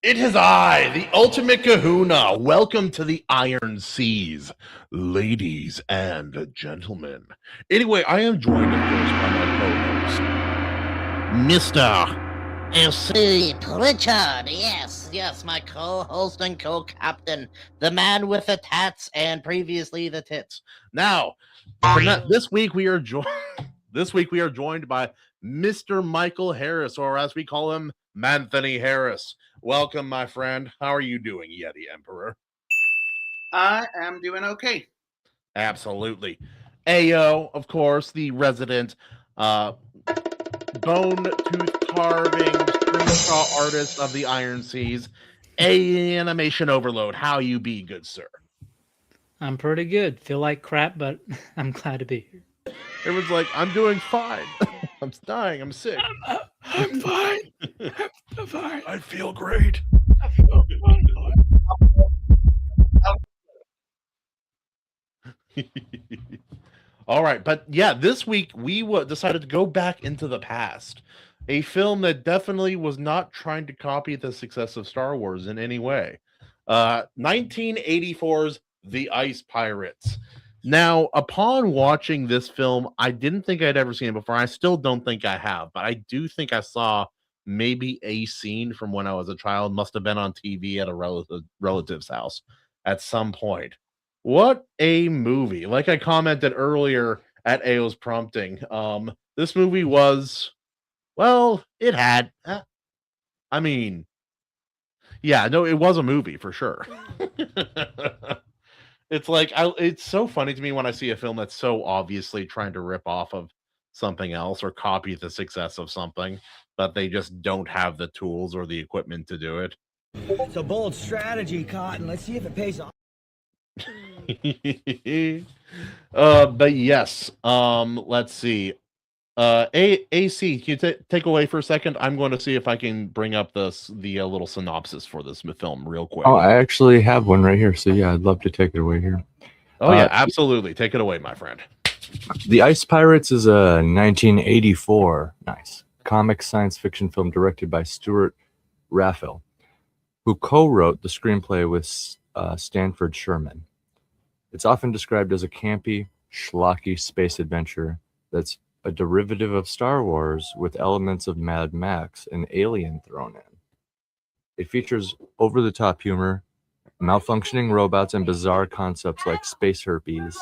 It is I, the ultimate Kahuna. Welcome to the Iron Seas, ladies and gentlemen. Anyway, I am joined, of course, by my co-host, Mr. A.C Pritchard, yes, my co-host and co-captain, the man with the tats and previously the tits. Now, this week we are joined. This week we are joined by Mr. Michael Harris, or as we call him, Manthony Harris. Welcome, my friend. How are you doing, Yeti Emperor? I am doing okay. Absolutely. Ayo, of course, the resident bone tooth carving screenshot artist of the Iron Seas. Animation overload. How you be, good sir? I'm pretty good. Feel like crap, but I'm glad to be here. Everyone's like, I'm doing fine. I'm dying. I'm sick. I'm fine. I'm fine. I feel great. I feel fine. All right, but yeah, this week we decided to go back into the past. A film that definitely was not trying to copy the success of Star Wars in any way. 1984's The Ice Pirates. Now, upon watching this film, I didn't think I'd ever seen it before. I still don't think I have, but I do think I saw maybe a scene from when I was a child. Must have been on TV at a relative's house at some point. What a movie. Like I commented earlier at AO's prompting, this movie was, well, it had, I mean, yeah, no, it was a movie for sure. It's like, it's so funny to me when I see a film that's so obviously trying to rip off of something else or copy the success of something, but they just don't have the tools or the equipment to do it. It's a bold strategy, Cotton. Let's see if it pays off. But yes, let's see. AC, can you take away for a second? I'm going to see if I can bring up the little synopsis for this film real quick. Oh, I actually have one right here. So yeah, I'd love to take it away here. Oh yeah, absolutely. Take it away, my friend. The Ice Pirates is a 1984 comic science fiction film directed by Stuart Raphael, who co-wrote the screenplay with Stanford Sherman. It's often described as a campy, schlocky space adventure that's a derivative of Star Wars with elements of Mad Max and Alien thrown in. It features over-the-top humor, malfunctioning robots, and bizarre concepts like space herpes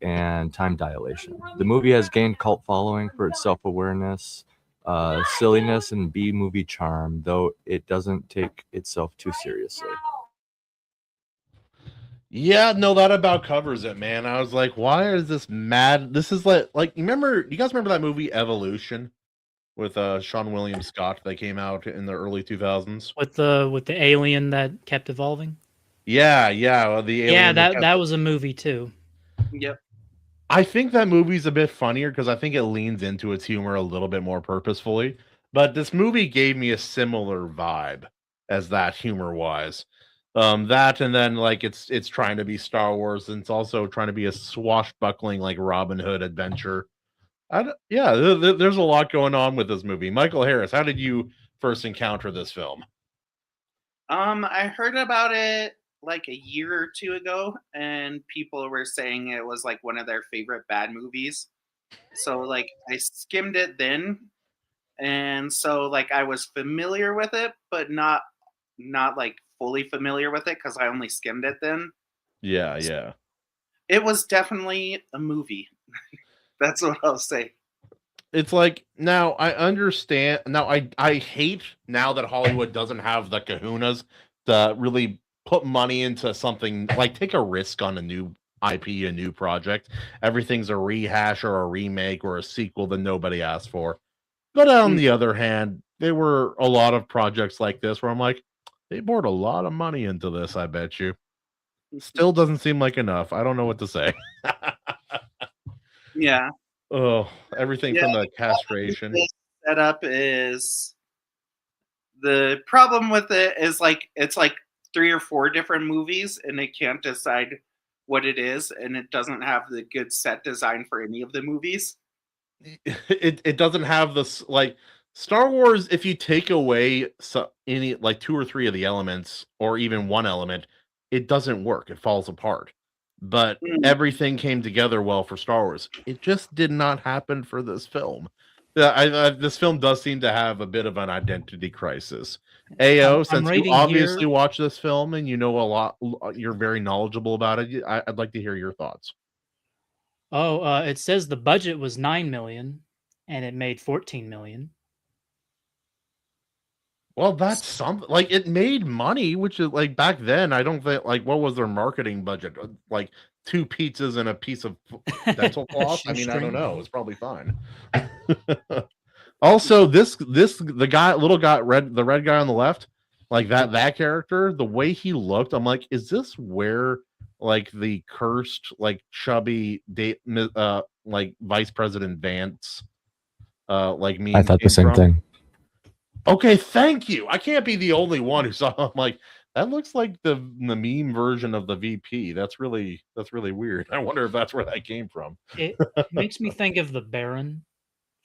and time dilation. The movie has gained cult following for its self-awareness, silliness, and B-movie charm, though it doesn't take itself too seriously. Yeah, no, that about covers it, man. I was like, why is this mad? This is like you guys remember that movie Evolution with Sean William Scott that came out in the early 2000s? With the alien that kept evolving? Yeah, the alien. Yeah, that was a movie too. Yep. I think that movie's a bit funnier because I think it leans into its humor a little bit more purposefully. But this movie gave me a similar vibe as that humor-wise. That and then like it's trying to be Star Wars and it's also trying to be a swashbuckling like Robin Hood adventure. There's a lot going on with this movie. Michael Harris, how did you first encounter this film? I heard about it like a year or two ago, and people were saying it was like one of their favorite bad movies. So like I skimmed it then, and so like I was familiar with it, but not like fully familiar with it because I only skimmed it then. Yeah. It was definitely a movie. That's what I'll say. It's like, now I understand. Now I hate now that Hollywood doesn't have the kahunas to really put money into something, like take a risk on a new IP, a new project. Everything's a rehash or a remake or a sequel that nobody asked for. But on the other hand, there were a lot of projects like this where I'm like, they poured a lot of money into this, I bet you. Still doesn't seem like enough. I don't know what to say. Yeah. Oh, everything from the castration. The setup is, the problem with it is like it's like 3 or 4 different movies and it can't decide what it is, and it doesn't have the good set design for any of the movies. It doesn't have this, like, Star Wars, if you take away any like 2 or 3 of the elements, or even one element, it doesn't work. It falls apart. But Mm. everything came together well for Star Wars. It just did not happen for this film. This film does seem to have a bit of an identity crisis. AO, I'm since you reading obviously here. watch this film and you know a lot, you're very knowledgeable about it. I'd like to hear your thoughts. Oh, it says the budget was 9 million, and it made 14 million. Well, that's something. Like, it made money, which is like back then. I don't think like what was their marketing budget? Like 2 pizzas and a piece of dental floss. I mean, I don't Shoestring. know. It's probably fine. Also, the guy, the red guy on the left, like that character, the way he looked, I'm like, is this where like the cursed, like chubby like Vice President Vance like me I thought the same thing. Okay, thank you. I can't be the only one who saw. I'm like, that looks like the meme version of the VP. That's really weird. I wonder if that's where that came from. It makes me think of the Baron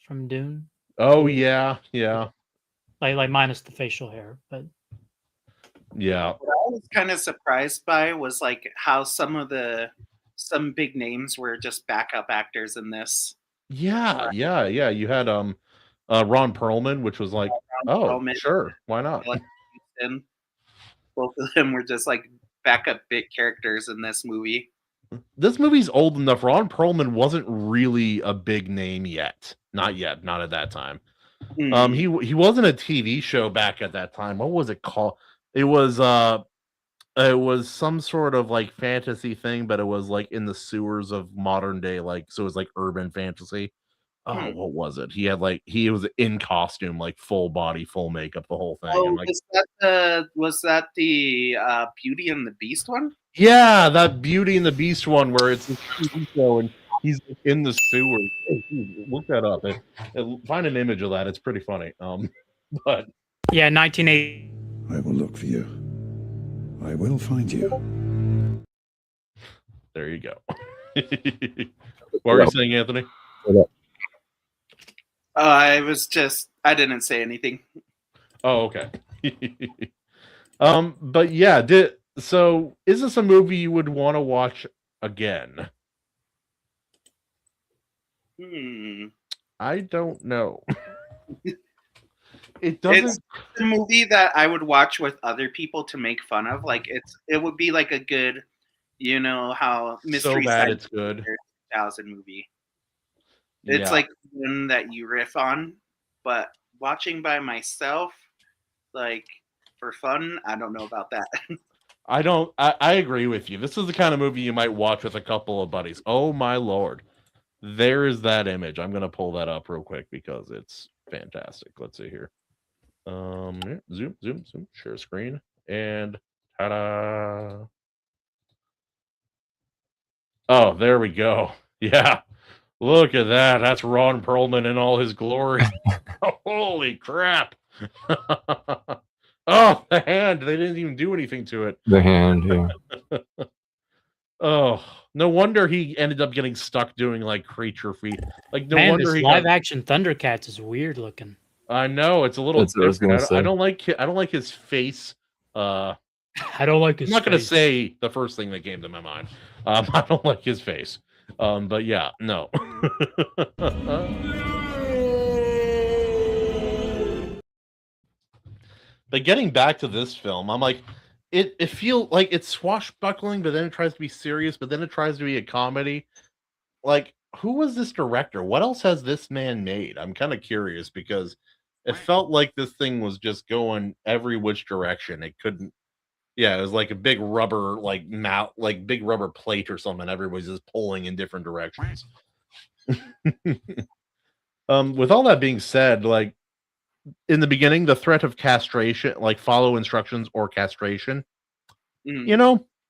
from Dune. Oh yeah. Like minus the facial hair, but Yeah. What I was kind of surprised by was like how some big names were just backup actors in this. Yeah. You had Ron Perlman, which was like, oh, Perlman, sure, why not? and both of them were just like backup bit characters in this movie. This movie's old enough. Ron Perlman wasn't really a big name yet. Not yet. Not at that time. He wasn't a TV show back at that time. What was it called? It was some sort of like fantasy thing, but it was like in the sewers of modern day, like, so it was like urban fantasy. Oh, what was it? He was in costume, like full body, full makeup, the whole thing. Oh, Like, was that the Beauty and the Beast one? yeah, that Beauty and the Beast one where it's a TV show and he's in the sewers. Hey, look that up. Find an image of that. It's pretty funny. But yeah, 1980. I will look for you. I will find you. there you go. What were you saying, Anthony? I didn't say anything. Oh, okay. But yeah, so is this a movie you would want to watch again? I don't know. It doesn't. It's a movie that I would watch with other people to make fun of. Like it would be like a good, how Mystery So bad Science it's good. 2000 movie. It's Yeah. like one that you riff on, but watching by myself, like for fun, I don't know about that. I agree with you. This is the kind of movie you might watch with a couple of buddies. Oh my lord. There is that image. I'm gonna pull that up real quick because it's fantastic. Let's see here. Zoom, share screen, and ta-da. Oh, there we go. Yeah. Look at that. That's Ron Perlman in all his glory. Holy crap. Oh, the hand. They didn't even do anything to it. The hand, yeah. Oh, no wonder he ended up getting stuck doing like creature feet. Like, no Man, wonder this he live action Thundercats is weird looking. I know, it's a little That's what I was gonna different. I say. don't like his face. I don't like his I'm not going to face. say the first thing that came to my mind. I don't like his face. But yeah, no. But getting back to this film, I'm like, it feels like it's swashbuckling, but then it tries to be serious, but then it tries to be a comedy. Like, who was this director? What else has this man made? I'm kind of curious because it felt like this thing was just going every which direction. It couldn't. Yeah, it was like a big rubber, like big rubber plate or something. Everybody's just pulling in different directions. With all that being said, like in the beginning, the threat of castration, like follow instructions or castration,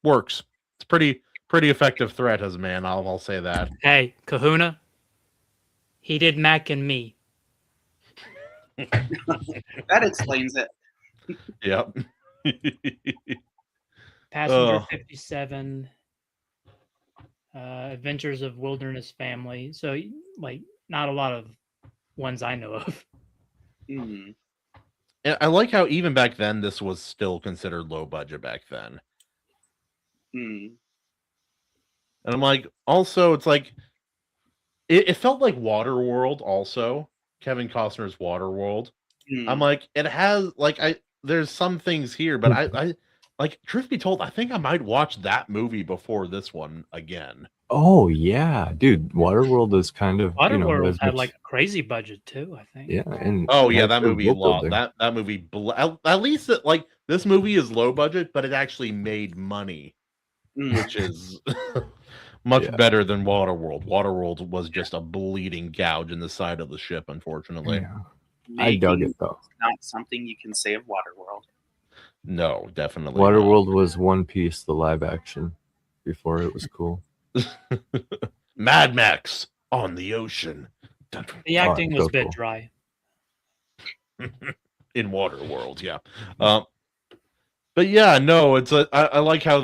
works. It's pretty effective threat as a man. I'll say that. Hey, Kahuna. He did Mac and Me. That explains it. Yep. Passenger 57. Adventures of Wilderness Family. So, like, not a lot of ones I know of. Mm. And I like how even back then this was still considered low budget back then. Mm. And I'm like, also, it's like it felt like Waterworld. Also, Kevin Costner's Waterworld. I'm Mm. like, it has like there's some things here, but I like, truth be told, I think I might watch that movie before this one again. Oh yeah, dude. Waterworld is kind of Waterworld as had much, like a crazy budget too, I think. yeah, and Oh it yeah, had that good movie world building. that movie at least it, like, this movie is low budget, but it actually made money, Mm. which is much Yeah. better than Waterworld. Waterworld was just a bleeding gouge in the side of the ship, unfortunately. Yeah. I dug Making it though. not something you can say of Waterworld. No, definitely not. Waterworld was One Piece, the live action, before it was cool. Mad Max on the ocean. The acting was so a bit cool. dry. In Waterworld, yeah. But yeah, no, it's I like how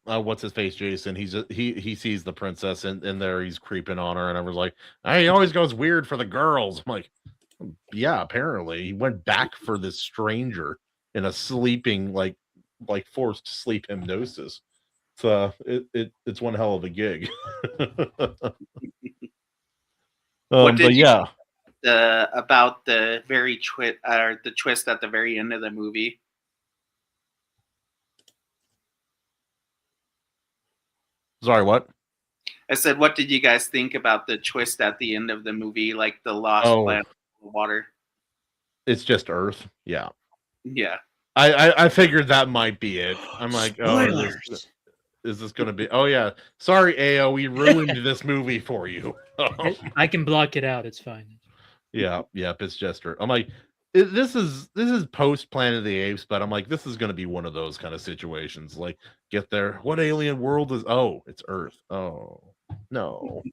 the what's his face, Jason. He sees the princess in there. He's creeping on her, and I was like, he always goes weird for the girls. I'm like, yeah, apparently he went back for this stranger in a sleeping like forced sleep hypnosis. So it's one hell of a gig. What did But you yeah, about the the twist at the very end of the movie? sorry, what? I said, what did you guys think about the twist at the end of the movie, like the lost Oh. planet of the water? It's just Earth. Yeah, Yeah. I figured that might be it. I'm like, oh, Spoilers. is this going to be? Oh yeah, sorry, AO, we ruined this movie for you. I can block it out. It's fine. Yeah, yep, it's just Earth. I'm like, this is post Planet of the Apes, but I'm like, this is going to be one of those kind of situations. Like, get there, what alien world is? Oh, it's Earth. Oh no.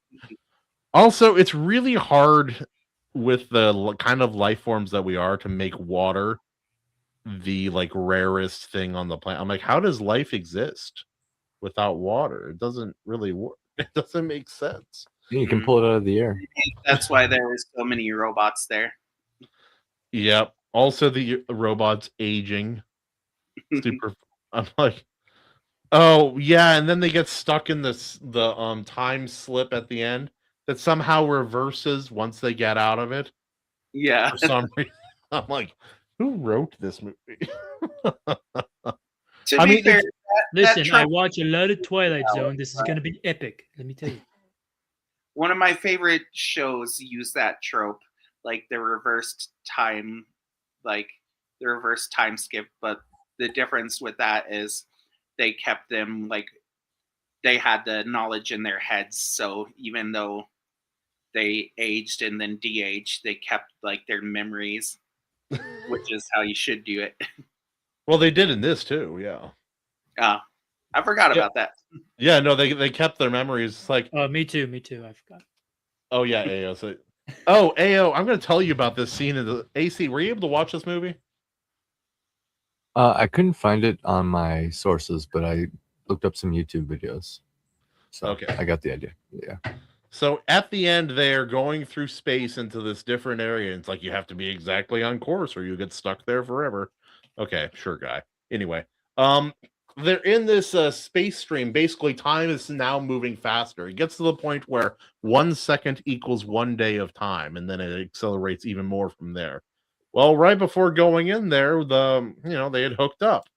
Also, it's really hard with the kind of life forms that we are to make water the like rarest thing on the planet. I'm like, how does life exist without water? It doesn't really work. It doesn't make sense. You can pull it out of the air. That's why there was so many robots there. Yep. Also, the robots aging. Super. I'm like, oh yeah, and then they get stuck in the time slip at the end that somehow reverses once they get out of it. Yeah. For some reason, I'm like, who wrote this movie? To I be mean, fair, it's- Listen, I trope- watch a lot of Twilight Zone. This is going to be epic. Let me tell you. one of my favorite shows use that trope, like the reversed time skip, but the difference with that is they kept them like they had the knowledge in their heads, so even though they aged and then de-aged, they kept like their memories, which is how you should do it. Well, they did in this too. Yeah. I forgot Yeah. about that. Yeah. No, they kept their memories. It's like, Me too. Me too. I forgot. oh yeah, AO. So, oh AO, I'm going to tell you about this scene in the AC. Were you able to watch this movie? I couldn't find it on my sources, but I looked up some YouTube videos. So Okay. I got the idea. Yeah. So at the end, they're going through space into this different area. And it's like you have to be exactly on course, or you get stuck there forever. Okay, sure, guy. Anyway, they're in this space stream. Basically, time is now moving faster. It gets to the point where 1 second equals 1 day of time, and then it accelerates even more from there. Well, right before going in there, they had hooked up.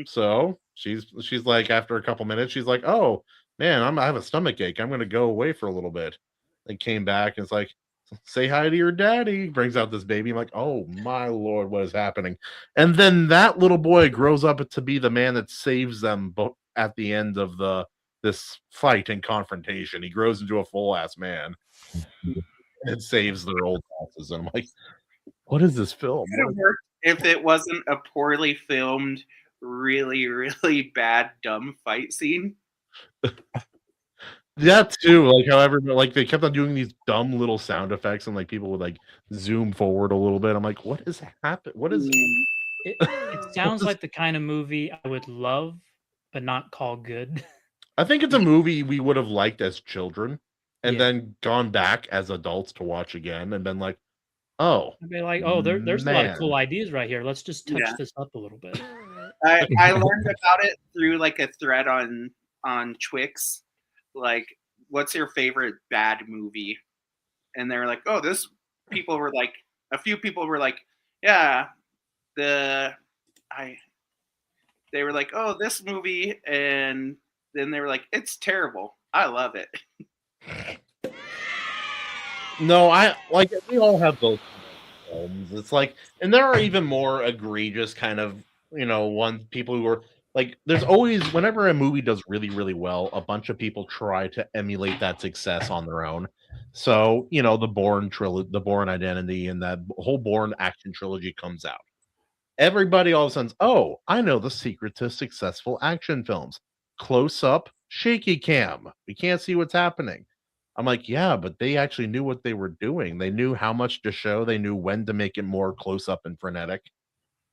So she's like, after a couple minutes, she's like, oh man, I have a stomach ache. I'm going to go away for a little bit. And came back and it's like, say hi to your daddy. Brings out this baby. I'm like, oh my Lord, what is happening? And then that little boy grows up to be the man that saves them at the end of this fight and confrontation. He grows into a full ass man and saves their old bosses. And I'm like, what is this film? It would have worked if it wasn't a poorly filmed, really, really bad, dumb fight scene. That too, like, however, like they kept on doing these dumb little sound effects, and like people would like zoom forward a little bit. I'm like, what is happening? What is? It sounds like the kind of movie I would love, but not call good. I think it's a movie we would have liked as children, and Yeah. then gone back as adults to watch again, and been like, Oh, I'd be like, oh, there's a lot of cool man. ideas right here. Let's just touch Yeah. this up a little bit. I learned about it through like a thread on Twix. Like, what's your favorite bad movie? And they were like, oh, this. People were like, a few people were like, yeah, they were like, oh, this movie, and then they were like, it's terrible. I love it. No, I like we all have those films. It's like, and there are even more egregious kind of, people who are like, there's always, whenever a movie does really, really well, a bunch of people try to emulate that success on their own. So, the Bourne trilogy, the Bourne Identity, and that whole Bourne action trilogy comes out. Everybody all of a sudden, oh, I know the secret to successful action films. Close up, shaky cam. We can't see what's happening. I'm like, yeah, but they actually knew what they were doing. They knew how much to show. They knew when to make it more close up and frenetic.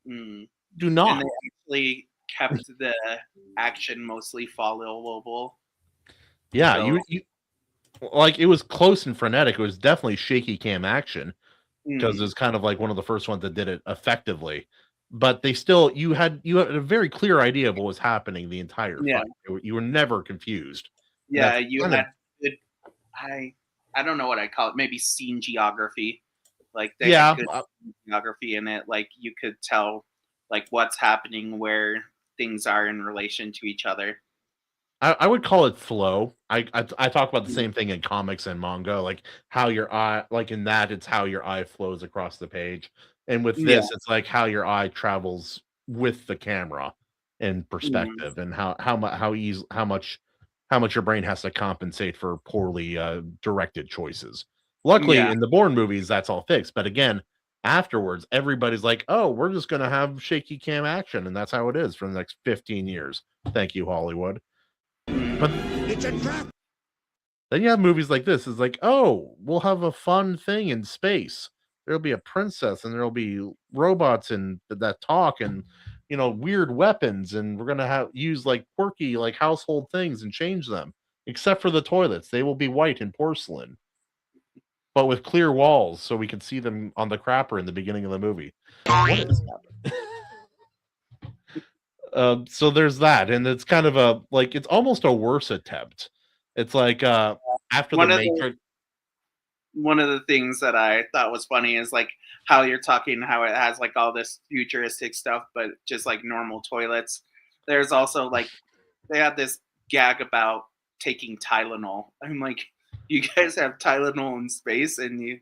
Mm. Do And not. they actually kept the action mostly followable. Yeah, So- you like, it was close and frenetic. It was definitely shaky cam action because Mm. it's kind of like one of the first ones that did it effectively. But they still, you had a very clear idea of what was happening the entire Yeah. fight. You were never confused. Yeah, That's you kind of- had good. I don't know what I call it. Maybe scene geography. Like they Yeah, had good scene geography in it. Like you could tell like what's happening, where things are in relation to each other. I would call it flow. I talk about the same thing in comics and manga, like how your eye, like in that, it's how your eye flows across the page, and with this, it's like how your eye travels with the camera and perspective, and how much your brain has to compensate for poorly directed choices. Luckily, Yeah. in the Bourne movies, that's all fixed. But again, afterwards, everybody's like, "Oh, we're just gonna have shaky cam action," and that's how it is for the next 15 years. Thank you, Hollywood. But It's a trap. then you have movies like this. It's like, oh, we'll have a fun thing in space. There'll be a princess, and there'll be robots and that talk, and weird weapons, and we're gonna use like quirky like household things and change them. Except for the toilets, they will be white and porcelain, but with clear walls, so we can see them on the crapper in the beginning of the movie. What is happening? So there's that, and it's kind of it's almost a worse attempt. It's like after One the of the- Matrix. One of the things that I thought was funny is like how you're talking, how it has like all this futuristic stuff, but just like normal toilets. There's also like they had this gag about taking Tylenol. I'm like, you guys have Tylenol in space, and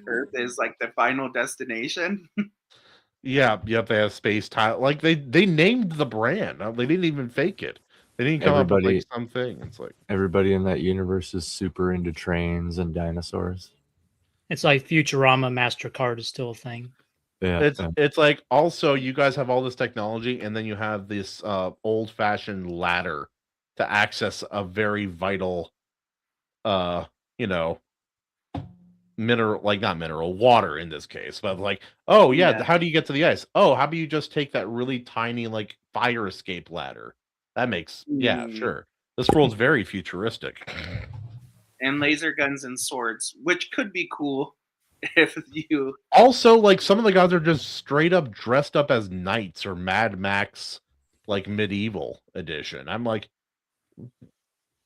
Earth is like the final destination. Yep, they have space tile. Like they named the brand. They didn't even fake it. They didn't come up with like something. It's like Everybody in that universe is super into trains and dinosaurs. It's like Futurama. MasterCard is still a thing. Yeah, it's like, also you guys have all this technology, and then you have this old fashioned ladder to access a very vital mineral, like not mineral, water in this case, but like, oh yeah, how do you get to the ice? Oh, how about you just take that really tiny like fire escape ladder? That makes sure. This world's very futuristic. And laser guns and swords, which could be cool if you Also, like, some of the guys are just straight up dressed up as knights or Mad Max, like medieval edition. I'm like,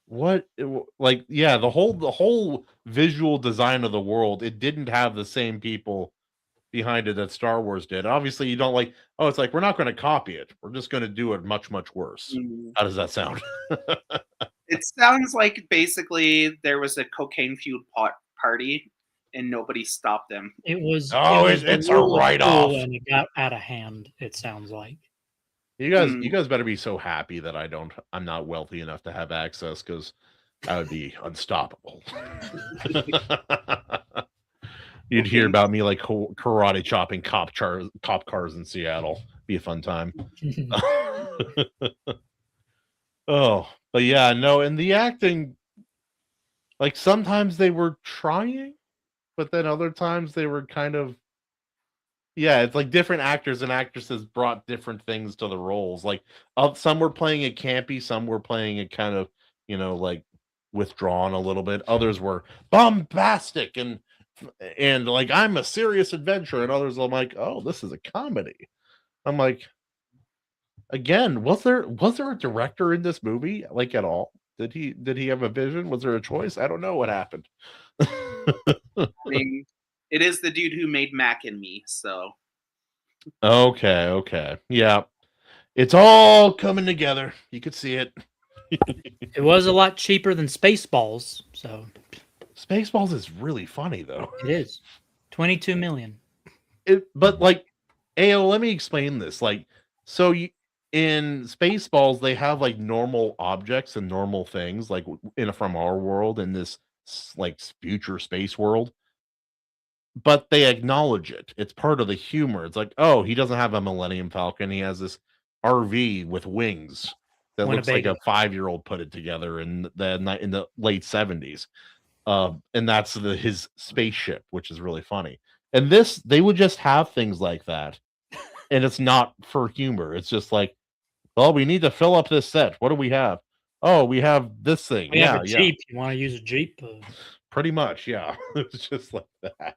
what? Like, yeah, the whole visual design of the world, it didn't have the same people behind it that Star Wars did. Obviously, you don't like, oh, it's like, we're not going to copy it. We're just going to do it much, much worse. How does that sound? It sounds like basically there was a cocaine fueled party and nobody stopped them. It was. Oh, it was it's the a rule of write-off. cool, and it got out of hand. It sounds like. You guys better be so happy that I'm not wealthy enough to have access, because I would be unstoppable. You'd hear about me like karate chopping cop cars in Seattle. Be a fun time. Oh, but yeah, no, and the acting, like sometimes they were trying, but then other times they were kind of, it's like different actors and actresses brought different things to the roles. Like some were playing it campy, some were playing it kind of, like withdrawn a little bit. Others were bombastic and and like I'm a serious adventure, and others I'm like, oh, this is a comedy. I'm like, again, was there a director in this movie like at all? Did he have a vision? Was there a choice? I don't know what happened. I mean, it is the dude who made Mac and Me, so Okay, yeah, it's all coming together. You could see it. It was a lot cheaper than Spaceballs, so Spaceballs is really funny though. it is 22 million. But like, Ao, let me explain this. Like, so in Spaceballs, they have like normal objects and normal things, like from our world in this like future space world. But they acknowledge it. It's part of the humor. It's like, oh, he doesn't have a Millennium Falcon. He has this RV with wings that looks like a 5-year-old put it together in the late 70s. And that's his spaceship, which is really funny. And this, they would just have things like that. And it's not for humor. It's just like, well, we need to fill up this set. What do we have? Oh, we have this thing. We have a Jeep. You want to use a Jeep? Pretty much, yeah. It's just like that.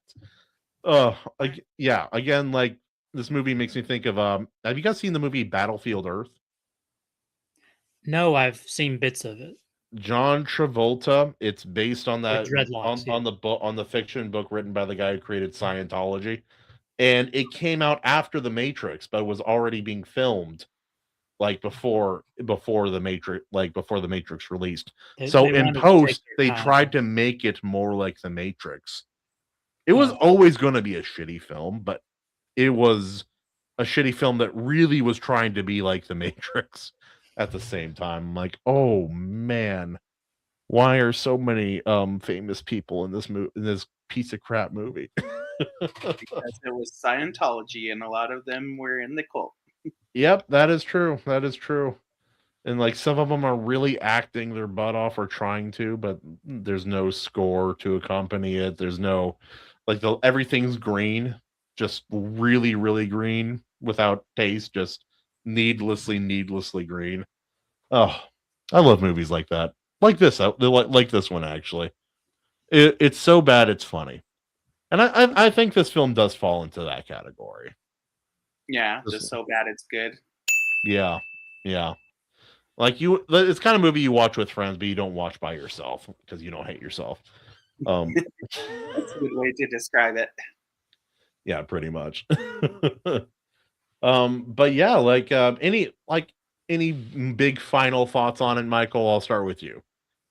Yeah. Again, like this movie makes me think of have you guys seen the movie Battlefield Earth? No, I've seen bits of it. John Travolta. It's based on that dreadlocks, on the book, on the fiction book written by the guy who created Scientology. And it came out after The Matrix, but it was already being filmed like before the Matrix released. So in post, they tried to make it more like The Matrix. It was always going to be a shitty film, but it was a shitty film that really was trying to be like The Matrix at the same time. I'm like, oh man, why are so many famous people in this piece of crap movie? because it was Scientology, and a lot of them were in the cult. Yep, that is true. That is true. And like some of them are really acting their butt off or trying to, but there's no score to accompany it. There's no everything's green, just really, really green without taste, just needlessly green. Oh, I love movies like that. Like this, like this one actually. It's so bad it's funny. And I think this film does fall into that category. Yeah, just so bad it's good. Yeah. Like it's kind of movie you watch with friends, but you don't watch by yourself because you don't hate yourself. That's a good way to describe it. Yeah, pretty much. But yeah, any big final thoughts on it, Michael? I'll start with you.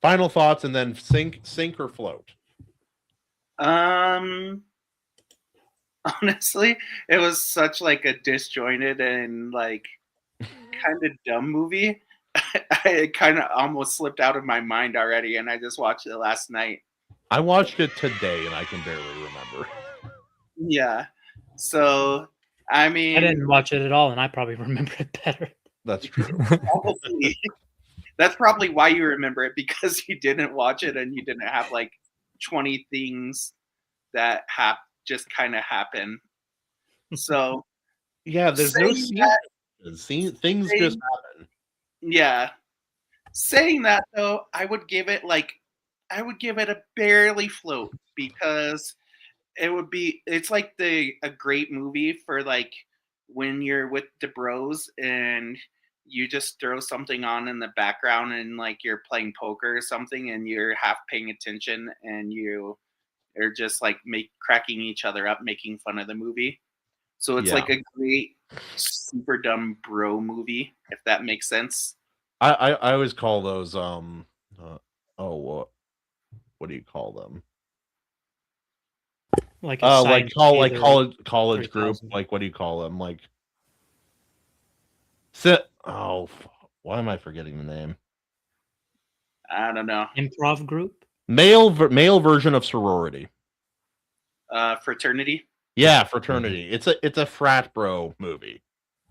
Final thoughts, and then sink or float. Honestly, it was such like a disjointed and like kind of dumb movie. It kind of almost slipped out of my mind already, and I just watched it last night. I watched it today, and I can barely remember. Yeah, so I mean, I didn't watch it at all, and I probably remember it better. That's true. Probably. That's probably why you remember it, because you didn't watch it and you didn't have like 20 things that just kind of happen. So yeah, there's no things just happen. Yeah. Saying that though, I would give it a barely float, because it's like a great movie for like when you're with the bros and you just throw something on in the background and like you're playing poker or something and you're half paying attention and you are just like cracking each other up, making fun of the movie. So it's like a great super dumb bro movie, if that makes sense. I always call those what do you call them? Like college group. Like, what do you call them? Like, why am I forgetting the name? I don't know. Improv group. Male version of sorority. Fraternity. Yeah, fraternity. It's a frat bro movie.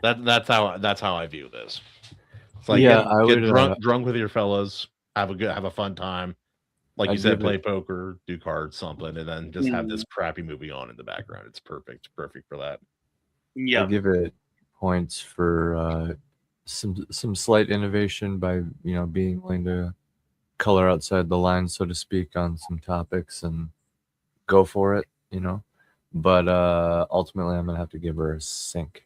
That's how I view this. It's like get drunk with your fellas, have a fun time. Like you said, play poker, do cards, something, and then just have this crappy movie on in the background. It's perfect for that. Yeah, I give it points for some slight innovation by being willing to color outside the lines, so to speak, on some topics, and go for it, you know. But ultimately, I'm gonna have to give her a sink.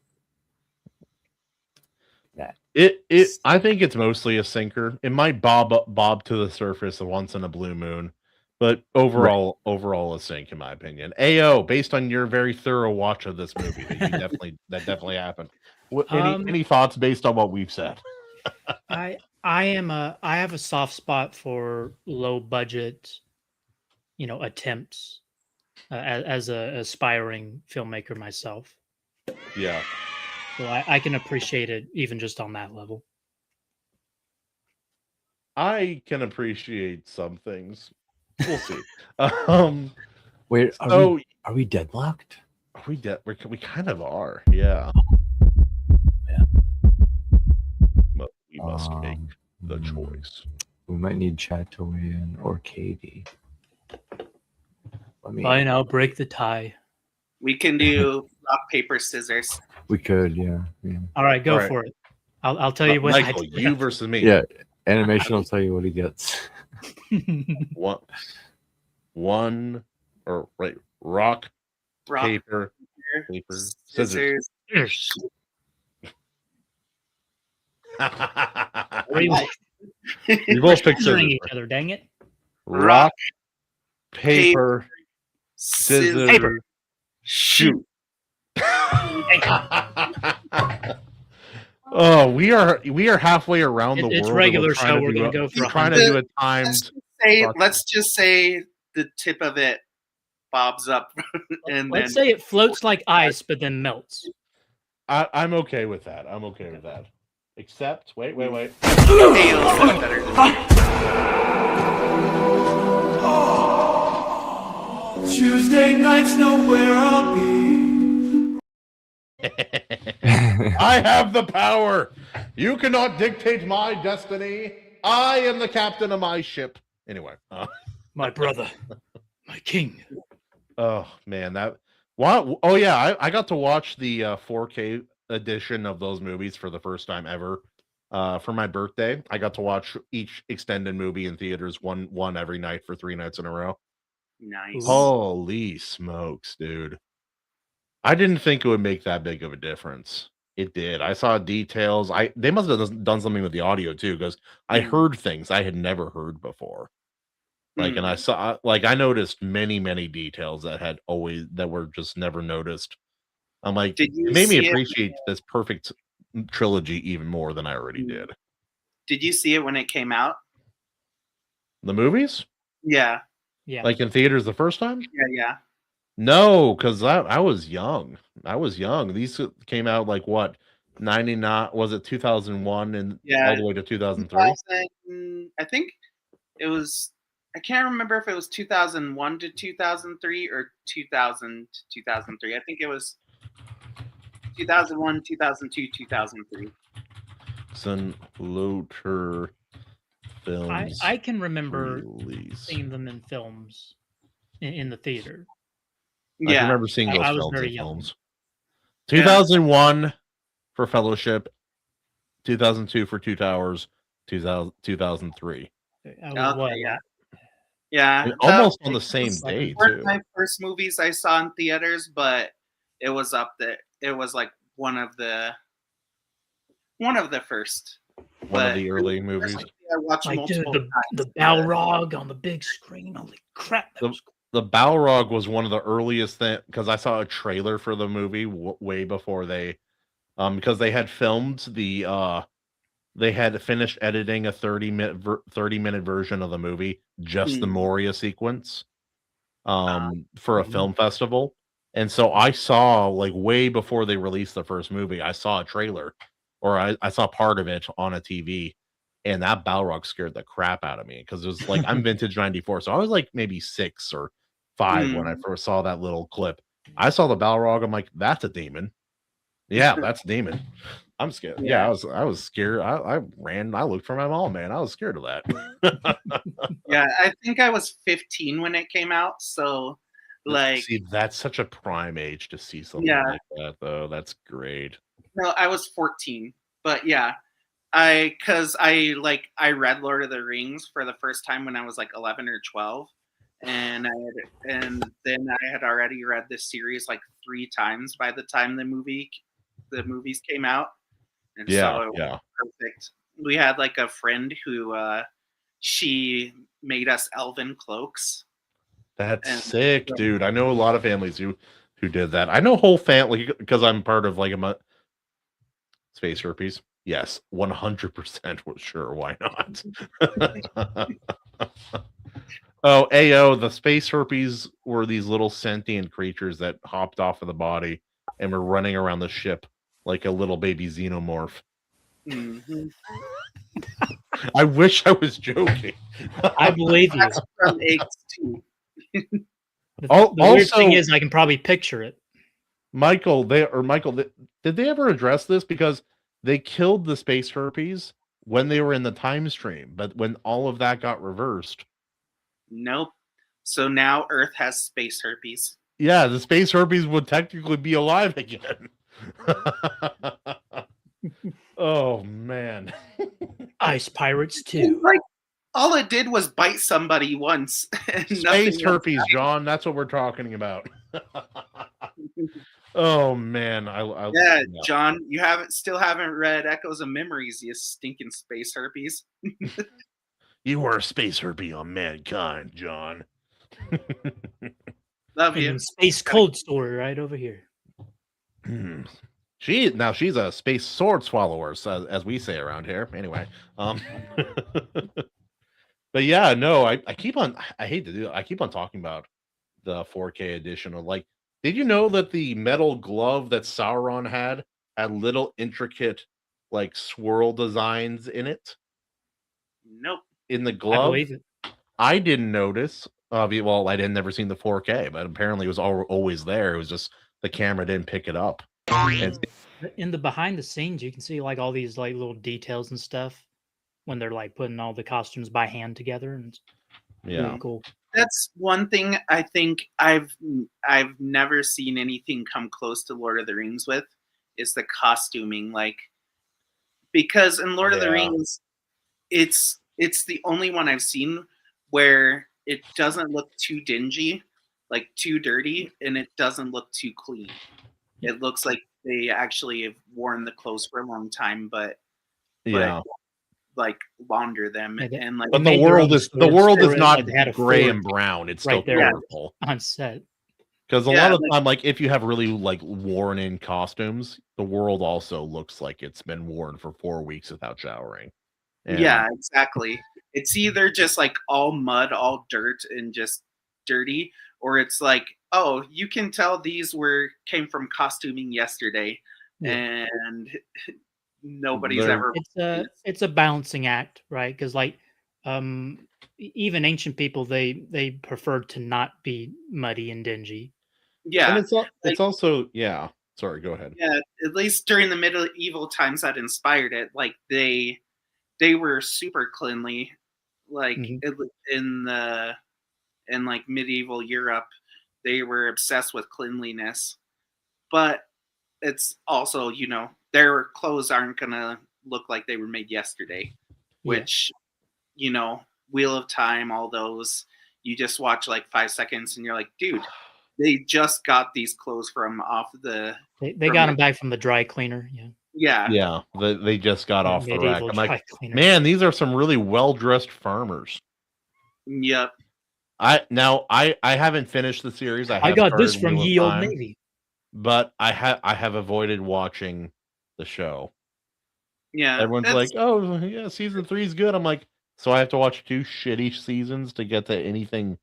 I think it's mostly a sinker. It might bob to the surface once in a blue moon, but overall a sink in my opinion. AO, based on your very thorough watch of this movie, that definitely happened. Any thoughts based on what we've said? I have a soft spot for low budget, attempts as a aspiring filmmaker myself. Yeah. So I can appreciate it even just on that level. I can appreciate some things. We'll see. Wait, so are we deadlocked? are we we kind of are, yeah. But we must make the choice. We might need Chad to weigh in or Katie. Fine, I'll break the tie. We can do rock, paper, scissors. We could, yeah. All right, go for it. I'll tell you what. Michael, you versus me. Yeah, animation will tell you what he gets. Rock, Rock, paper, scissors. We both picked scissors. each other. Dang it! Rock, paper, scissors, paper. Shoot. Oh, we are halfway around the world. It's regular show. We're gonna go for trying to do a timed. Let's just say the tip of it bobs up, and let's say it floats like ice, but then melts. I'm okay with that. Except, wait. Tuesday nights know where I'll be. I have the power. You cannot dictate my destiny. I am the captain of my ship. Anyway, my brother, my king. Oh man, Oh yeah, I got to watch the 4K edition of those movies for the first time ever. For my birthday, I got to watch each extended movie in theaters, one every night for 3 nights in a row. Nice. Holy smokes, dude. I didn't think it would make that big of a difference. It did. I saw details. They must have done something with the audio too, because I heard things I had never heard before. And I noticed many, many details that were just never noticed. I'm like, it made me appreciate this perfect trilogy even more than I already did. Did you see it when it came out? The movies? Yeah. Like in theaters the first time? Yeah. No, because I was young. These came out like what, 99? Was it 2001 and all the way to 2003? I think it was. I can't remember if it was 2001 to 2003 or 2000 to 2003. I think it was 2001, 2002, 2003. Sun Loter films. I can remember seeing them in films in the theater. I can remember seeing those films in young. films. 2001 for Fellowship, 2002 for Two Towers, 2003. Yeah, almost on the same day too. My first movies I saw in theaters, but it was up there. It was like one of the first. One of the early movies. I watched multiple times. The Balrog on the big screen. Holy crap! The Balrog was one of the earliest things, because I saw a trailer for the movie way before they, because they had filmed they had finished editing a 30-minute version of the movie, just the Moria sequence, for a film festival. And so I saw, like, way before they released the first movie, I saw a trailer, or I saw part of it on a TV, and that Balrog scared the crap out of me, because it was like, I'm vintage 94, so I was like maybe 6 or 5 when I first saw that little clip. I saw the Balrog, I'm like, that's a demon. Yeah, that's a demon. I'm scared. Yeah, I was scared. I ran. I looked for my mom, man. I was scared of that. Yeah, I think I was 15 when it came out. So, like, see, that's such a prime age to see something like that, though. That's great. No, I was 14, but yeah, I read Lord of the Rings for the first time when I was like 11 or 12, and then I had already read this series like 3 times by the time the movies came out, and so it was perfect. We had like a friend who she made us elven cloaks. That's sick, dude. I know a lot of families who did that. I know whole family because I'm part of like a space herpes. Yes, 100% sure. Why not? Oh, AO, the space herpes were these little sentient creatures that hopped off of the body and were running around the ship like a little baby xenomorph. Mm-hmm. I wish I was joking. I believe you. That's from eggs too. The weird thing is, I can probably picture it. Michael, did they ever address this? Because they killed the space herpes when they were in the time stream, but when all of that got reversed. Nope. So now Earth has space herpes. Yeah, the space herpes would technically be alive again. Oh man. Ice Pirates 2. Like all it did was bite somebody once. And Space herpes, John. That's what we're talking about. Oh man, yeah, John, you still haven't read Echoes of Memories, you stinking space herpes. You were a space herpes on mankind, John. Love you. Space cold story right over here. She's a space sword swallower, as we say around here. Anyway, but yeah, no, I keep on. I hate to do it. I keep on talking about the 4K edition. Of like, did you know that the metal glove that Sauron had little intricate like swirl designs in it? Nope. In the glove, I believe it. I didn't notice. Well, I didn't never seen the 4K, but apparently it was always there. It was just the camera didn't pick it up. In the behind the scenes, you can see like all these like little details and stuff when they're like putting all the costumes by hand together, and it's really cool. That's one thing I think I've never seen anything come close to Lord of the Rings with is the costuming, like because in Lord of the Rings, it's the only one I've seen where it doesn't look too dingy, like too dirty, and it doesn't look too clean. It looks like they actually have worn the clothes for a long time, but like launder them and like. But the world is not like gray and brown. It's still colorful on set. Because a lot of the time, like if you have really like worn in costumes, the world also looks like it's been worn for 4 weeks without showering. Yeah, exactly. It's either just like all mud, all dirt, and just dirty, or it's like, oh, you can tell these came from costuming yesterday, and nobody's ever. It's a balancing act, right? Because like, even ancient people, they preferred to not be muddy and dingy. Yeah, and it's also Sorry, go ahead. Yeah, at least during the medieval times that inspired it, like they were super cleanly, like in like medieval Europe, they were obsessed with cleanliness. But it's also, their clothes aren't gonna look like they were made yesterday, which, Wheel of Time, all those, you just watch like 5 seconds and you're like, dude, they just got these clothes from off the. They got them back from the dry cleaner. Yeah. They just got off the rack. I'm like, man, these are some really well-dressed farmers. Yep. I haven't finished the series. I got this from Ye Old Navy, but I have avoided watching the show. Yeah, everyone's like, oh yeah, season 3 is good. I'm like, so I have to watch 2 shitty seasons to get to anything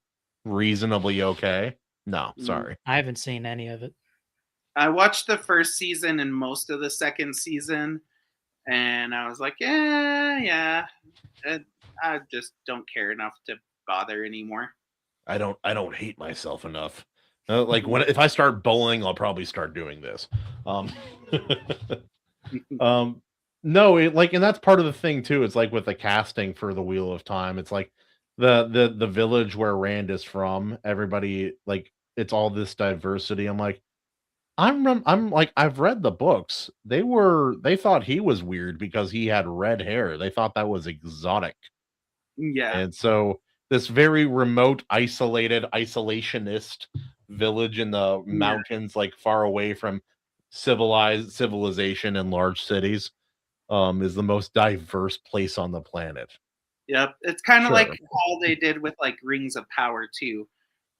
reasonably okay? No, sorry. I haven't seen any of it. I watched the first season and most of the second season, and I was like, I just don't care enough to bother anymore. I don't hate myself enough. Like if I start bowling, I'll probably start doing this. No, and that's part of the thing too. It's like with the casting for the Wheel of Time. It's like the village where Rand is from. Everybody like it's all this diversity. I'm like, I'm like, I've read the books. They thought he was weird because he had red hair. They thought that was exotic. Yeah. And so this very remote, isolationist village in the mountains, like far away from civilization and large cities, is the most diverse place on the planet. Yep, it's kind of Sure. like how they did with like Rings of Power too.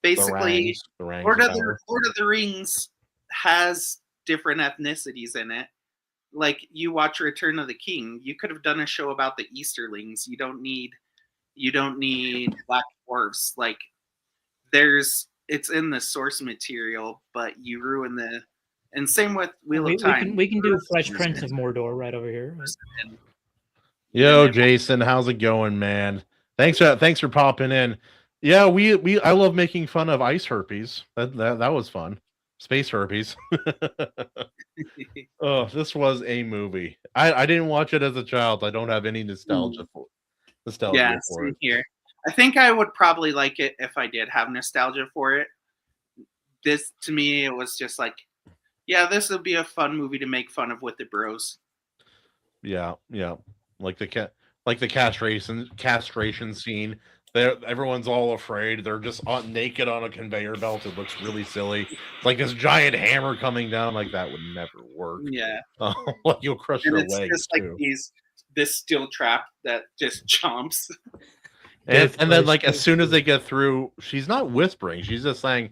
Basically, The ranks Lord of of the Rings has different ethnicities in it. Like you watch Return of the King, you could have done a show about the Easterlings. You don't need black dwarfs. Like it's in the source material, but you ruin the. And same with Wheel of Time. We can do Fresh Prince of Mordor right over here. Yo, Jason, how's it going, man? Thanks for popping in. Yeah, I love making fun of ice herpes. That was fun. Space herpes. Oh, this was a movie. I didn't watch it as a child. I don't have any nostalgia for it. Here. I think I would probably like it if I did have nostalgia for it. This, to me, it was just like, yeah, this would be a fun movie to make fun of with the bros. Yeah. Like the castration scene. Everyone's all afraid. They're just naked on a conveyor belt. It looks really silly. It's like this giant hammer coming down. Like that would never work. Yeah. Like you'll crush your legs. It's just like this steel trap that just chomps. And then like as soon as they get through, she's not whispering. She's just saying,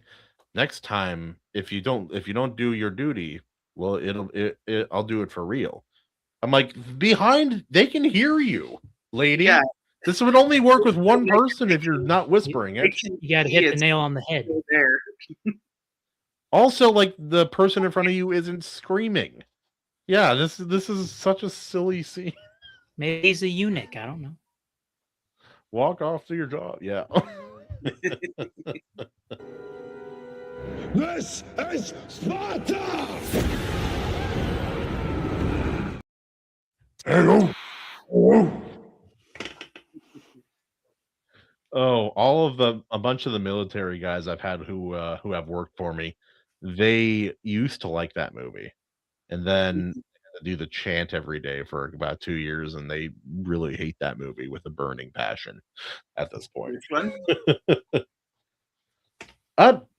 "Next time, if you don't do your duty, well, I'll do it for real." I'm like, behind, they can hear you, lady. Yeah. This would only work with one person if you're not whispering it. You got to hit the nail on the head. There. Also, like the person in front of you isn't screaming. Yeah, this is such a silly scene. Maybe he's a eunuch. I don't know. Walk off to your job. Yeah. This is Sparta! Hello. Oh, a bunch of the military guys I've had who have worked for me, they used to like that movie, and then do the chant every day for about 2 years, and they really hate that movie with a burning passion at this point. Which one?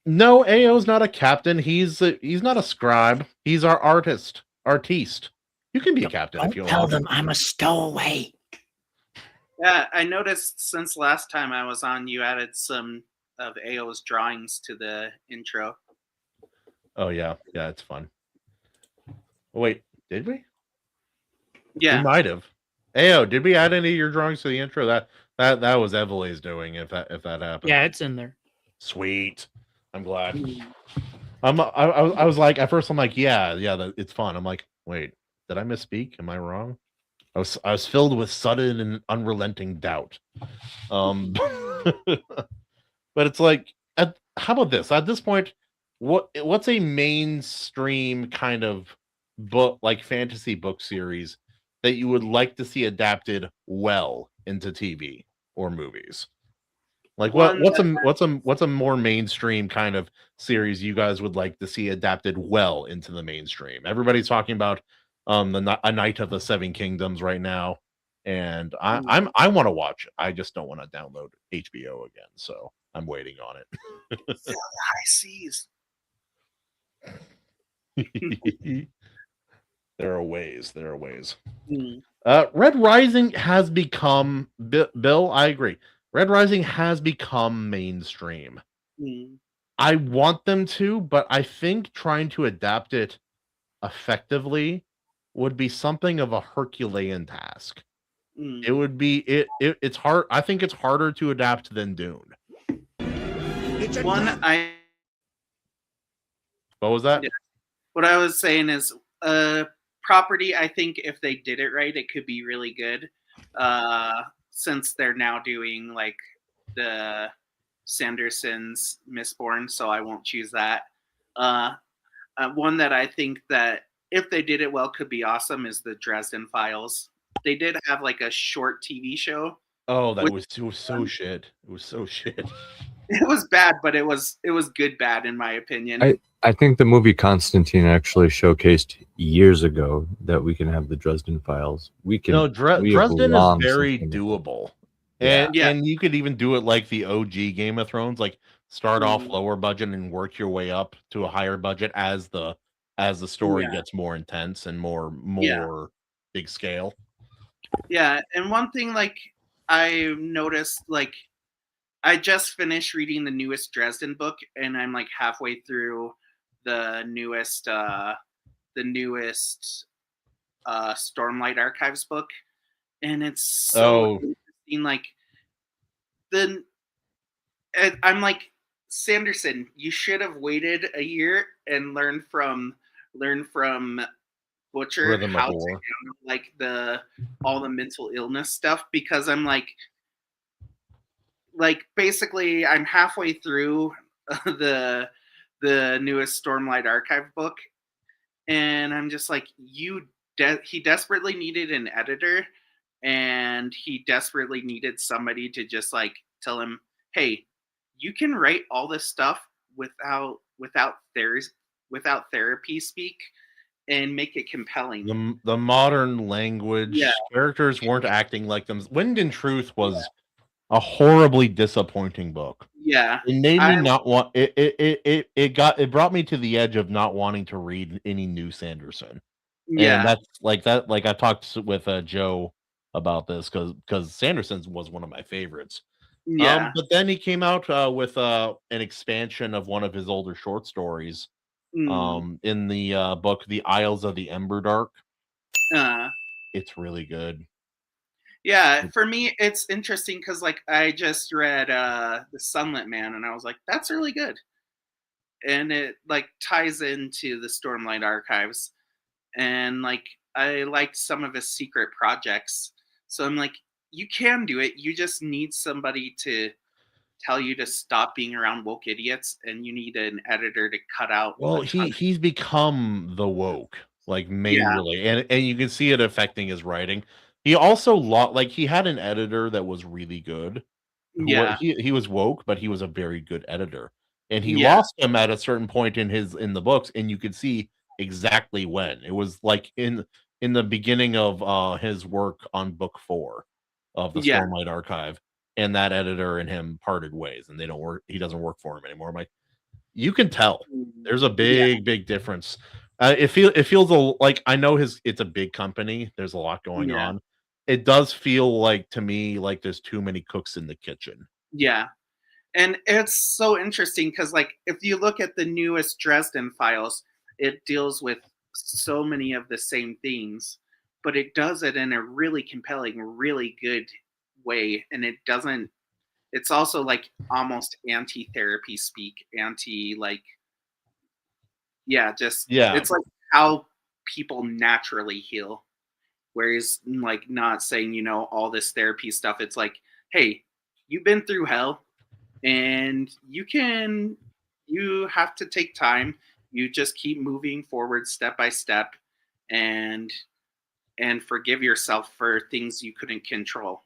No, AO's not a captain. He's not a scribe. He's our artiste. You can be a captain if you want. Tell them I'm a stowaway. Yeah, I noticed since last time I was on, you added some of AO's drawings to the intro. Oh yeah, it's fun. Wait, did we? Yeah, we might have. AO, did we add any of your drawings to the intro? That was Evaleigh's doing. If that happened. Yeah, it's in there. Sweet. I'm glad. I was like, at first I'm like, yeah, it's fun. I'm like, wait, did I misspeak? Am I wrong? I was filled with sudden and unrelenting doubt. But it's like, how about this? At this point, what's a mainstream kind of book, like fantasy book series, that you would like to see adapted well into TV or movies? Like what's a more mainstream kind of series you guys would like to see adapted well into the mainstream? Everybody's talking about A Night of the Seven Kingdoms right now, and I want to watch it. I just don't want to download HBO again, so I'm waiting on it. Feel the high seas. There are ways. Red Rising has become Bill. I agree. Red Rising has become mainstream. I want them to, but I think trying to adapt it effectively would be something of a Herculean task. It would be it's hard. I think it's harder to adapt than Dune. What was that? Yeah. What I was saying is property, I think if they did it right, it could be really good. Since they're now doing like the Sanderson's Mistborn, so I won't choose that. One that I think that if they did it well could be awesome is the Dresden Files. They did have like a short TV show. Oh, it was so shit. It was so shit. It was bad, but it was good bad in my opinion. I think the movie Constantine actually showcased years ago that we can have the Dresden Files. Dresden is very doable. And you could even do it like the OG Game of Thrones, like start off lower budget and work your way up to a higher budget as the story gets more intense and more big scale. Yeah, and one thing like I noticed, like I just finished reading the newest Dresden book, and I'm like halfway through the newest Stormlight Archives book, and it's so interesting. Like I'm like, Sanderson, you should have waited a year and learned from Butcher Rhythm how of to War. handle like all the mental illness stuff, because I'm like basically I'm halfway through the newest Stormlight Archive book, and I'm just like, he desperately needed an editor, and he desperately needed somebody to just like tell him, hey, you can write all this stuff without therapy speak and make it compelling. The modern language, characters weren't acting like them. Wind and Truth was a horribly disappointing book. Yeah, it made me not want it brought me to the edge of not wanting to read any new Sanderson. And that's like that. Like I talked with Joe about this because Sanderson was one of my favorites. Yeah. But then he came out with an expansion of one of his older short stories. In the book, The Isles of the Emberdark. It's really good. Yeah, for me, it's interesting because like I just read The Sunlit Man, and I was like, that's really good, and it like ties into the Stormlight Archives, and like I liked some of his secret projects. So I'm like, you can do it. You just need somebody to tell you to stop being around woke idiots, and you need an editor to cut out. Well, he's become the woke, like majorly, and you can see it affecting his writing. He also he had an editor that was really good. He was woke, but he was a very good editor, and he lost him at a certain point in the books, and you could see exactly when. It was like in the beginning of his work on book 4 of the Stormlight Archive, and that editor and him parted ways, and they don't work. He doesn't work for him anymore. I'm like, you can tell there's a big difference. It feels like, I know it's a big company. There's a lot going on. It does feel like to me like there's too many cooks in the kitchen. Yeah. And it's so interesting because like if you look at the newest Dresden Files, it deals with so many of the same things, but it does it in a really compelling, really good way. And it's also like almost anti-therapy speak, it's like how people naturally heal. Whereas like not saying, all this therapy stuff. It's like, hey, you've been through hell, and you have to take time. You just keep moving forward step by step, and forgive yourself for things you couldn't control.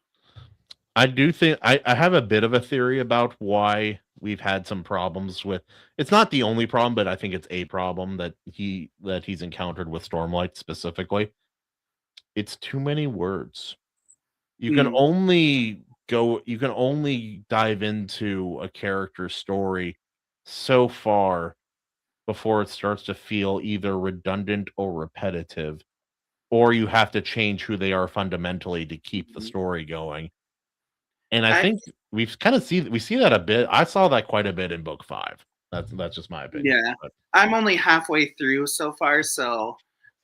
I do think I have a bit of a theory about why we've had some problems with. It's not the only problem, but I think it's a problem that he's encountered with Stormlight specifically. It's too many words. You can only dive into a character's story so far before it starts to feel either redundant or repetitive, or you have to change who they are fundamentally to keep the story going. And I think we see that a bit. I saw that quite a bit in book 5. That's just my opinion. Yeah, I'm only halfway through so far.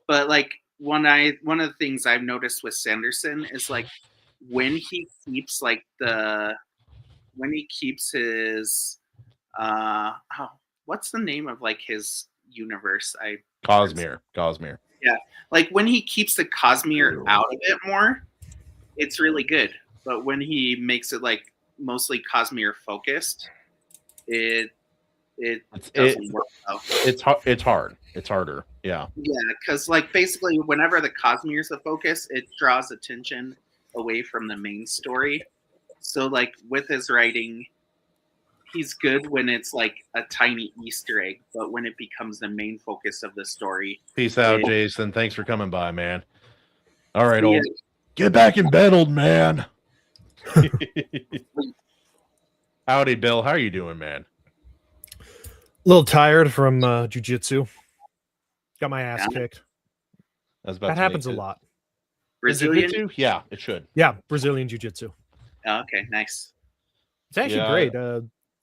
But like one of the things I've noticed with Sanderson is like when he keeps his what's the name of like his universe? Cosmere. Yeah, like when he keeps the Cosmere out of it more, it's really good. But when he makes it like mostly Cosmere focused, it doesn't work out. It's hard. It's harder. Yeah. Yeah, because like basically whenever the Cosmere is the focus, it draws attention away from the main story. So like with his writing, he's good when it's like a tiny Easter egg, but when it becomes the main focus of the story. Peace out, Jason. Thanks for coming by, man. All right, get back in bed, old man. Howdy, Bill. How are you doing, man? A little tired from jujitsu. Got my ass kicked. That happens a lot. Brazilian? Jiu-jitsu? Yeah, it should. Yeah, Brazilian jiu-jitsu. Oh, okay, nice. It's actually great.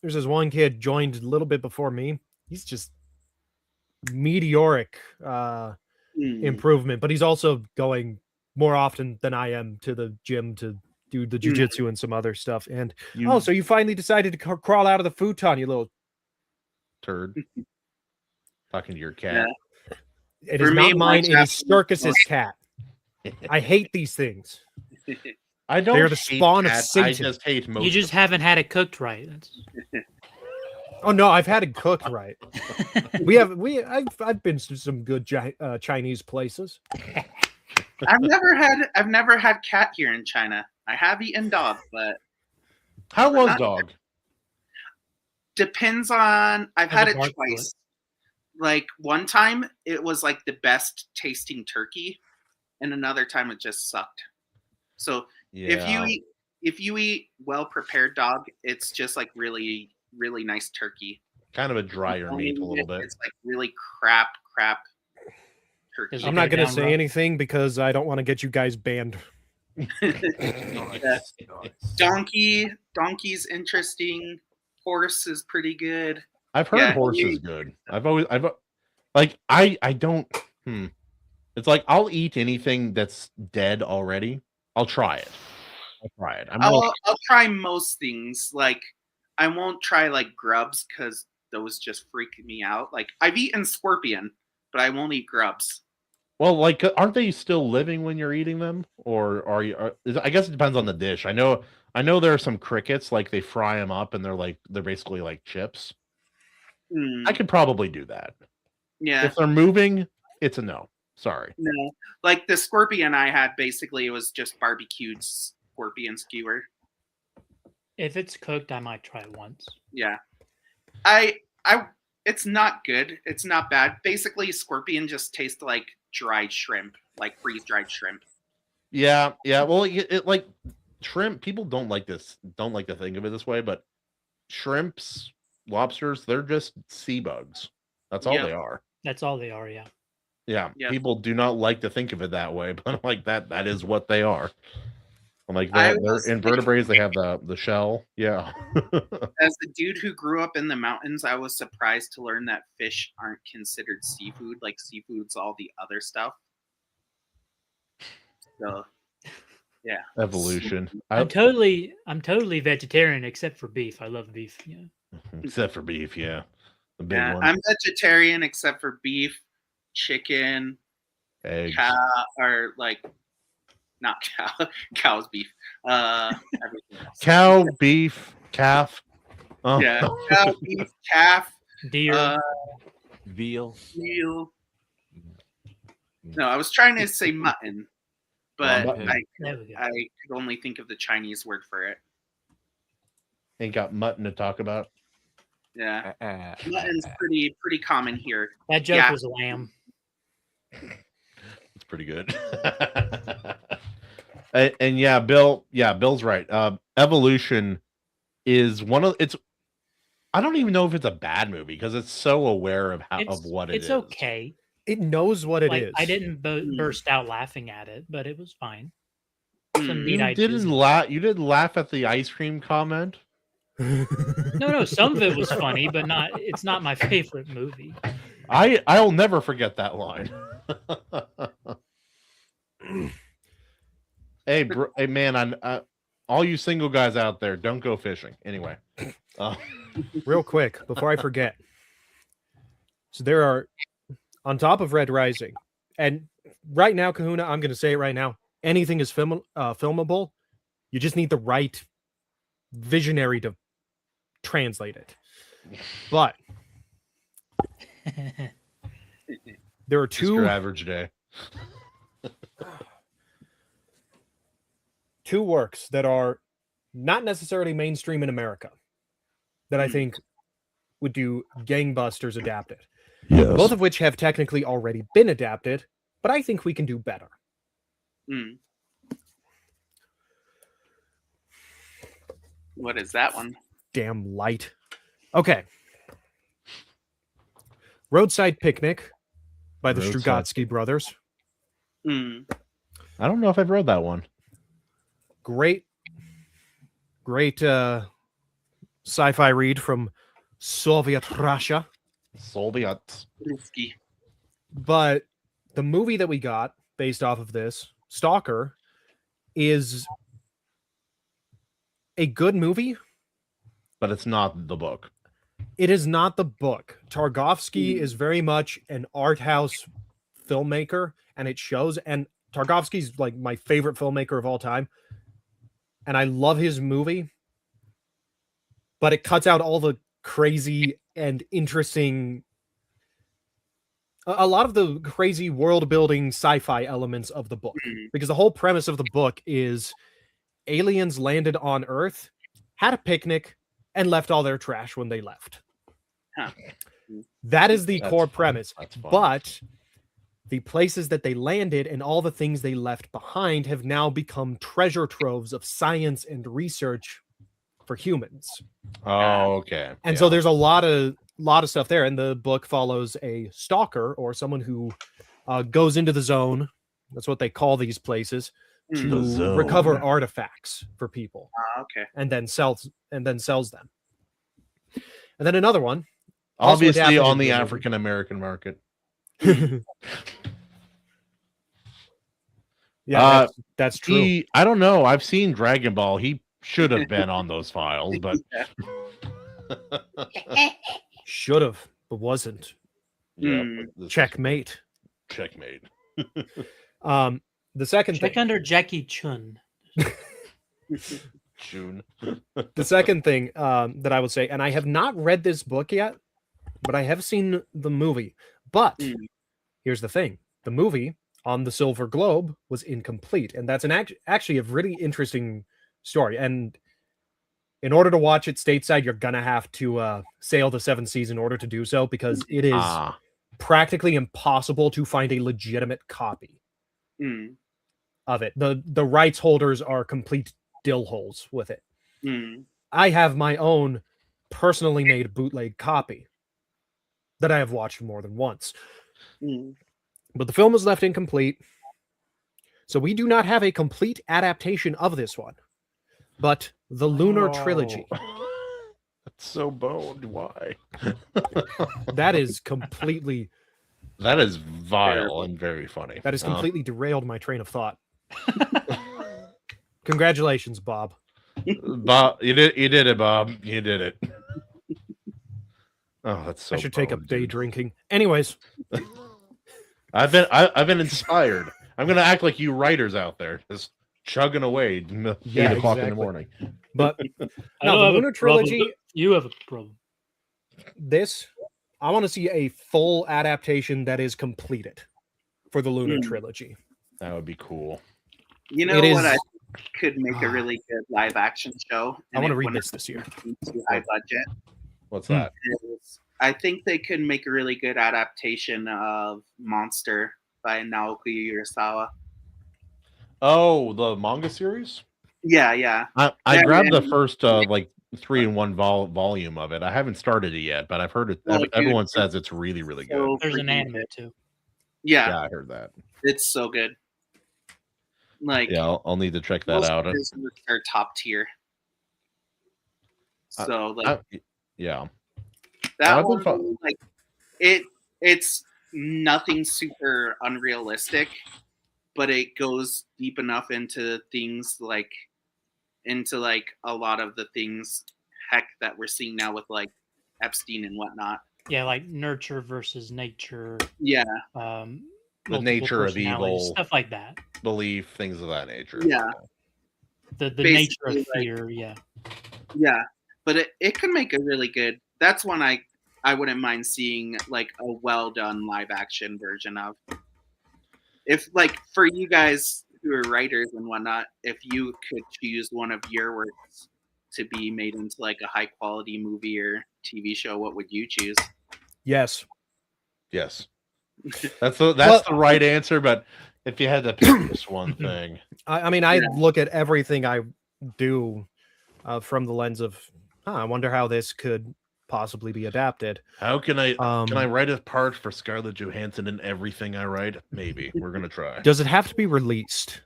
There's this one kid joined a little bit before me. He's just meteoric improvement, but he's also going more often than I am to the gym to do the jiu-jitsu and some other stuff. And so you finally decided to crawl out of the futon, you little turd. Talking to your cat. Yeah. It is not mine. It is Circus's cat. I hate these things. I don't. They're the spawn of Satan. I just hate most. You just haven't had it cooked right. Oh no, I've had it cooked right. I've been to some good Chinese places. I've never had cat here in China. I have eaten dog, but how was dog? Depends on. I've had it twice. Like one time, it was like the best tasting turkey, and another time it just sucked. So if you eat well prepared dog, it's just like really really nice turkey. Kind of a drier meat a little bit. It's like really crap turkey. I'm not going to say anything because I don't want to get you guys banned. Donkey's interesting. Horse is pretty good. I've heard horse is good. I don't. It's like I'll eat anything that's dead already. I'll try it. I'll try most things. Like I won't try like grubs because those just freak me out. Like I've eaten scorpion, but I won't eat grubs. Well, like, aren't they still living when you're eating them, or are you? I guess it depends on the dish. I know there are some crickets, like they fry them up and they're basically like chips. I could probably do that. Yeah. If they're moving, it's a no. Sorry. No, like the scorpion I had, basically it was just barbecued scorpion skewer. If it's cooked, I might try it once. Yeah. It's not good. It's not bad. Basically, scorpion just tastes like dried shrimp, like freeze-dried shrimp. Yeah. Well, it like shrimp. People don't like to think of it this way, but shrimps, lobsters, they're just sea bugs. That's all they are. That's all they are. Yeah. Yeah. People do not like to think of it that way, but I'm like that is what they are. I'm like they're invertebrates. They have the shell. Yeah. As a dude who grew up in the mountains, I was surprised to learn that fish aren't considered seafood. Like seafood's all the other stuff. So, yeah. Evolution. I'm totally vegetarian except for beef. I love beef. Yeah. Except for beef, yeah. The big one. I'm vegetarian except for beef, chicken, eggs, cow, or like not cow. Cow's beef. Cow, beef, calf. Yeah, cow, beef, calf, deer, veal. No, I was trying to say mutton, but mutton. I could only think of the Chinese word for it. Ain't got mutton to talk about. Yeah, mutton's pretty common here. That joke was lamb. It's pretty good. and Bill's right. Evolution is I don't even know if it's a bad movie because it's so aware of what it is. It's okay. It knows what it is. I didn't burst out laughing at it, but it was fine. You didn't laugh at the ice cream comment? No, some of it was funny, but it's not my favorite movie. I'll never forget that line. Hey man, all you single guys out there, don't go fishing. Anyway, real quick before I forget. So there are, on top of Red Rising, and right now, Kahuna, I'm going to say it right now. Anything is filmable. You just need the right visionary to translate it. But there are two your average day. Two works that are not necessarily mainstream in America that I think would do gangbusters adapted. Yes. Both of which have technically already been adapted, but I think we can do better. What is that one? Damn light. Okay. Roadside Picnic by the Roadside. Strugatsky brothers. Mm. I don't know if I've read that one. Great sci-fi read from Soviet Russia. Soviet. Risky. But the movie that we got based off of this, Stalker, is a good movie. But it's not the book. It is not the book. Tarkovsky is very much an art house filmmaker, and it shows. And Tarkovsky's like my favorite filmmaker of all time. And I love his movie, but it cuts out all the crazy and interesting, a lot of the crazy world building sci-fi elements of the book, because the whole premise of the book is aliens landed on Earth, had a picnic, and left all their trash when they left. Huh. That is the That's core fun. premise. That's fun. But the places that they landed and all the things they left behind have now become treasure troves of science and research for humans. Oh, okay. And so there's a lot of stuff there. And the book follows a stalker, or someone who goes into the zone. That's what they call these places, Mm. The to zone. recover artifacts for people, Okay. and then sells them. And then another one, also obviously adapted on into the a movie. African American market. Yeah, that's true. I don't know. I've seen Dragon Ball. He should have been on those files, but Should have, but wasn't. yeah, Mm. but this is- Checkmate. checkmate. The second Check thing, under Jackie Chun. June. the second thing that I would say, and I have not read this book yet, but I have seen the movie. But Mm. here's the thing: the movie on the Silver Globe was incomplete, and that's actually a really interesting story. And in order to watch it stateside, you're gonna have to sail the 7 seas in order to do so, because it is practically impossible to find a legitimate copy Mm. of it. The rights holders are complete dill holes with it. Mm. I have my own personally made bootleg copy that I have watched more than once. Mm. But the film was left incomplete. So we do not have a complete adaptation of this one. But the Lunar Trilogy. That's so boned. Why? That is completely That is vile and very funny. that has completely derailed my train of thought. Congratulations, Bob. Bob, you did it, Bob. You did it. Oh, that's so. I should take up boned, day dude. drinking. Anyways, I've been inspired. I'm gonna act like you writers out there, just chugging away 8 Yeah, o'clock in the exactly. morning. but I now don't the have a Lunar problem, Trilogy, but you have a problem. this, I want to see a full adaptation that is completed for the Lunar Trilogy. That would be cool. You know It what is- I could make a really good live action show? I want to it read wouldn't this year. be too high budget. What's that? I think they could make a really good adaptation of Monster by Naoki Urasawa. Oh, the manga series. Yeah, yeah. I Yeah, grabbed the and- first like 3-in-1 volume of it. I haven't started it yet, but I've heard it. Oh, dude, everyone says it's really, really good. So There's an freaking anime good. too. Yeah, Yeah, I heard that. it's so good. Like, Yeah, I'll need to check that most out. of his works are top tier. So like Yeah. that I've been one, fun- like it's nothing super unrealistic, but it goes deep enough into things like a lot of the things that we're seeing now with like Epstein and whatnot. Yeah, like nurture versus nature. Yeah, Um, The multiple nature of personalities, evil. stuff like that. Belief, things of that nature. Yeah. The nature of Basically, like- fear. Yeah. yeah, but it could make a really good. That's one I wouldn't mind seeing like a well done live action version of. If like for you guys who are writers and whatnot, if you could choose one of your works to be made into like a high quality movie or TV show, what would you choose? Yes. Yes. That's the right answer, but if you had to pick just one thing. I mean, I look at everything I do from the lens of, I wonder how this could possibly be adapted. How can I write a part for Scarlett Johansson in everything I write? Maybe. We're gonna try. Does it have to be released?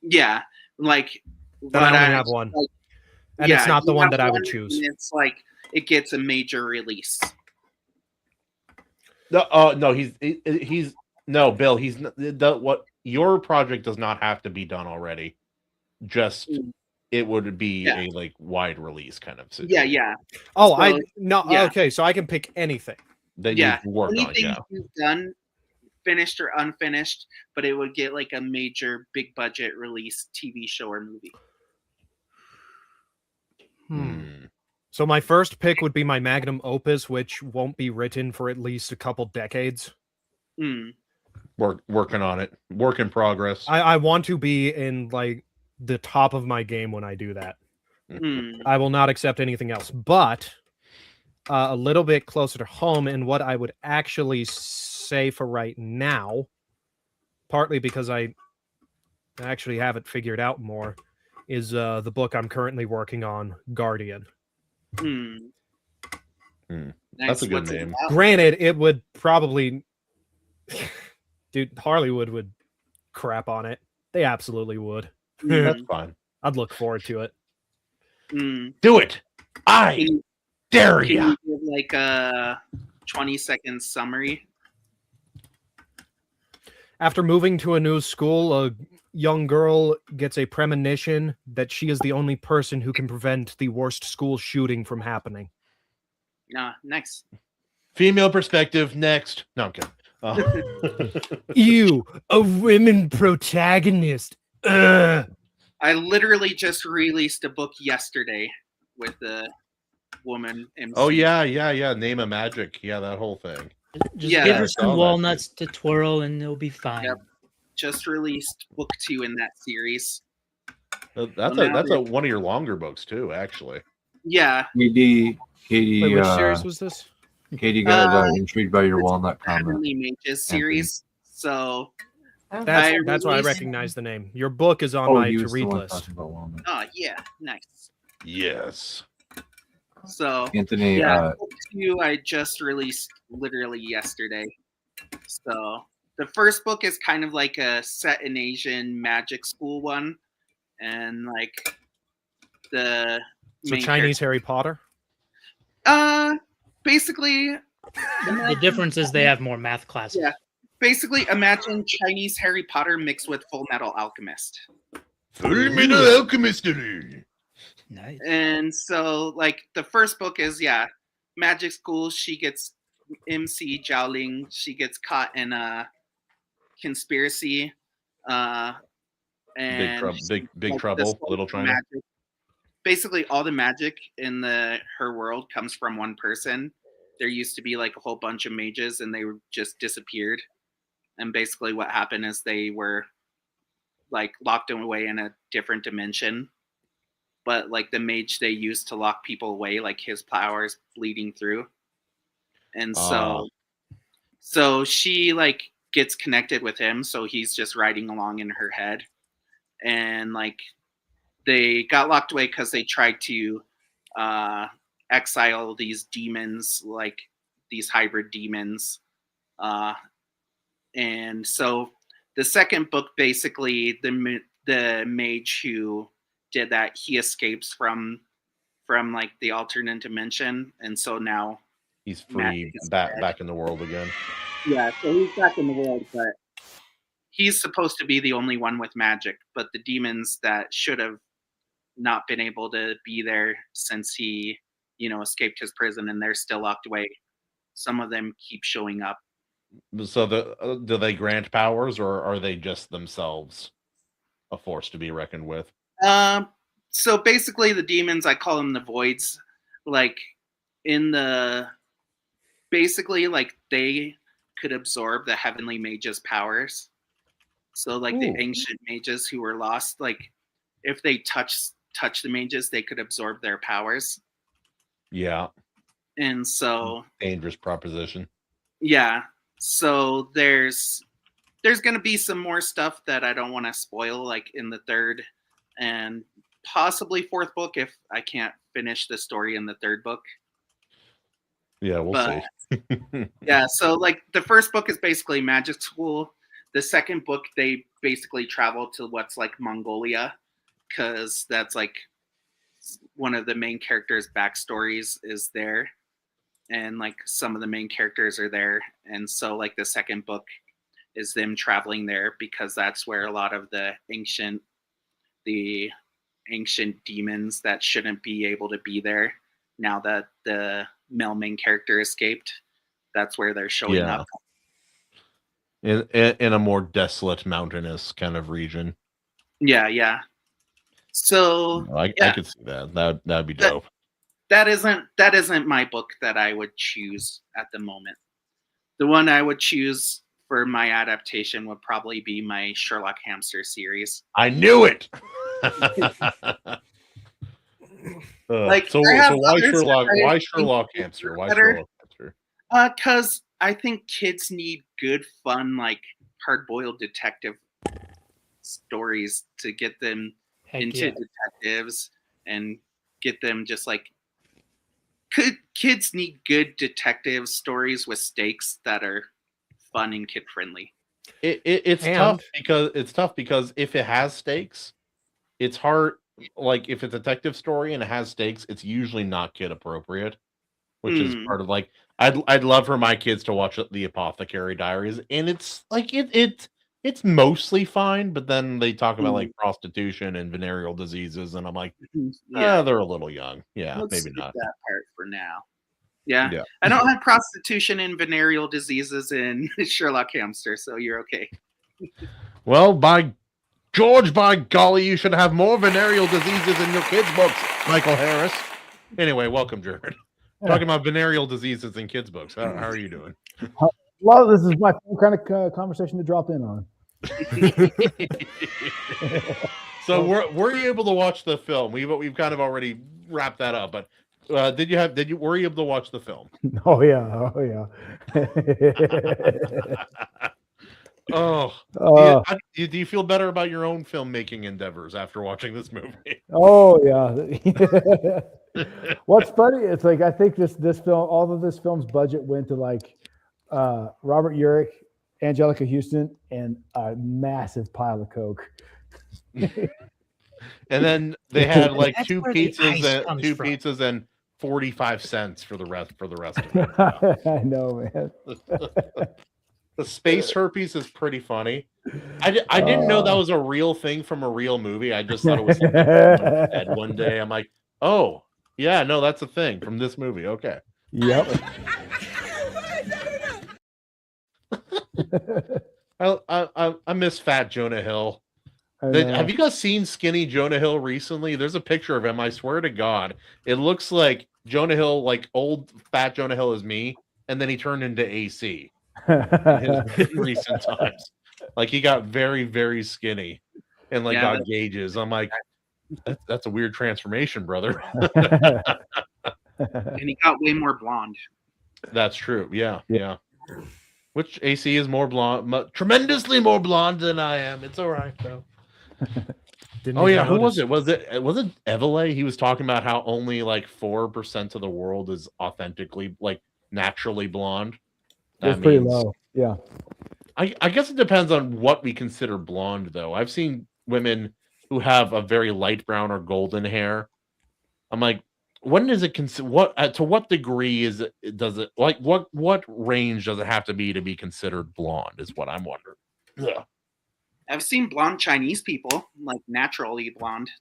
Yeah, like then I only have one, like, and it's not the one that I would choose. It's like it gets a major release. No, he's no, Bill. He's what your project does not have to be done already. Just it would be a like wide release kind of situation. Yeah. Oh, okay, so I can pick anything that you work on. Anything you've done, finished or unfinished, but it would get like a major big budget release TV show or movie. So my first pick would be my magnum opus, which won't be written for at least a couple decades. Working on it. Work in progress. I want to be in like the top of my game when I do that. I will not accept anything else. But a little bit closer to home, and what I would actually say for right now, partly because I actually have it figured out more, is the book I'm currently working on, Guardian. That's a good name. Granted, it would probably... Dude, Hollywood would crap on it. They absolutely would. That's fine. I'd look forward to it. Do it. I dare you. Can you give like a 20-second summary? After moving to a new school, a young girl gets a premonition that she is the only person who can prevent the worst school shooting from happening. Next. Female perspective, next. No, I'm kidding. Ew, a women protagonist. Ugh. I literally just released a book yesterday with a woman MC. Oh, yeah. Name of Magic. Yeah, that whole thing. Just give her some walnuts to twirl and it'll be fine. Yep. Just released book 2 in that series. That's one of your longer books too, actually. Yeah. Katie, wait, which series was this? Katie got intrigued by your walnut comment. Heavenly Mages series. So that's why I recognize the name. Your book is on my to-read list. Oh yeah, nice. Yes. So Anthony, book 2 I just released literally yesterday. So the first book is kind of like a set in Asian magic school one, and like the Chinese Harry Potter. Basically, the difference is they have more math classes. Yeah, basically imagine Chinese Harry Potter mixed with Full Metal Alchemist. Full Metal Alchemist. Nice. And so, like, the first book is magic school. She gets MC Jiaoling. She gets caught in a conspiracy. And big trouble. Little China. Magic. Basically, all the magic in her world comes from one person. There used to be like a whole bunch of mages, and they just disappeared. And basically, what happened is they were like locked away in a different dimension. But like the mage they used to lock people away, like his powers bleeding through. And so she like gets connected with him. So he's just riding along in her head. And like they got locked away because they tried to exile these demons, like these hybrid demons. And so the second book, basically the mage who did that, he escapes from like the alternate dimension, and so now he's free, back in the world again. Yeah, so he's back in the world, but he's supposed to be the only one with magic. But the demons that should have not been able to be there since he, escaped his prison, and they're still locked away. Some of them keep showing up. So do they grant powers, or are they just themselves a force to be reckoned with? So basically the demons, I call them the voids, like basically like they could absorb the heavenly mages' powers. So like the ancient mages who were lost, like if they touch the mages, they could absorb their powers. Yeah. And so dangerous proposition. Yeah. So there's going to be some more stuff that I don't want to spoil, like in the third and possibly fourth book if I can't finish the story in the third book. Yeah, we'll But see. yeah, so like the first book is basically magic school. The second book, they basically travel to what's like Mongolia, because that's like one of the main characters' backstories is there, and like some of the main characters are there, and so like the second book is them traveling there because that's where a lot of the ancient demons that shouldn't be able to be there, now that the male main character escaped, that's where they're showing Yeah. up. In a more desolate, mountainous kind of region. Yeah. So I could see that. That'd be dope. That isn't my book that I would choose at the moment. The one I would choose for my adaptation would probably be my Sherlock Hamster series. I knew it. Like, so why Sherlock? Why Sherlock Hamster? Why Sherlock Hamster? Because I think kids need good, fun, like hard-boiled detective stories to get them into detectives and get them just like. Kids need good detective stories with stakes that are fun and kid friendly. It's tough because if it has stakes, it's hard. Like if it's a detective story and it has stakes, it's usually not kid appropriate, which is part of like I'd love for my kids to watch the Apothecary Diaries, and it's like it's mostly fine, but then they talk about like prostitution and venereal diseases, and I'm like, they're a little young. Yeah, Let's maybe not that part for now. Yeah. I don't have prostitution and venereal diseases in Sherlock Hamster, so you're okay. Well, by George, by golly, you should have more venereal diseases in your kids' books, Michael Harris. Anyway, welcome, Jared. Talking about venereal diseases in kids' books. How are you doing? Well, this is my kind of conversation to drop in on. So were you able to watch the film? We've kind of already wrapped that up, but were you able to watch the film? Oh yeah. Do you feel better about your own filmmaking endeavors after watching this movie? Oh yeah. What's funny, it's like I think this film, all of this film's budget went to like Robert Urich, Angelica Houston, and a massive pile of coke. And then they had like two pizzas and 45 cents for the rest of it. I know, man. The space herpes is pretty funny. I didn't know that was a real thing from a real movie. I just thought it was something one day. I'm like, oh yeah, no, that's a thing from this movie. Okay. Yep. I miss Fat Jonah Hill. Have you guys seen Skinny Jonah Hill recently? There's a picture of him. I swear to God, it looks like Jonah Hill, like old Fat Jonah Hill is me, and then he turned into AC in his recent times. Like he got very, very skinny and like got gauges. I'm like, that's a weird transformation, brother. And he got way more blonde. That's true. Yeah. Which AC is more blonde, tremendously more blonde than I am. It's all right though. Who was it? Was it Eveleigh? He was talking about how only like 4% of the world is authentically, like naturally blonde. That's pretty low. Yeah. I guess it depends on what we consider blonde, though. I've seen women who have a very light brown or golden hair. I'm like, when is it to what degree does it like what range does it have to be considered blonde is what I'm wondering. Yeah. I've seen blonde Chinese people, like naturally blonde.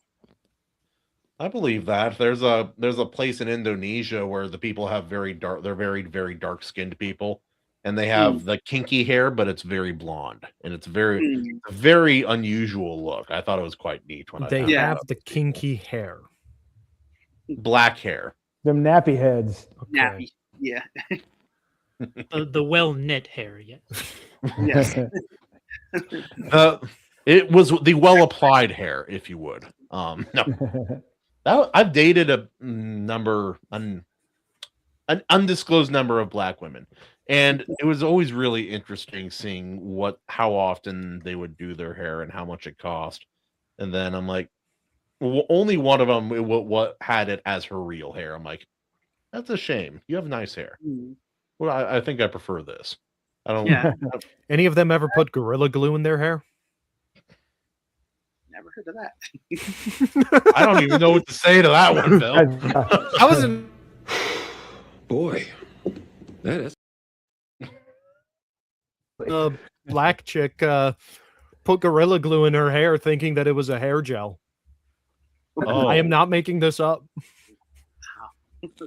I believe that. There's a place in Indonesia where the people have very dark, they're very, very dark skinned people. And they have the kinky hair, but it's very blonde. And it's a very unusual look. I thought it was quite neat when they have the kinky hair. Black hair. Them nappy heads. Okay. Nappy, yeah. the well knit hair, yeah. Yes. It was the well applied hair, if you would. No. I've dated an undisclosed number of black women, and it was always really interesting seeing how often they would do their hair and how much it cost. And then I'm like, only one of them what had it as her real hair. I'm like, that's a shame. You have nice hair. Well, I think I prefer this. I don't. Yeah. Any of them ever put Gorilla Glue in their hair? Never heard of that. I don't even know what to say to that one, Bill. I wasn't. Boy, that is. Black chick put Gorilla Glue in her hair thinking that it was a hair gel. Oh. I am not making this up.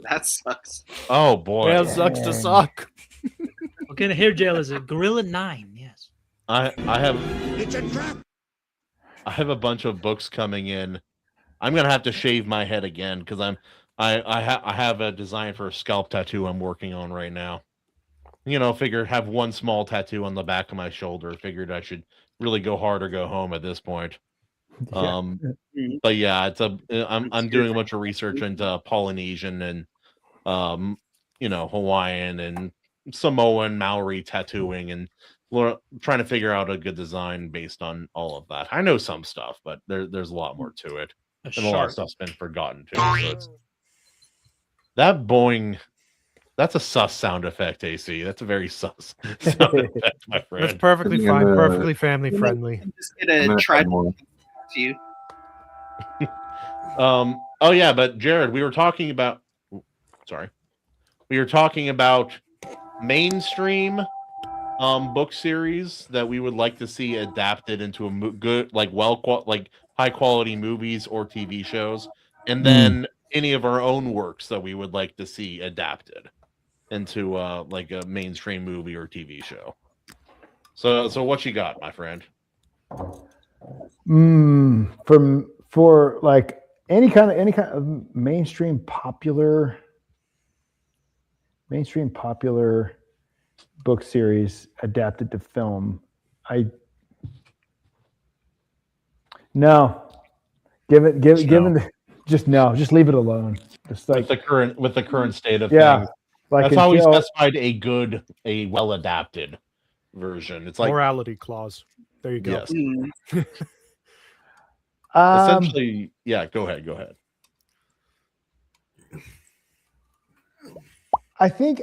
That sucks. Oh boy. Yeah, it sucks to suck. What kind of hair gel is it? Gorilla 9, yes. I have It's a trap. I have a bunch of books coming in. I'm gonna have to shave my head again because I have a design for a scalp tattoo I'm working on right now. Figured have one small tattoo on the back of my shoulder. Figured I should really go hard or go home at this point. But yeah, I'm doing a bunch of research into Polynesian and Hawaiian and Samoan Maori tattooing and trying to figure out a good design based on all of that. I know some stuff, but there's a lot more to it. And a lot of stuff's been forgotten too. So that boing, that's a sus sound effect, AC. That's a very sus sound effect, my friend. That's perfectly fine, perfectly family friendly. Just gonna try to you. Oh yeah, but Jared, we were talking about mainstream book series that we would like to see adapted into a good, like high quality movies or TV shows, and then any of our own works that we would like to see adapted into like a mainstream movie or TV show. So what you got, my friend? For like any kind of mainstream popular book series adapted to film, just leave it alone. Just like with the current state of yeah, things. like That's how we specified a well adapted version. It's like morality clause. There you go. Yes. Essentially, yeah. Go ahead. I think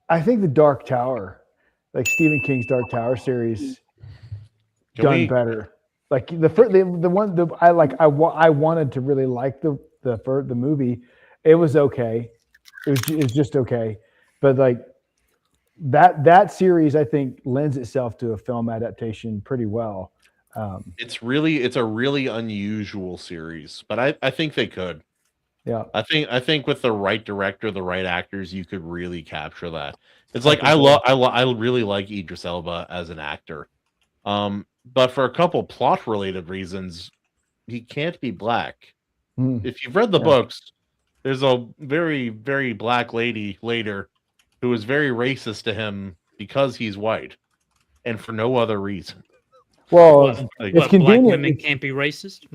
the Dark Tower, like Stephen King's Dark Tower series, better. Like I wanted to really like the movie. It was okay. It was just okay, but like that series, I think lends itself to a film adaptation pretty well. It's a really unusual series, but I think they could. Yeah, I think with the right director, the right actors, you could really capture that. It's like I really like Idris Elba as an actor, but for a couple plot related reasons, he can't be black. If you've read the books, there's a very, very black lady later who is very racist to him because he's white, and for no other reason. Well, it's convenient. Black women can't be racist.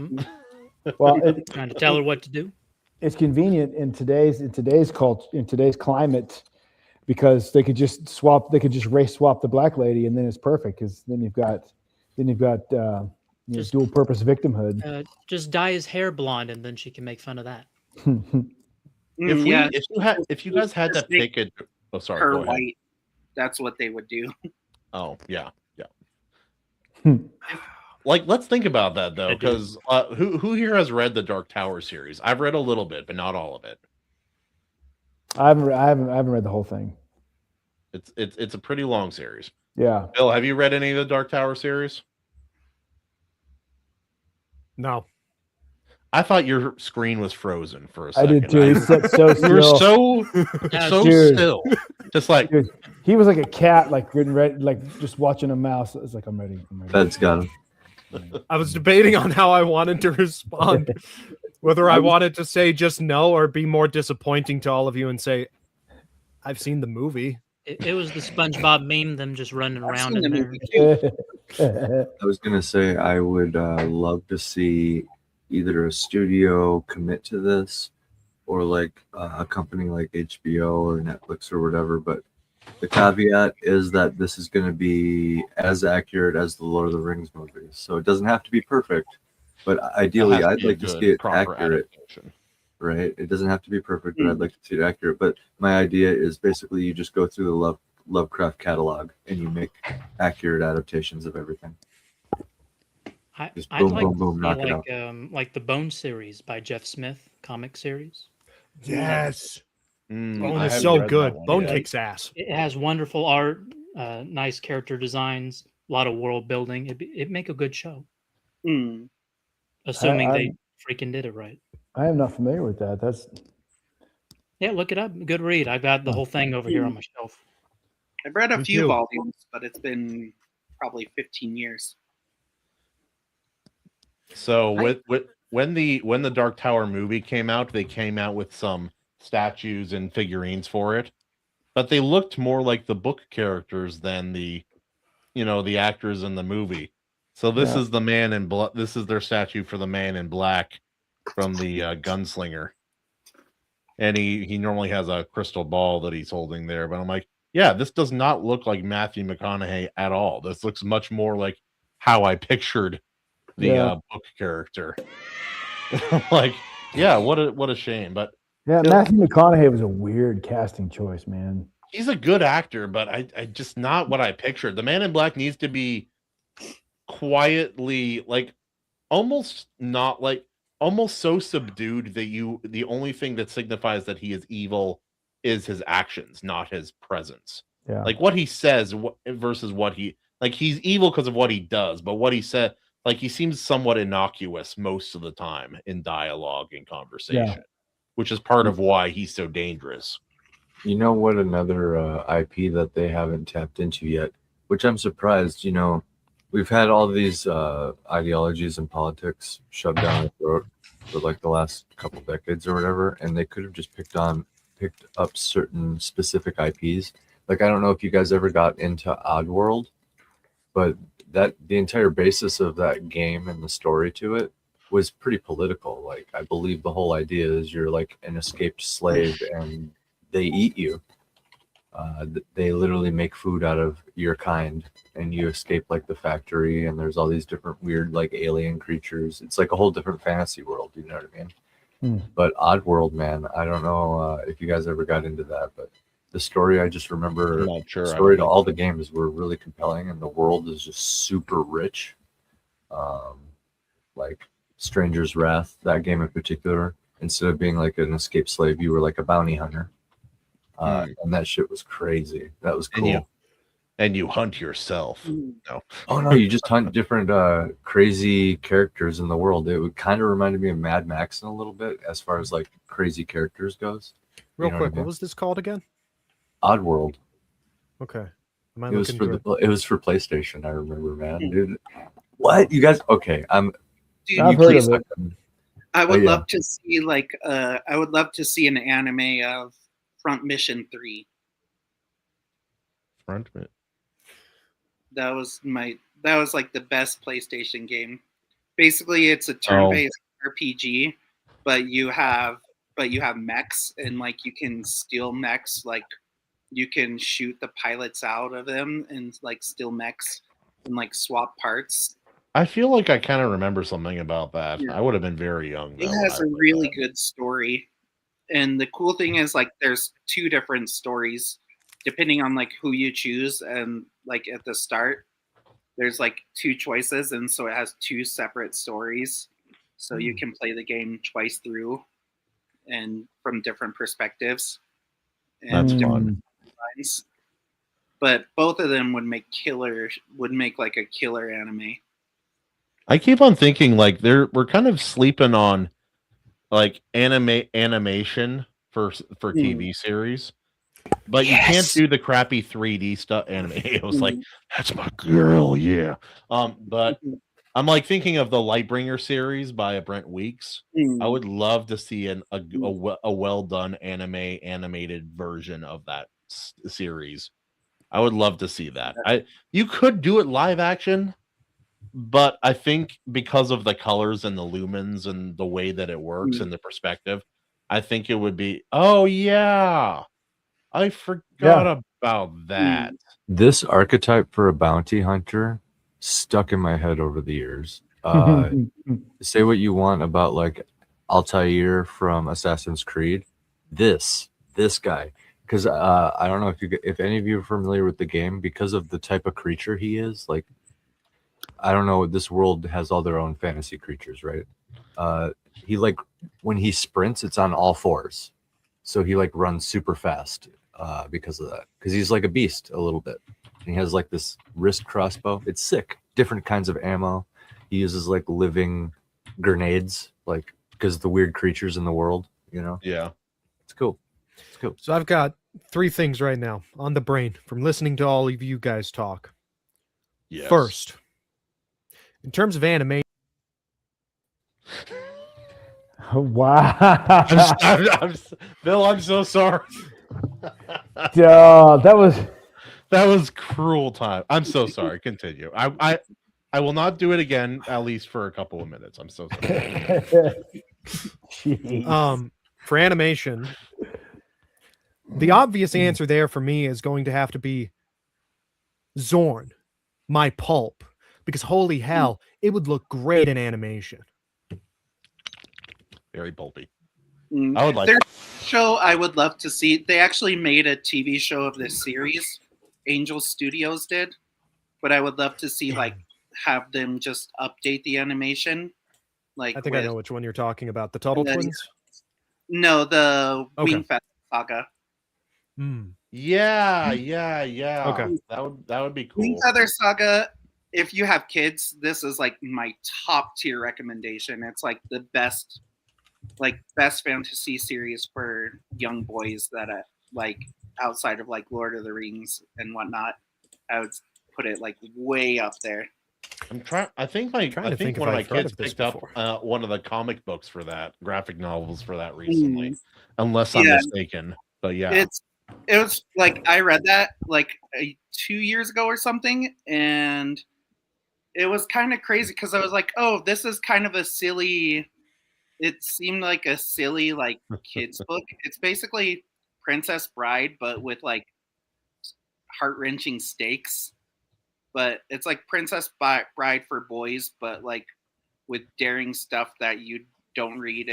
Well, trying to tell her what to do. It's convenient in today's culture, in today's climate, because they could just race swap the black lady, and then it's perfect. Because then you've got dual purpose victimhood. Just dye his hair blonde, and then she can make fun of that. If you guys had to pick it, her white, that's what they would do. Oh yeah. Like, let's think about that though, because who here has read the Dark Tower series? I've read a little bit, but not all of it. I haven't read the whole thing. It's a pretty long series. Yeah. Bill, have you read any of the Dark Tower series? No. I thought your screen was frozen for a second. I did too. He sat so still. You were so still. Just like dude, he was like a cat, like getting ready, like just watching a mouse. It's like I'm ready. That's got him. I was debating on how I wanted to respond, whether I wanted to say just no or be more disappointing to all of you and say, I've seen the movie. It was the SpongeBob meme, them just running around in there. I was going to say I would love to see either a studio commit to this or like a company like HBO or Netflix or whatever, but The caveat is that this is going to be as accurate as the Lord of the Rings movies, so it doesn't have to be perfect. But ideally, I'd like to see it accurate. Adaptation. Right? It doesn't have to be perfect, but I'd like to see it accurate. But my idea is basically you just go through the Lovecraft catalog and you make accurate adaptations of everything. Just I'd boom, like boom, boom, to knock see it out. like the Bone series by Jeff Smith, comic series. Yes. Bone I is haven't so read good. that one Bone yet. kicks ass. It has wonderful art, nice character designs, a lot of world building. It'd make a good show, assuming they freaking did it right. I am not familiar with that. That's Yeah, look it up. Good read. I've got the whole thing over here on my shelf. I've read a Me few too. volumes, but it's been probably 15 years. So when the Dark Tower movie came out, they came out with some statues and figurines for it, but they looked more like the book characters than the actors in the movie. So this is the man in black. This is their statue for the man in black from the Gunslinger, and he normally has a crystal ball that he's holding there. But I'm like, yeah, this does not look like Matthew McConaughey at all. This looks much more like how I pictured the book character. Like, yeah, what a shame. But Matthew McConaughey was a weird casting choice, man. he's a good actor, but I just not what I pictured. The Man in Black needs to be quietly, like, almost not like almost so subdued that the only thing that signifies that he is evil is his actions, not his presence. Yeah. Like what he says versus what he's evil because of what he does, but what he said, like, he seems somewhat innocuous most of the time in dialogue and conversation, which is part of why he's so dangerous. You know what? Another IP that they haven't tapped into yet, which I'm surprised. We've had all these ideologies and politics shoved down our throat for like the last couple decades or whatever, and they could have just picked up certain specific IPs. Like, I don't know if you guys ever got into Oddworld, but the entire basis of that game and the story to it was pretty political. Like, I believe the whole idea is you're like an escaped slave and they eat you. They literally make food out of your kind, and you escape like the factory, and there's all these different weird like alien creatures. It's like a whole different fantasy world, you know what I mean? But Oddworld, man, I don't know if you guys ever got into that, but the story, I just remember, Not sure. the story to all the games were really compelling, and the world is just super rich. Like Stranger's Wrath, that game in particular, instead of being like an escaped slave, you were like a bounty hunter. And that shit was crazy. That was cool. And you hunt yourself. No. Oh no, you just hunt different crazy characters in the world. It would kind of reminded me of Mad Max in a little bit as far as like crazy characters goes. Real quick, what was this called again? Oddworld. Okay. It was for PlayStation, I remember, man. Dude. What? You guys okay. Dude, I've heard of it. I would love to see I would love to see an anime of Front Mission 3. That was like the best PlayStation game. Basically, it's a turn-based RPG, but you have mechs, and like you can steal mechs, like you can shoot the pilots out of them and like steal mechs and like swap parts. I feel like I kind of remember something about that. I would have been very young. It has a really good story. And the cool thing is, like, there's two different stories depending on like who you choose, and like at the start there's like two choices, and so it has two separate stories, so you can play the game twice through and from different perspectives and That's different lines. But both of them would make like a killer anime. I keep on thinking like we're kind of sleeping on like animation for TV series, but you can't do the crappy 3D stuff anime. It was like, that's my girl, yeah. But I'm like thinking of the Lightbringer series by Brent Weeks. I would love to see a well done animated version of that series. I would love to see that. You could do it live action, but I think because of the colors and the lumens and the way that it works and the perspective, I think it would be, oh yeah. I forgot about that. This archetype for a bounty hunter stuck in my head over the years. Say what you want about like Altair from Assassin's Creed. This guy, because I don't know if any of you are familiar with the game, because of the type of creature he is. Like, I don't know, this world has all their own fantasy creatures, right? He like when he sprints, it's on all fours, so he like runs super fast because of that. Because he's like a beast a little bit. And he has like this wrist crossbow. It's sick. Different kinds of ammo. He uses like living grenades, like because the weird creatures in the world, you know. Yeah, it's cool. It's cool. So I've got 3 things right now on the brain from listening to all of you guys talk. Yes. First, in terms of animation. Wow. Bill, I'm so sorry. That was cruel time. I'm so sorry. Continue. I will not do it again, at least for a couple of minutes. I'm so sorry. For animation, the obvious answer there for me is going to have to be Zorn, my pulp, because holy hell, it would look great in animation. Very pulpy. I would like their show. I would love to see. They actually made a TV show of this series. Angel Studios did, but I would love to see like have them just update the animation. Like I think I know which one you're talking about. The Tuttle Twins? No, the Wingfest saga. Yeah. Okay, that would be cool. Wingfeather saga. If you have kids, this is like my top tier recommendation. It's like the best fantasy series for young boys that like outside of like Lord of the Rings and whatnot. I would put it like way up there. I think one of my kids picked up one of the comic books for that, graphic novels for that recently, unless I'm mistaken. But yeah, it was like I read that like 2 years ago or something, and it was kind of crazy because I was like, oh, this is kind of a silly. It seemed like a silly like kids book. It's basically Princess Bride, but with like heart-wrenching stakes. But it's like Princess Bride for boys, but like with daring stuff that you don't read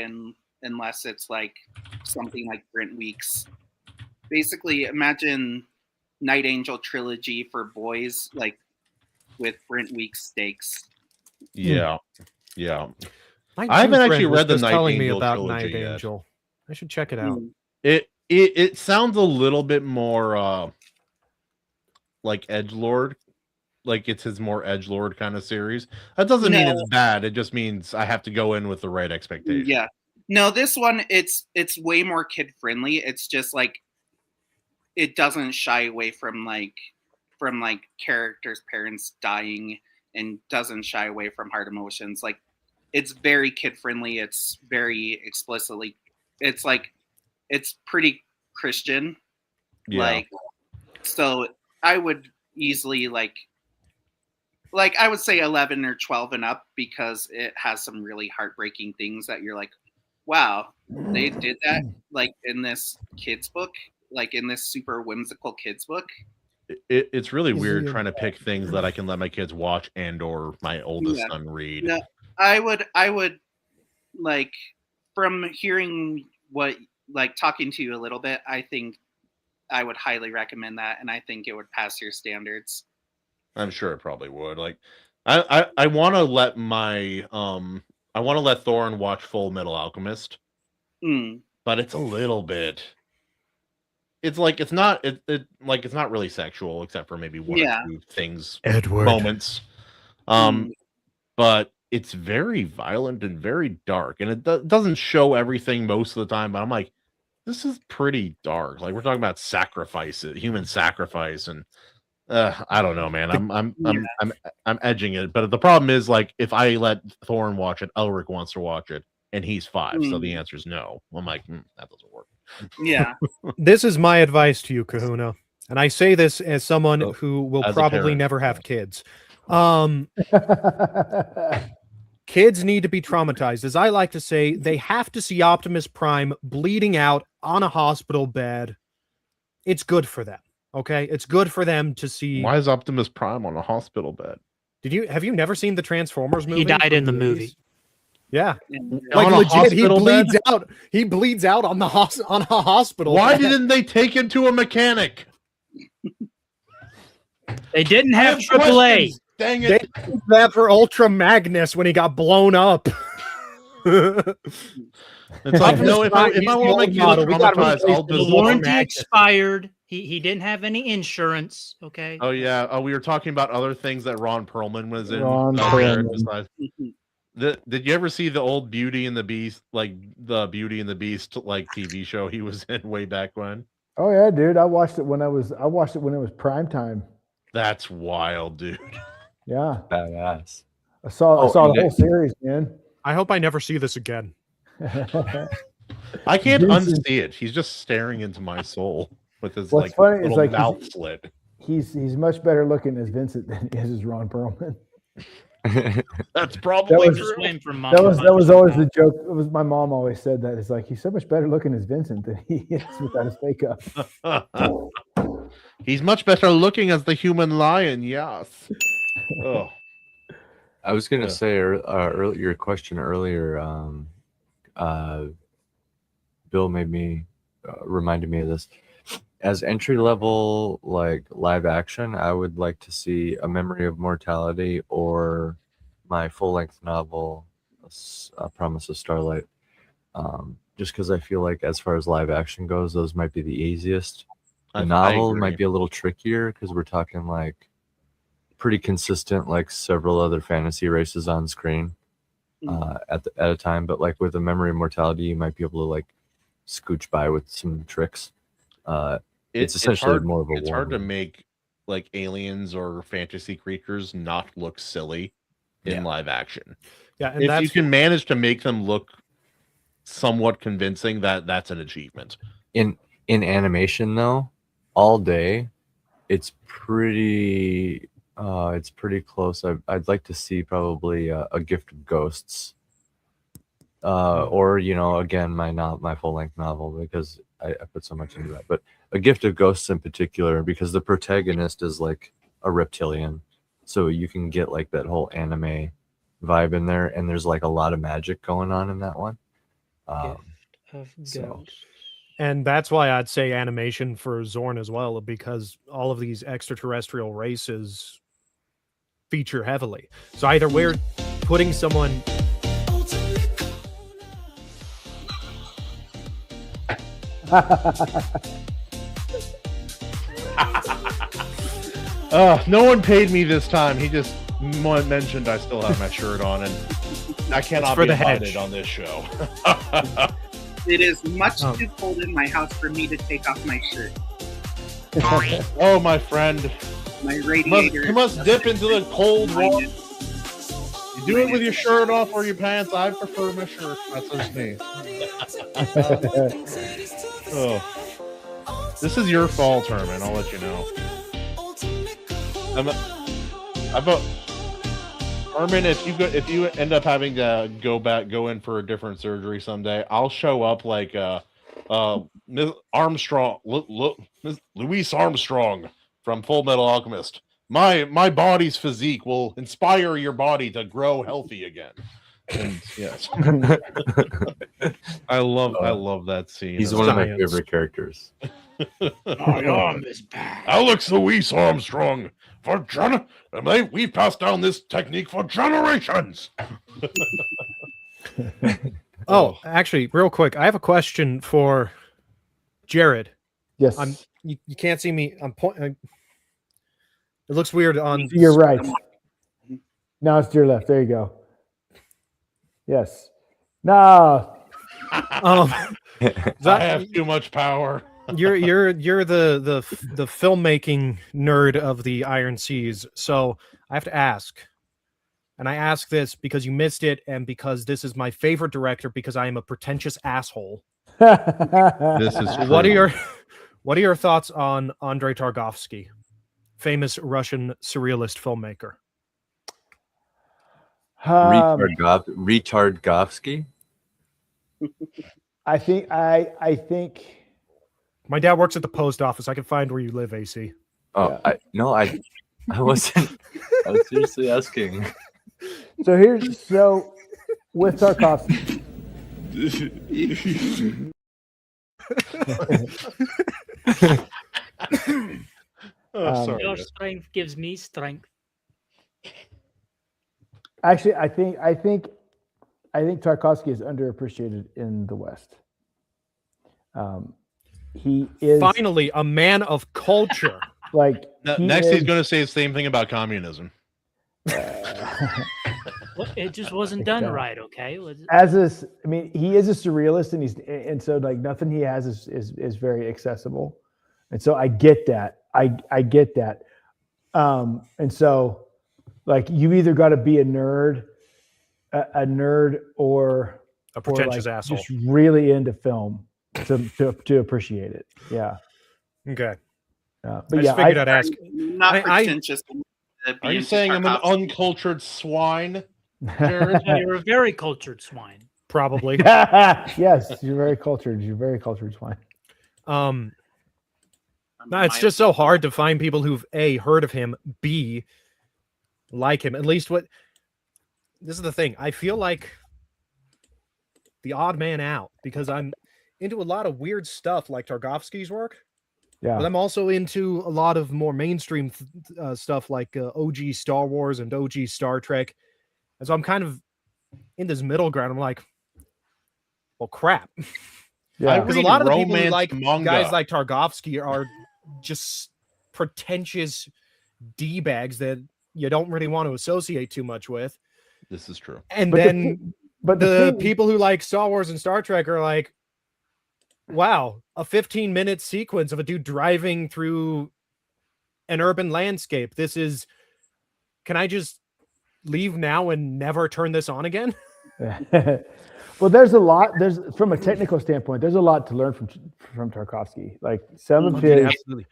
unless it's like something like Brent Weeks. Basically, imagine Night Angel trilogy for boys, like with Brent Weeks stakes. Yeah. I haven't actually read the Night Angel trilogy Night Angel. I should check it out. It sounds a little bit more like Edgelord, like it's his more Edgelord kind of series. That doesn't mean it's bad. It just means I have to go in with the right expectation. Yeah. No, this one it's way more kid friendly. It's just like it doesn't shy away from like characters' parents dying and doesn't shy away from hard emotions. Like it's very kid friendly. It's very explicitly. It's like it's pretty Christian. Yeah. Like so I would easily like I would say 11 or 12 and up because it has some really heartbreaking things that you're like, wow, they did that like in this kids book, like in this super whimsical kids book. It's really weird trying to pick things that I can let my kids watch and or my oldest son read. No, I would like from hearing what like talking to you a little bit, I think I would highly recommend that, and I think it would pass your standards. I'm sure it probably would. Like, I want to let Thorin watch Full Metal Alchemist, but it's a little bit. It's like it's not really sexual except for maybe one or two things, moments. But it's very violent and very dark, and it doesn't show everything most of the time. But I'm like, this is pretty dark. Like we're talking about human sacrifice, and I don't know, man. I'm edging it, but the problem is like if I let Thorin watch it, Elric wants to watch it, and he's 5, so the answer is no. I'm like, that doesn't work. Yeah. This is my advice to you, Kahuna, and I say this as someone who will probably never have kids. Kids need to be traumatized. As I like to say, they have to see Optimus Prime bleeding out on a hospital bed it's good for them. Okay, it's good for them to see. Why is Optimus Prime on a hospital bed? Have you never seen the Transformers movie? He died in the from movie. 80s? Yeah, And, like On a legit, he hospital bleeds bed? out. He bleeds out on the on a hospital. Why bed. didn't they take him to a mechanic? They didn't I have AAA. questions. Dang They it! did that for Ultra Magnus when he got blown up? It's like, Optimus no, if I Prime, he's want to the make old you model. We gotta traumatized, replace I'll the The just. Ultra warranty Magnus. expired. He didn't have any insurance. Okay. Oh yeah. Oh, we were talking about other things that Ron Perlman was in. Ron Jared, Perlman. besides- did you ever see the old Beauty and the Beast, like the Beauty and the Beast, like TV show he was in way back when? Oh yeah, dude. I watched it when it was prime time. That's wild, dude. Yeah. Badass. I saw Oh, the and whole series, man. I hope I never see this again. I can't Vincent- unsee it. He's just staring into my soul with his What's like funny is, little like, mouth slit. he's much better looking as Vincent than he is as Ron Perlman. That's probably was- true. Swim from That was Monty always the Python. joke. It was my mom always said that. It's like he's so much better looking as Vincent than he is without his makeup. He's much better looking as the human lion. Yes. Oh, I was gonna Yeah. say your question earlier. Bill made me reminded me of this. As entry level like live action, I would like to see A Memory of Mortality or my full length novel, A Promise of Starlight. Just because I feel like as far as live action goes, those might be the easiest. The I novel agree. might be a little trickier because we're talking like pretty consistent, like several other fantasy races on screen at a time. But like with A Memory of Mortality, you might be able to like scooch by with some tricks. It's essentially hard, more of a It's hard to war movie. make like aliens or fantasy creatures not look silly in Yeah. live action. Yeah, and If that's you can manage to make them look somewhat convincing, that's an achievement. In animation though, all day, it's pretty close. I'd like to see probably a Gift of Ghosts, or again my full length novel because I put so much into that. But A Gift of Ghosts in particular because the protagonist is like a reptilian, so you can get like that whole anime vibe in there, and there's like a lot of magic going on in that one. Gift of so- Ghosts. And that's why I'd say animation for Zorn as well, because all of these extraterrestrial races feature heavily. So either we're putting someone. No one paid me this time. He just mentioned I still have my shirt on, and I cannot for be the invited hedge. on this show. it is much Oh. too cold in my house for me to take off my shirt. Oh, my friend, My you radiator. must dip into the cold water. Mine You do it with your shirt off or your pants. I prefer my shirt. That's just me. Oh, this is your fault, Herman. I'll let you know. Herman, if you end up having to go in for a different surgery someday, I'll show up like Miss Armstrong, Miss Louise Armstrong from Full Metal Alchemist. My body's physique will inspire your body to grow healthy again. And yes, I love that scene. He's one of my Science. favorite characters. My arm is back. Alex Louise Armstrong we've passed down this technique for generations. Oh, actually, real quick, I have a question for Jared. Yes. You can't see me. I'm pointing. It looks weird on. To your right. Now it's to your left. There you go. Yes. No. I have too much power. You're the filmmaking nerd of the Iron Seas, so I have to ask, and I ask this because you missed it, and because this is my favorite director, because I am a pretentious asshole. This is true. What are your thoughts on Andrei Tarkovsky, famous Russian surrealist filmmaker? Retardgovsky? I think My dad works at the post office. I can find where you live, AC. Oh, Yeah. I wasn't. I was seriously asking. So with Tarkovsky. Sorry. Your strength gives me strength. Actually, I think Tarkovsky is underappreciated in the West. He is finally a man of culture. Like he's going to say the same thing about communism. It just wasn't done right. Okay. He is a surrealist, and so like nothing he has is very accessible, and so I get that. I get that, and so like you either got to be a nerd or a pretentious like asshole, just really into film to appreciate it. Yeah. Okay. But I figured I'd ask. Not pretentious. Are you saying I'm an uncultured swine, Jared? You're a very cultured swine. Probably. Yes, you're very cultured. You're very cultured swine. No, it's just so hard to find people who've A, heard of him, B, like him. At least this is the thing. I feel like the odd man out because I'm into a lot of weird stuff like Tarkovsky's work. Yeah. But I'm also into a lot of more mainstream stuff like OG Star Wars and OG Star Trek. And so I'm kind of in this middle ground. I'm like, well, crap. Yeah. Because a lot of the people who like manga. guys like Tarkovsky are just pretentious D-bags that you don't really want to associate too much with. This is true. And But then the people who like Star Wars and Star Trek are like, wow, a 15-minute sequence of a dude driving through an urban landscape. Can I just leave now and never turn this on again? Well, from a technical standpoint, there's a lot to learn from Tarkovsky. Like some of his absolutely.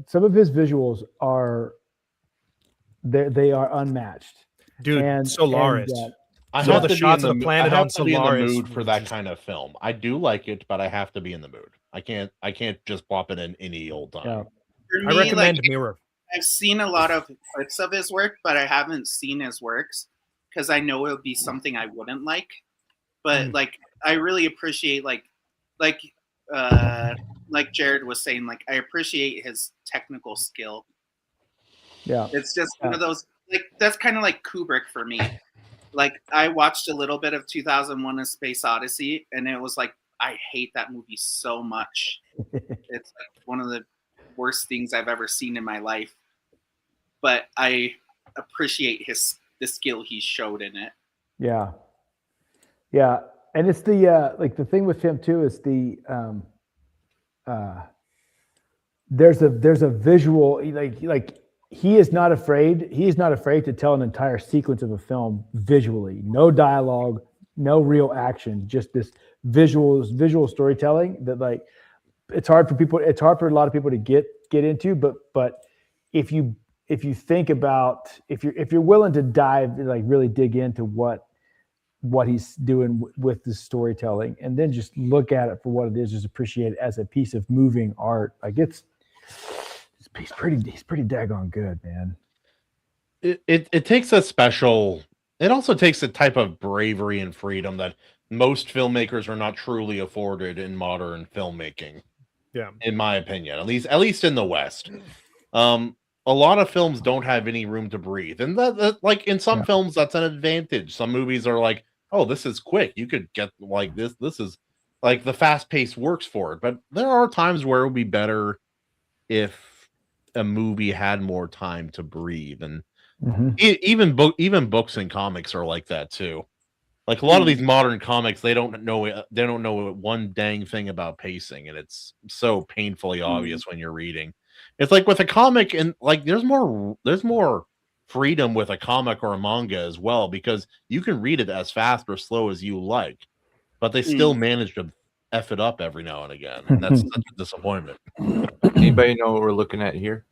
some of his visuals are they are unmatched. Dude, and Solaris. I Saw have the to be shots in of the planet on be in the Solaris. mood for that kind of film. I do like it, but I have to be in the mood. I can't just pop it in any old time. Yeah. For I me, recommend Mirror. I've seen a lot of clips of his work, but I haven't seen his works because I know it would be something I wouldn't like. But like, I really appreciate like Jared was saying, like I appreciate his technical skill. Yeah, it's just one of those like that's kind of like Kubrick for me. Like I watched a little bit of 2001: A Space Odyssey, and it was like I hate that movie so much. It's like one of the worst things I've ever seen in my life. But I appreciate the skill he showed in it. Yeah, yeah, and it's the like the thing with him too is there's a visual like. He is not afraid to tell an entire sequence of a film visually. No dialogue, no real action, just this visual storytelling that like it's hard for a lot of people to get into, but if you think about if you're willing to dive like really dig into what he's doing with the storytelling and then just look at it for what it is, just appreciate it as a piece of moving art. Like he's pretty daggone good, man. It takes a special. It also takes a type of bravery and freedom that most filmmakers are not truly afforded in modern filmmaking. Yeah, in my opinion, at least in the West, a lot of films don't have any room to breathe, and that like in some films that's an advantage. Some movies are like, oh, this is quick. You could get like this. This is like the fast pace works for it, but there are times where it would be better if a movie had more time to breathe, and even books and comics are like that too. Like a lot of these modern comics, they don't know one dang thing about pacing, and it's so painfully obvious when you're reading. It's like with a comic, and like there's more freedom with a comic or a manga as well, because you can read it as fast or slow as you like, but they still manage to F it up every now and again, and that's such a disappointment. Anybody know what we're looking at here?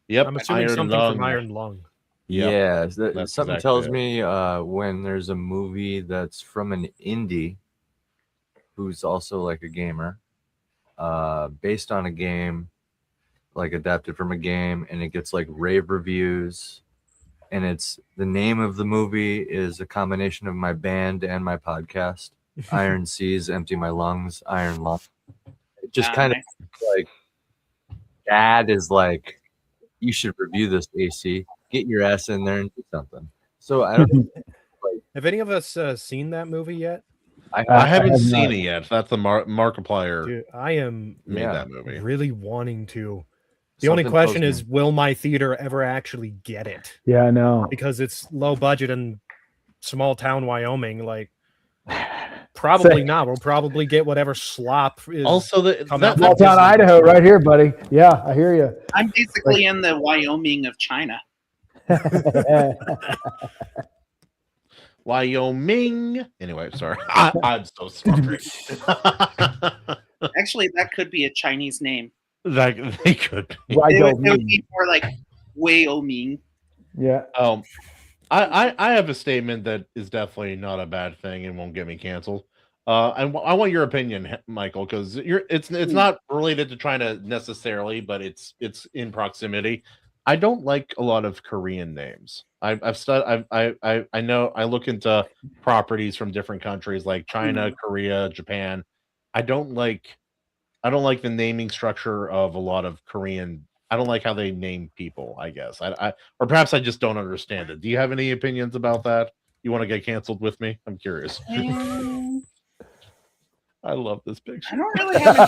Yep, I'm assuming something from Iron Lung. Yeah, something exactly tells it. me when there's a movie that's from an indie who's also like a gamer, based on a game, like adapted from a game, and it gets like rave reviews. And it's the name of the movie is a combination of my band and my podcast. Iron Seas, Empty My Lungs, Iron Lung. It just kind of like Dad is like, you should review this, AC. Get your ass in there and do something. So I don't know. Have any of us seen that movie yet? I haven't seen it yet. That's the Markiplier. Dude, I am made that movie. Really wanting to. The only question is, will my theater ever actually get it? Yeah, I know. Because it's low budget and small town Wyoming. Like, probably not. We'll probably get whatever slop is. Also, small town Idaho, right here, buddy. Yeah, I hear you. I'm basically in the Wyoming of China. Wyoming. Anyway, sorry. I'm so sorry. Actually, that could be a Chinese name. They could be. It would be more like Wyoming. Yeah. I have a statement that is definitely not a bad thing and won't get me canceled. And I want your opinion, Michael, because it's not related to China necessarily, but it's in proximity. I don't like a lot of Korean names. I know I look into properties from different countries like China, Korea, Japan. I don't like the naming structure of a lot of Korean. I don't like how they name people, I guess. Or perhaps I just don't understand it. Do you have any opinions about that? You want to get canceled with me? I'm curious. I love this picture. I don't really have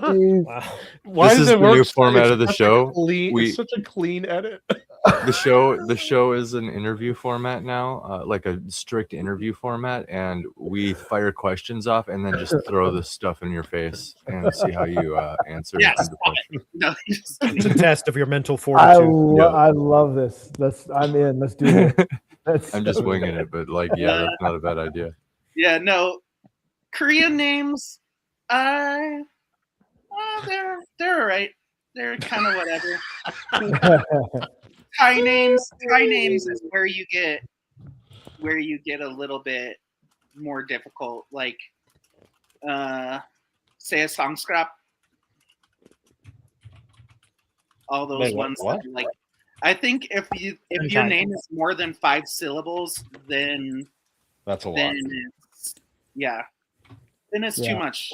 any. Why this is the new format of the show. It's such a clean edit. The show is an interview format now, like a strict interview format, and we fire questions off and then just throw this stuff in your face and see how you answer. Yes. It's a test of your mental fortitude. I love this. I'm in. Let's do it. I'm just winging it, but like, yeah, that's not a bad idea. Yeah, no, Korean names, they're all right. They're kind of whatever. Thai names is where you get a little bit more difficult. Like, say a song scrap. All those ones that like. I think if your name is more than 5 syllables, then that's a lot. Then it's too much.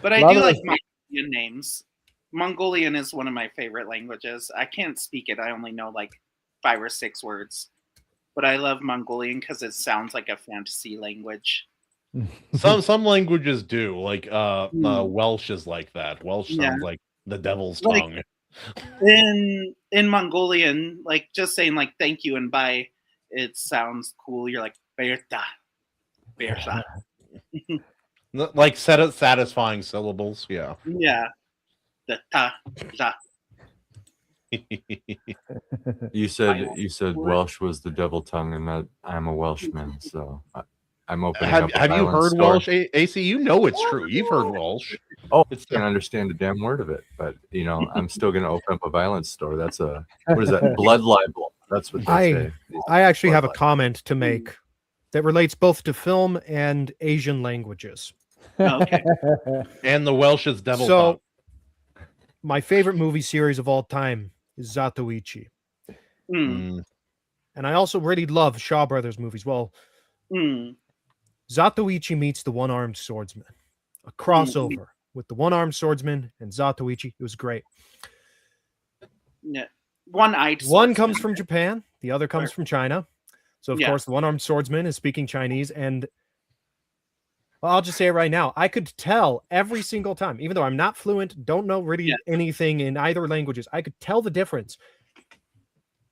But I do like Mongolian names. Mongolian is one of my favorite languages. I can't speak it. I only know like 5 or 6 words. But I love Mongolian because it sounds like a fantasy language. Some languages do. Like Welsh is like that. Welsh sounds like the devil's tongue. In Mongolian, like just saying like thank you and bye, it sounds cool. You're like Berta. Like satisfying syllables, yeah. Yeah. The ta ja. You said Welsh was the devil tongue, and that I'm a Welshman, so I'm opening up. Have you heard Welsh, AC? You know it's true. You've heard Welsh. Oh, I can't understand a damn word of it, but I'm still going to open up a violence store. That's what is that? Blood libel. That's what they say. I actually have a comment to make that relates both to film and Asian languages. Okay. And the Welsh is devil. So, my favorite movie series of all time is Zatoichi. And I also really love Shaw Brothers movies. Well, Zatoichi meets the One-Armed Swordsman. A crossover with the One-Armed Swordsman and Zatoichi. It was great. Yeah. One-eyed swordsman. One comes from Japan. The other comes from China. So, of course, the One-Armed Swordsman is speaking Chinese. And well, I'll just say it right now. I could tell every single time, even though I'm not fluent, don't know really anything in either languages, I could tell the difference.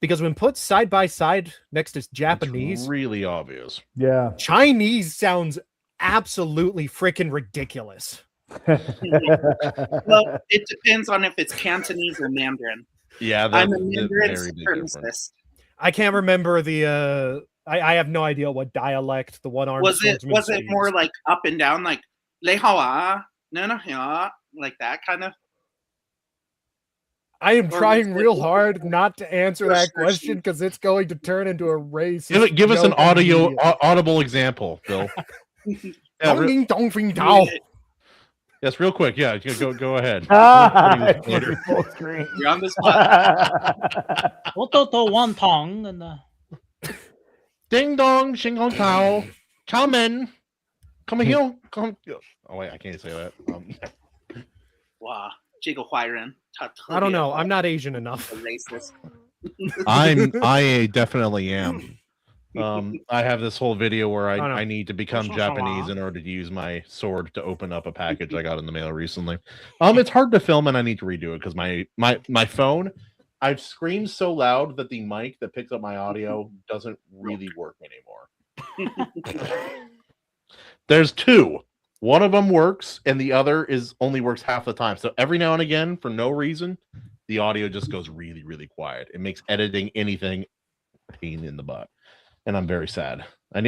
Because when put side by side next to Japanese, it's really obvious. Yeah. Chinese sounds absolutely freaking ridiculous. Well, it depends on if it's Cantonese or Mandarin. Yeah, I'm a Mandarin supremacist. I can't remember the I have no idea what dialect the One-Armed Swordsman was it more like up and down, like lei hao ah, no, like that kind of? I am Or trying was it- real hard not to answer that Sure, question because it's going to turn into a racist. Give us an joke immediately. audible example, Bill. Yeah, Dong dong fing dao. yes, real quick. Yeah, go ahead. Full screen. You're on the spot. Ototo wonton and Ding dong, xing hong tao, chow men, come here, come. Oh wait, I can't say that. Wow. 这个坏人, I don't know. I'm not Asian enough. racist. I definitely am. I have this whole video where Oh, no. I need to become Japanese in order to use my sword to open up a package I got in the mail recently. It's hard to film and I need to redo it because my phone, I've screamed so loud that the mic that picks up my audio doesn't really work anymore. There's two. One of them works and the other only works half the time. So every now and again, for no reason, the audio just goes really, really quiet. It makes editing anything a pain in the butt. And I'm very sad. I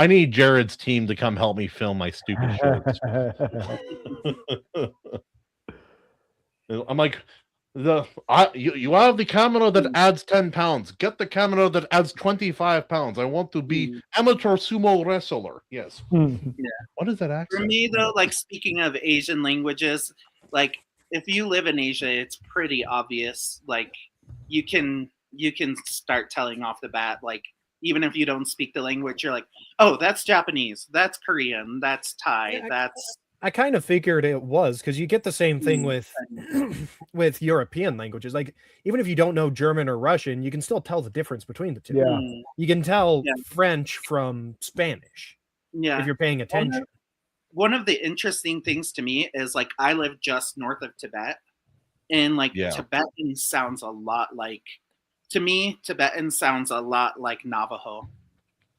need Jared's team to come help me film my stupid shorts. I'm like, you have the camera that adds 10 pounds. Get the camera that adds 25 pounds. I want to be amateur sumo wrestler. Yes. Yeah. What is that accent? For me, though, like speaking of Asian languages, like if you live in Asia, it's pretty obvious. Like you can start telling off the bat, like even if you don't speak the language, you're like, oh, that's Japanese, that's Korean, that's Thai, that's. I kind of figured it was because you get the same thing with European languages. Like even if you don't know German or Russian, you can still tell the difference between the two. Yeah. You can tell French from Spanish. Yeah. If you're paying attention. One of the interesting things to me is like I live just north of Tibet, and like Tibetan sounds a lot like, to me, Tibetan sounds a lot like Navajo.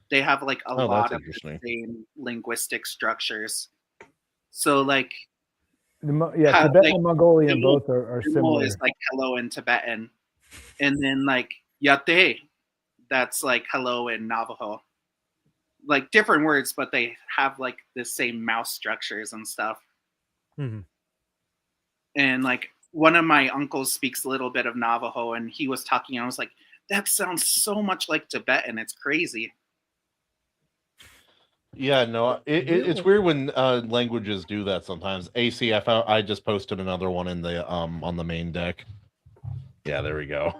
They have like a lot of the same linguistic structures. So like, Tibetan and Mongolian both are similar. Is like hello in Tibetan, and then like yate, that's like hello in Navajo. Like different words, but they have like the same mouth structures and stuff. Mm-hmm. And like one of my uncles speaks a little bit of Navajo, and he was talking, and I was like, that sounds so much like Tibetan. It's crazy. Yeah, no, it's weird when languages do that sometimes. AC, I just posted another one in the on the main deck. Yeah, there we go.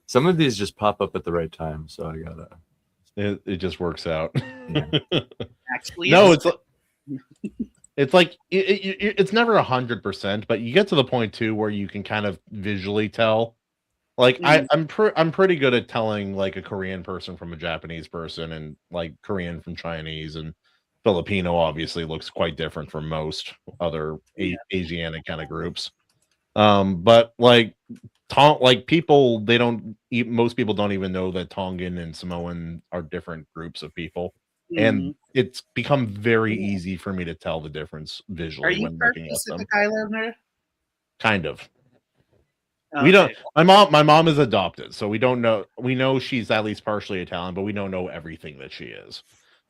Some of these just pop up at the right time, so I gotta. It just works out. Yeah. Actually, no, it's like it's never 100%, but you get to the point too where you can kind of visually tell. Like I'm pretty good at telling like a Korean person from a Japanese person, and like Korean from Chinese, and Filipino obviously looks quite different from most other Asiatic kind of groups. But like people, most people don't even know that Tongan and Samoan are different groups of people. And it's become very easy for me to tell the difference visually when looking at them. Islander? Kind of. Okay. We don't. My mom is adopted, so we don't know. We know she's at least partially Italian, but we don't know everything that she is.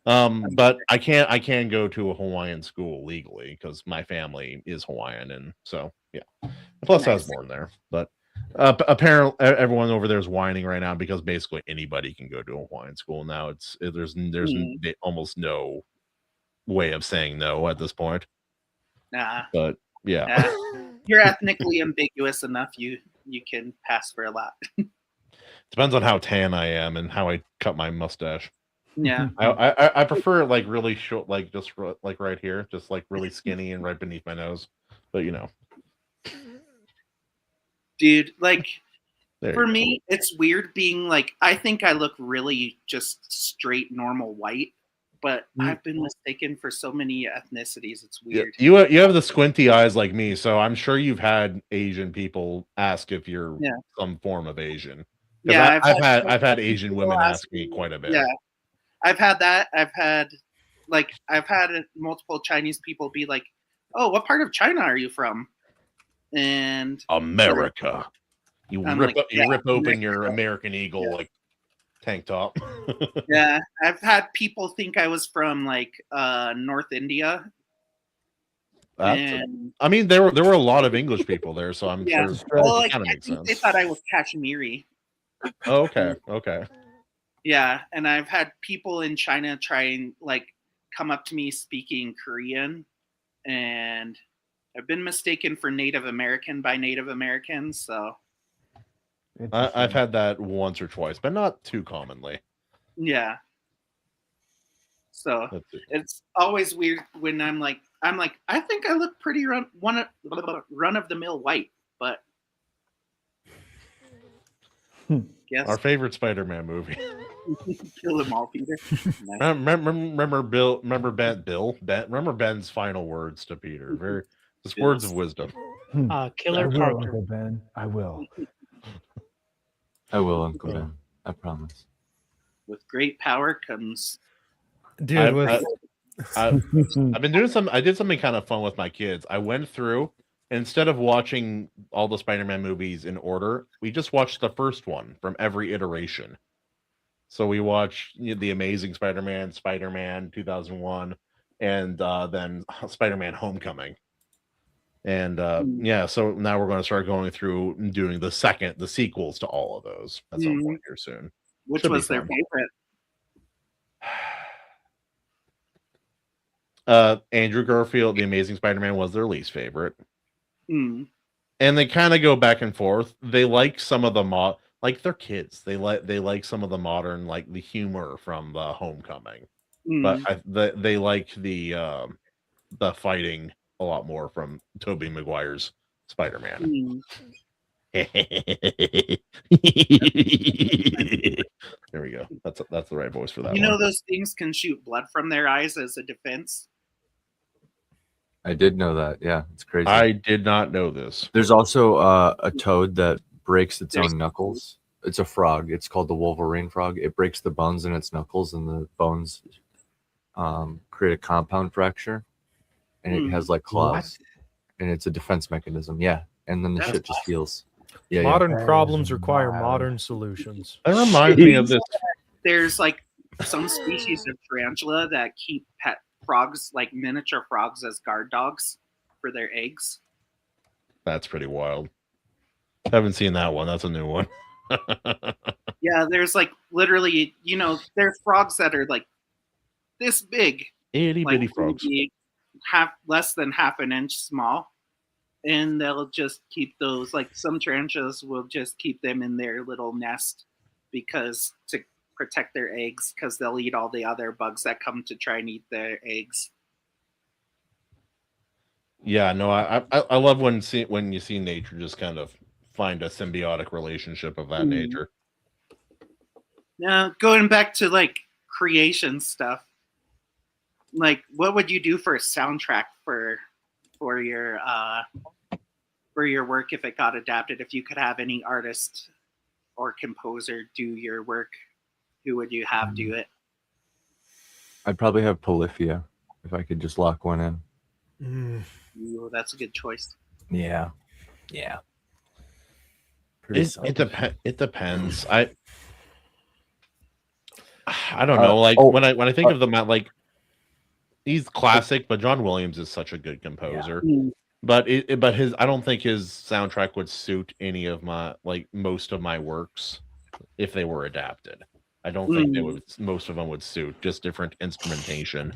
But I can't go to a Hawaiian school legally because my family is Hawaiian, and so yeah. Plus, I was born there, but apparently everyone over there is whining right now because basically anybody can go to a Hawaiian school now. There's almost no way of saying no at this point. Nah. But yeah. You're ethnically ambiguous enough. You can pass for a lot. Depends on how tan I am and how I cut my mustache. Yeah. I prefer it like really short, like just like right here, just like really skinny and right beneath my nose. But you know, dude, like for me, it's weird being like, I think I look really just straight normal white, but I've been mistaken for so many ethnicities. It's weird. Yeah, you have the squinty eyes like me, so I'm sure you've had Asian people ask if you're some form of Asian. Yeah, I've had Asian women ask me quite a bit. Yeah, I've had that. I've had multiple Chinese people be like, "Oh, what part of China are you from?" And America. You rip open your American Eagle like tank top. Yeah, I've had people think I was from like North India. I mean, there were a lot of English people there, so I'm Yeah. sure Well, it like, kind of I makes think sense. they thought I was Kashmiri. Oh, okay. Yeah, and I've had people in China try and like come up to me speaking Korean, and I've been mistaken for Native American by Native Americans. So I've had that once or twice, but not too commonly. yeah. So it's always weird when I'm like, I think I look pretty run of the mill white, but yes. Our favorite Spider-Man movie. Kill them all, Peter. Remember Bill? Remember remember Ben's final words to Peter. Very just words of wisdom. Killer I will, Parker. Uncle Ben. I will. I will, Uncle Ben. I promise. With great power comes. Dude, I've been doing I did something kind of fun with my kids. I went through, instead of watching all the Spider-Man movies in order, we just watched the first one from every iteration. So we watched The Amazing Spider-Man, Spider-Man 2001, and then Spider-Man Homecoming. And yeah, so now we're going to start going through and doing the sequels to all of those at some point here soon. Which was their favorite? Andrew Garfield, The Amazing Spider-Man was their least favorite. Mm. And they kind of go back and forth. They like some of the like they're kids. They like some of the modern, like the humor from the Homecoming. But they like the fighting a lot more from Tobey Maguire's Spider-Man. There we go. That's the right voice for that. You know those things can shoot blood from their eyes as a defense? I did know that. Yeah, it's crazy. I did not know this. There's also a toad that breaks its own knuckles. It's a frog. It's called the Wolverine frog. It breaks the bones in its knuckles, and the bones create a compound fracture, and it has like claws, and it's a defense mechanism. Yeah, and then the shit just heals. Yeah, modern problems require modern solutions. That reminds me of this. There's like some species of tarantula that keep pet frogs, like miniature frogs, as guard dogs for their eggs. That's pretty wild. Haven't seen that one. That's a new one. Yeah, there's like literally, there's frogs that are like this big, itty bitty frogs, less than half an inch small, and they'll just keep those. Like some tarantulas will just keep them in their little nest because to protect their eggs, because they'll eat all the other bugs that come to try and eat their eggs. Yeah, no, I love when you see nature just kind of find a symbiotic relationship of that nature. Now, going back to like creation stuff, like what would you do for a soundtrack for your work if it got adapted? If you could have any artist or composer do your work, who would you have do it? I'd probably have Polyphia if I could just lock one in. Ooh, that's a good choice. Yeah. It depends. I don't know. Like when I think of them, like he's classic, but John Williams is such a good composer. Yeah. But I don't think his soundtrack would suit any of most of my works if they were adapted. I don't think they would. Most of them would suit, just different instrumentation.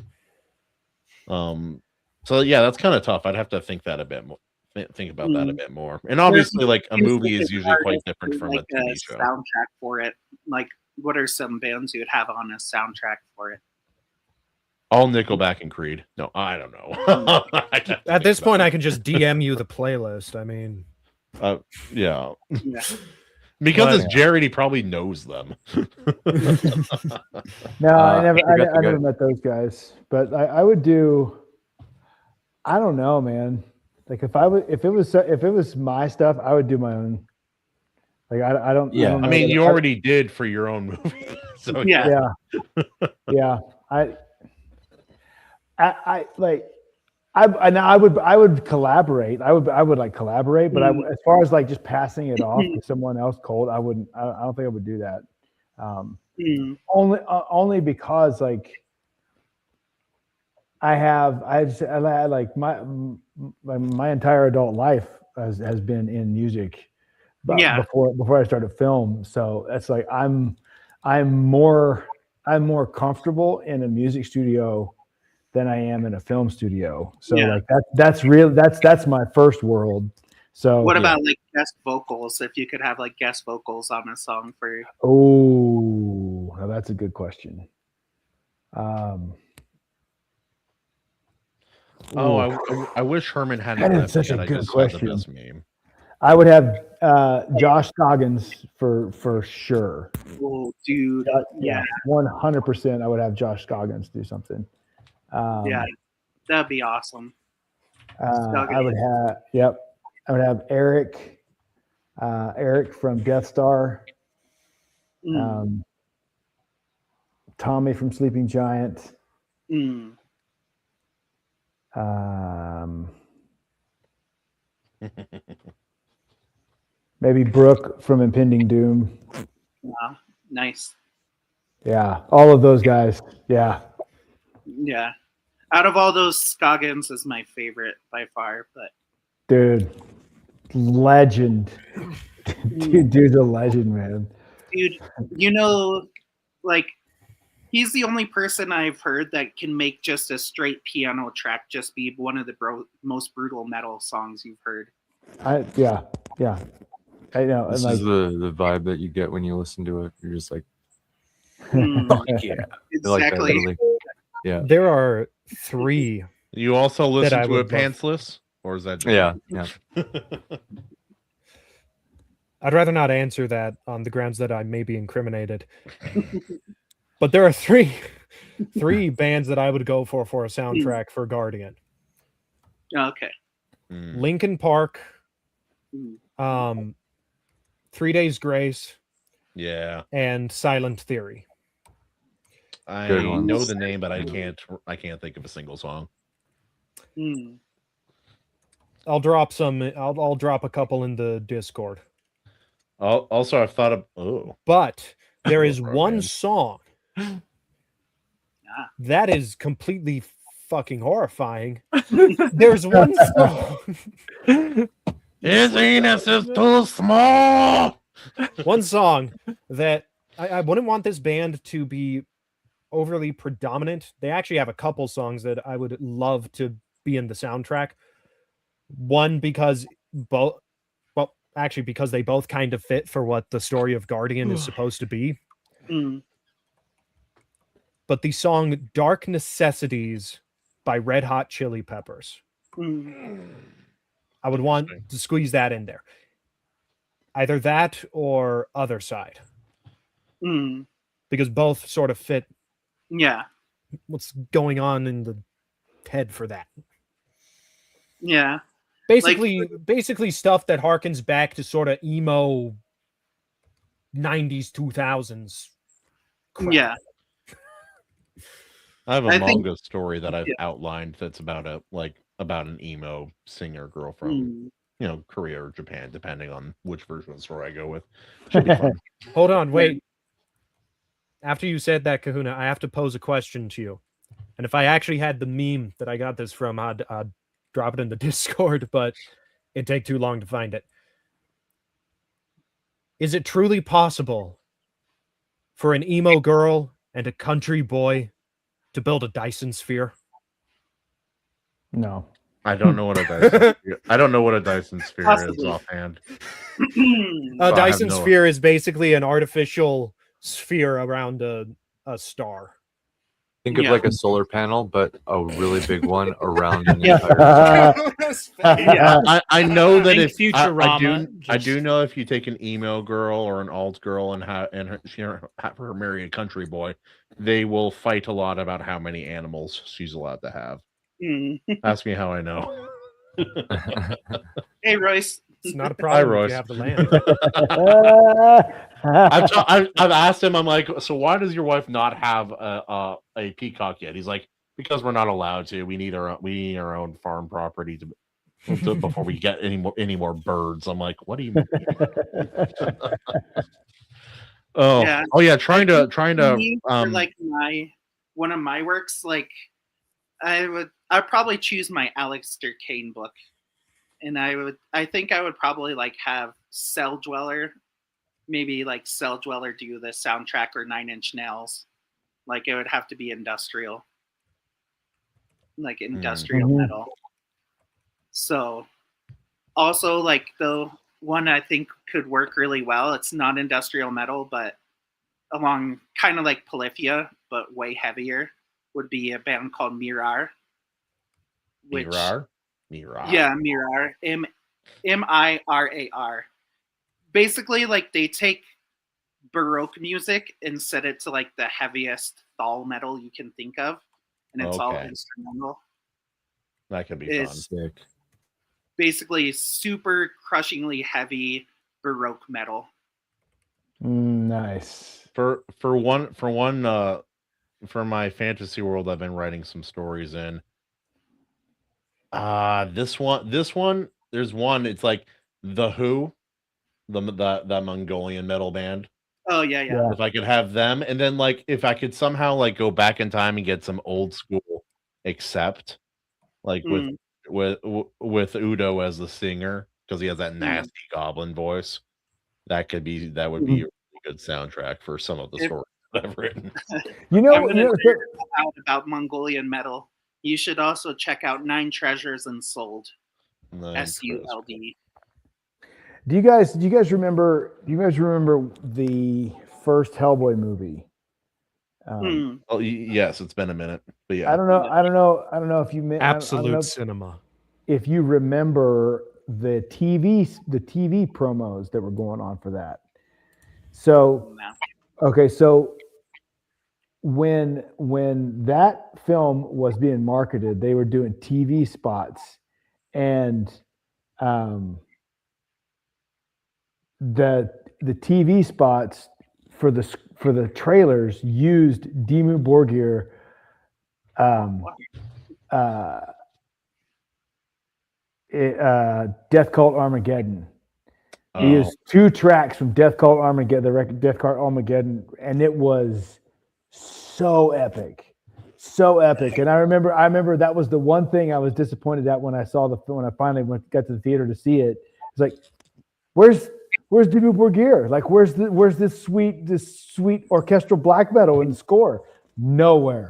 So yeah, that's kind of tough. I'd have to think that a bit more. Think about that a bit more. And obviously, like a movie is usually quite different from a TV show. Soundtrack for it, like what are some bands you would have on a soundtrack for it? All Nickelback and Creed. No, I don't know. At this point, I can just DM you the playlist. I mean, yeah. Because it's Jared, he probably knows them. No, I never met those guys, but I would do. I don't know, man. Like if it was my stuff, I would do my own. Like I don't. Yeah, I mean, you already did for your own movie. So yeah. I would collaborate. I would like collaborate, but as far as like just passing it off to someone else cold, I wouldn't. I don't think I would do that. Only because like I like my entire adult life has been in music, but Yeah. before I started film. So that's like I'm more comfortable in a music studio than I am in a film studio. So Yeah. like that's my first world. So What about like guest vocals? If you could have like guest vocals on a song for Oh, now that's a good question. I wish Herman hadn't That is left such yet. a I good just had the question. best meme. I would have Josh Scoggins for sure. oh dude. Yeah, 100%. I would have Josh Scoggins do something. Yeah. That'd be awesome. I would have Eric from Death Star. Tommy from Sleeping Giant. Maybe Brooke from Impending Doom. Wow. Nice. Yeah, all of those guys. Yeah. Yeah. Out of all those, Scoggins is my favorite by far, but Dude, legend. Dude's a legend, man. Dude, like he's the only person I've heard that can make just a straight piano track just be one of the most brutal metal songs you've heard. Yeah. I know. This and is like, the vibe that you get when you listen to it. You're just like, Exactly. like that, really. Yeah. There are 3. You also listen I to would it pantsless, or is that just Yeah. I'd rather not answer that on the grounds that I may be incriminated. But there are 3 bands that I would go for a soundtrack for Guardian. Okay. Linkin Park, 3 Days Grace, Yeah. and Silent Theory. I Good ones. know the name, but I can't think of a single song. I'll drop I'll drop a couple in the Discord. Also, I've thought of But there is Bro, one man. song that is completely fucking horrifying. There's one song. His anus is too small. One song that I wouldn't want this band to be overly predominant. They actually have a couple songs that I would love to be in the soundtrack. One because because they both kind of fit for what the story of Guardian is supposed to be. But the song Dark Necessities by Red Hot Chili Peppers. I would want to squeeze that in there. Either that or Other Side. Because both sort of fit what's going on in the head for that. Yeah. Basically stuff that harkens back to sort of emo 90s, 2000s crap. Yeah. I have a manga story that I've outlined that's about an emo singer girl from Korea or Japan, depending on which version of the story I go with. Should be fun. Hold on, wait. After you said that, Kahuna, I have to pose a question to you. And if I actually had the meme that I got this from, I'd drop it in the Discord, but it'd take too long to find it. Is it truly possible for an emo girl and a country boy to build a Dyson sphere? No. I don't know what a Dyson sphere. I don't know what a Dyson sphere is offhand. A Dyson sphere is basically an artificial sphere around a star. Think of like a solar panel, but a really big one around an entire I know that if Futurama, I do know if you take an emo girl or an alt girl and have her marry a country boy, they will fight a lot about how many animals she's allowed to have. Ask me how I know. Hey, Royce. It's not a problem. Royce. If you have the land. I've asked him. I'm like, so why does your wife not have a peacock yet? He's like, because we're not allowed to. We need our own farm property to before we get any more birds. I'm like, what do you mean? Oh yeah, trying to for like one of my works, like I'd probably choose my Aleister Kane book, and I think I would probably like have Cell Dweller, maybe like Cell Dweller do the soundtrack, or Nine Inch Nails. Like it would have to be industrial, like industrial metal. So also like the one I think could work really well. It's not industrial metal, but along kind of like Polyphia, but way heavier, would be a band called Mirar. Mirar? Yeah, Mirar. Mirar. Basically, like they take Baroque music and set it to like the heaviest thal metal you can think of, and it's all instrumental. That could be fun. Sick. Basically, super crushingly heavy Baroque metal. Nice. For my fantasy world, I've been writing some stories in. This one, there's one. It's like The Who, the Mongolian metal band. Oh yeah. If I could have them, and then like if I could somehow like go back in time and get some old school Accept, like with Udo as the singer, because he has that nasty goblin voice. That would be a really good soundtrack for some of the stories that I've written. About Mongolian metal, you should also check out Nine Treasures and Sold. SULD. Do you guys remember the first Hellboy movie? Oh yes, it's been a minute, but yeah, I don't know if you absolute cinema. If you remember the TV promos that were going on for that. So okay, so when that film was being marketed, they were doing TV spots, and the TV spots for the trailers used Dimmu Borgir Death Cult Armageddon. He used 2 tracks from Death Cult Armageddon, the record Death Cult Armageddon, and it was so epic. And I remember that was the one thing I was disappointed at when I saw the film. When I finally got to the theater to see it. It's like, where's Dimmu Borgir? Like, where's this sweet orchestral black metal in the score? Nowhere.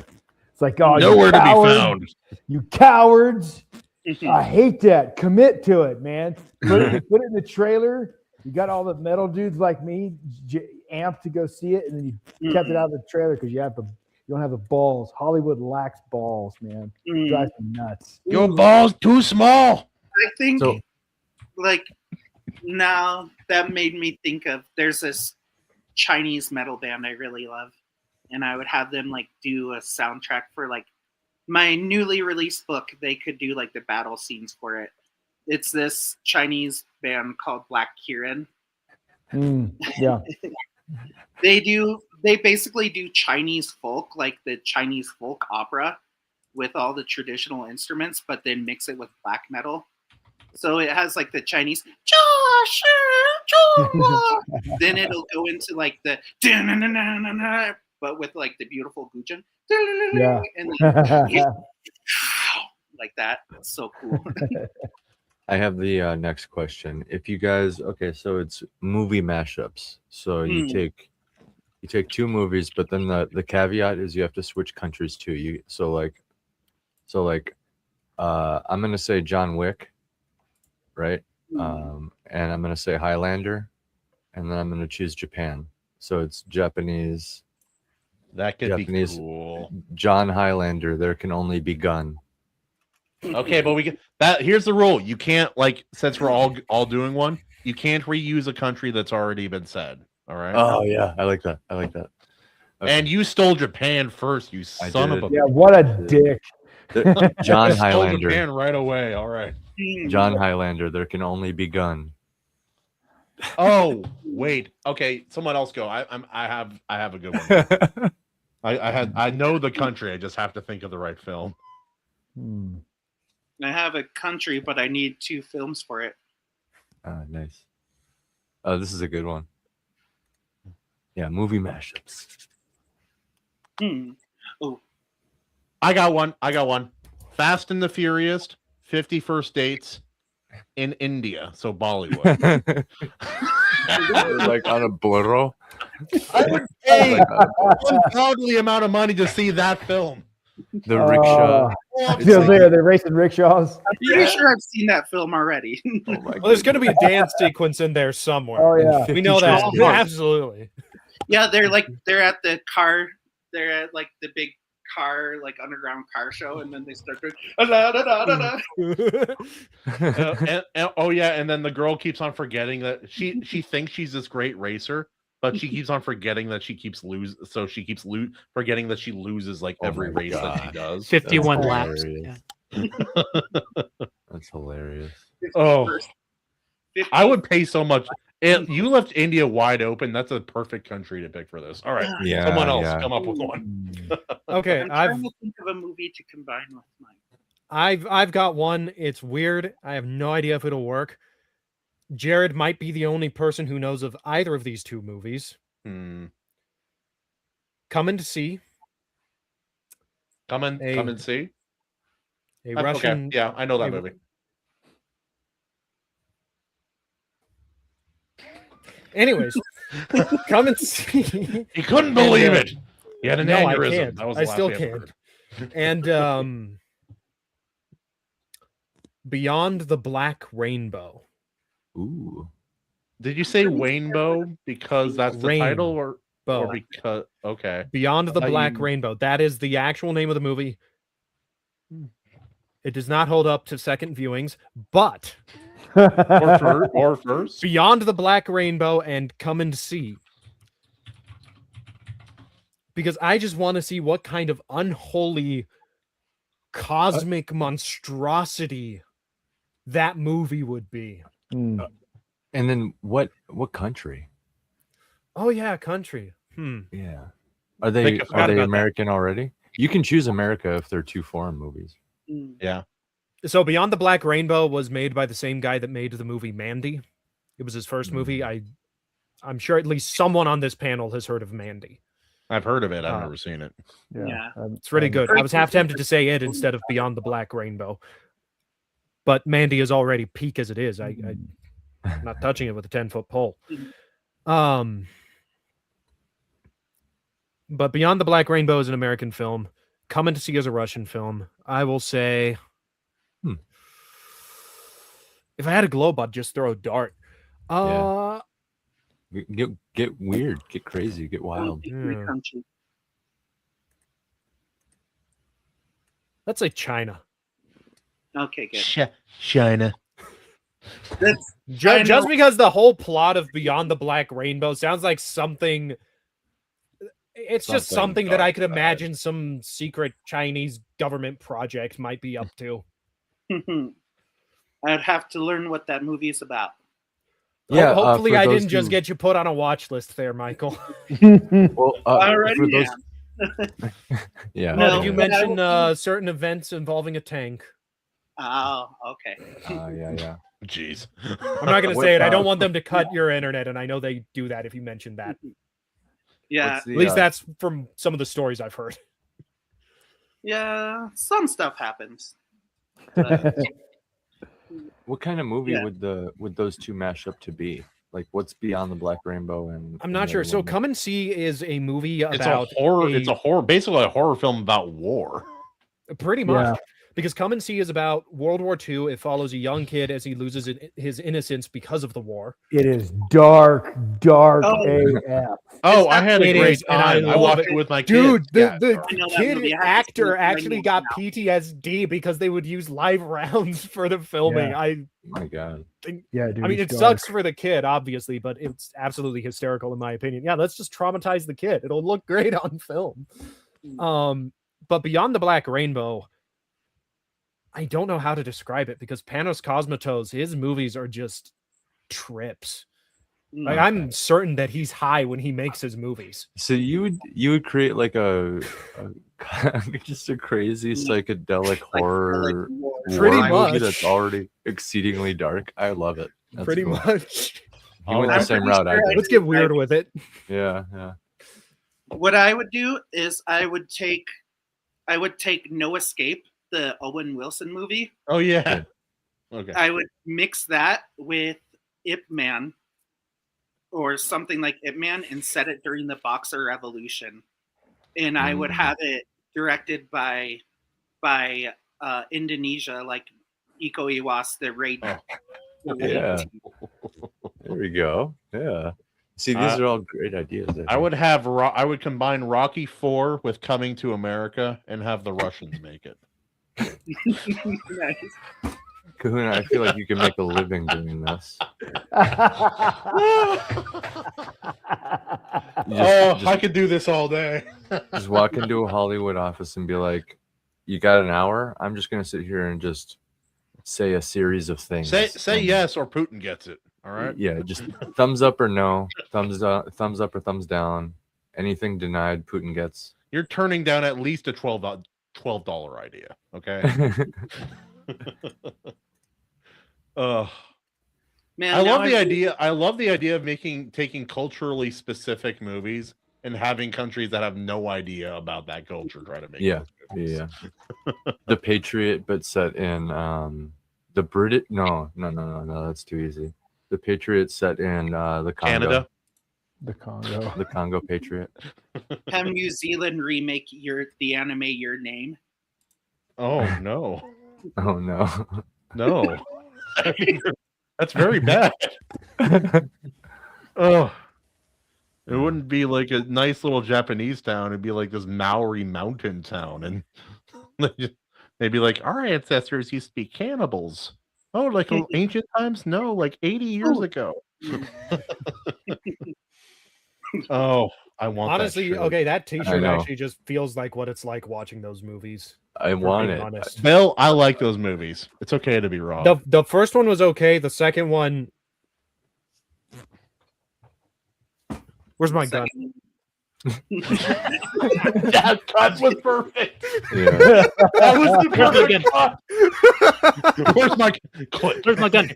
It's like, oh, nowhere to be found. You cowards! I hate that. Commit to it, man. Put it in the trailer. You got all the metal dudes like me amped to go see it, and then you kept it out of the trailer because you don't have the balls. Hollywood lacks balls, man. It drives me nuts. Your balls too small. I think like now that made me think of, there's this Chinese metal band I really love, and I would have them like do a soundtrack for like my newly released book. They could do like the battle scenes for it. It's this Chinese band called Black Kirin. Yeah. They basically do Chinese folk, like the Chinese folk opera with all the traditional instruments, but then mix it with black metal. So it has like the Chinese, then it'll go into like the, but with like the beautiful guzheng. Yeah. And then, like that. It's so cool. I have the next question. If you guys, so it's movie mashups. So you take 2 movies, but then the caveat is you have to switch countries too. I'm gonna say John Wick, right? And I'm gonna say Highlander, and then I'm gonna choose Japan. So it's Japanese. That could be cool. John Highlander. There can only be gun. Okay, but here's the rule. You can't, like, since we're all doing one, you can't reuse a country that's already been said. All right. Oh yeah, I like that. Okay. And you stole Japan first, you son of a. Yeah, what a dick. John I stole Highlander. Japan right away. All right. John Highlander. There can only be gun. Oh wait. Okay, someone else go. I have a good one. I know the country. I just have to think of the right film. I have a country, but I need 2 films for it. Nice. Oh, this is a good one. Yeah, movie mashups. Oh, I got one. Fast and the Furious, 50 First Dates in India, so Bollywood. Like on a burro. I would pay an ungodly amount of money to see that film. The rickshaw. They're racing rickshaws. I'm pretty sure I've seen that film already. Oh my Well, there's going to be a dance sequence in there somewhere. Oh yeah, We know that. Absolutely. Yeah, they're at the car. They're at like the big car, like underground car show, and then they start doing and then the girl keeps on forgetting that she thinks she's this great racer, but she keeps on forgetting that she keeps forgetting that she loses like every race that she does. 51 laps. hilarious. Yeah. That's hilarious. Oh, I would pay so much. And you left India wide open. That's a perfect country to pick for this. All right, Yeah, someone else yeah. come up with one. Okay, I'm I've trying to think of a movie to combine with mine. I've got one. It's weird. I have no idea if it'll work. Jared might be the only person who knows of either of these two movies. Hmm. Coming to See. Come and see. A Okay, Russian. yeah, I know that a- movie. Anyways, Come and See. He couldn't believe it. He had an No, I aneurysm. can't. That was I the last still I ever can't. heard. And Beyond the Black Rainbow. Ooh. Did you say Rainbow because that's the title, or because okay? Beyond the thought Black you- Rainbow. That is the actual name of the movie. It does not hold up to second viewings, but or first. Beyond the Black Rainbow and Come and See. Because I just want to see what kind of unholy cosmic monstrosity that movie would be. And then what country? Oh yeah, country. Yeah. Are they American already? You can choose America if they're two foreign movies. Yeah. So Beyond the Black Rainbow was made by the same guy that made the movie Mandy. It was his first movie. I'm sure at least someone on this panel has heard of Mandy. I've heard of it. I've never seen it. Yeah. It's really good. I was half tempted to say it instead of Beyond the Black Rainbow. But Mandy is already peak as it is. I'm not touching it with a 10-foot pole. But Beyond the Black Rainbow is an American film. Coming to See is a Russian film. I will say, if I had a globe, I'd just throw a dart. Get weird, get crazy, get wild. Let's say China. Okay, good. China. Just because the whole plot of Beyond the Black Rainbow sounds like something. It's just something that I could imagine some secret Chinese government project might be up to. I'd have to learn what that movie is about. Yeah. Hopefully, I didn't just get you put on a watch list there, Michael. Well, Already, for those, yeah. No, did you mention certain events involving a tank? Oh, okay. Yeah. Jeez. I'm not going to say it. I don't want them to cut your internet, and I know they do that if you mention that. Yeah. At least that's from some of the stories I've heard. Yeah, some stuff happens. But... What kind of movie would those two mash up to be? Like, what's Beyond the Black Rainbow? And I'm not sure. So, Come and See is a movie about it's a horror. It's a horror, basically a horror film about war. Pretty much. Because Come and See is about World War II. It follows a young kid as he loses his innocence because of the war. It is dark AF. Oh, I had a great time. I watched it with my dude. kids. The kid actor actually got PTSD because they would use live rounds for the filming. Yeah. My God. Yeah, dude. I mean, it sucks for the kid, obviously, but it's absolutely hysterical in my opinion. Yeah, let's just traumatize the kid. It'll look great on film. But Beyond the Black Rainbow, I don't know how to describe it because Panos Cosmatos, his movies are just trips. Like, I'm certain that he's high when he makes his movies. So you would create like a just a crazy psychedelic horror pretty much movie that's already exceedingly dark. I love it. That's pretty cool. much. You went the same route I did. Let's get weird with it. Yeah. What I would do is I would take No Escape, the Owen Wilson movie. Oh yeah. Okay. I would mix that with Ip Man or something like Ip Man and set it during the Boxer Revolution, and I would have it directed by Indonesia, like Iko Iwas, the raid. Yeah. There we go. Yeah. See, these are all great ideas. I would combine Rocky 4 with Coming to America and have the Russians make it. Nice. Kahuna, I feel like you can make a living doing this. I could do this all day. Just walk into a Hollywood office and be like, "You got an hour? I'm just gonna sit here and just say a series of things. Say yes, or Putin gets it. All right. Yeah, just thumbs up or no, thumbs up or thumbs down. Anything denied, Putin gets. You're turning down at least a $12 idea. Okay. Man, I love the idea. I love the idea of taking culturally specific movies and having countries that have no idea about that culture try to make. Yeah. The Patriot, but set in the British. No, that's too easy. The Patriot set in the Congo. Canada. The Congo. The Congo Patriot. Have New Zealand remake the anime Your Name. Oh no. Oh no. No. I mean, that's very bad. Oh. It wouldn't be like a nice little Japanese town. It'd be like this Maori mountain town. And they'd be like, our ancestors used to be cannibals. Oh, like ancient times? No, like 80 years ago. Oh, I want honestly, that shirt. okay, that t-shirt actually just feels like what it's like watching those movies. I want it. Honest. Bill, I like those movies. It's okay to be wrong. The first one was okay. The second one... Where's my gun? That cut was perfect. Yeah. That was the perfect cut. Where's my gun?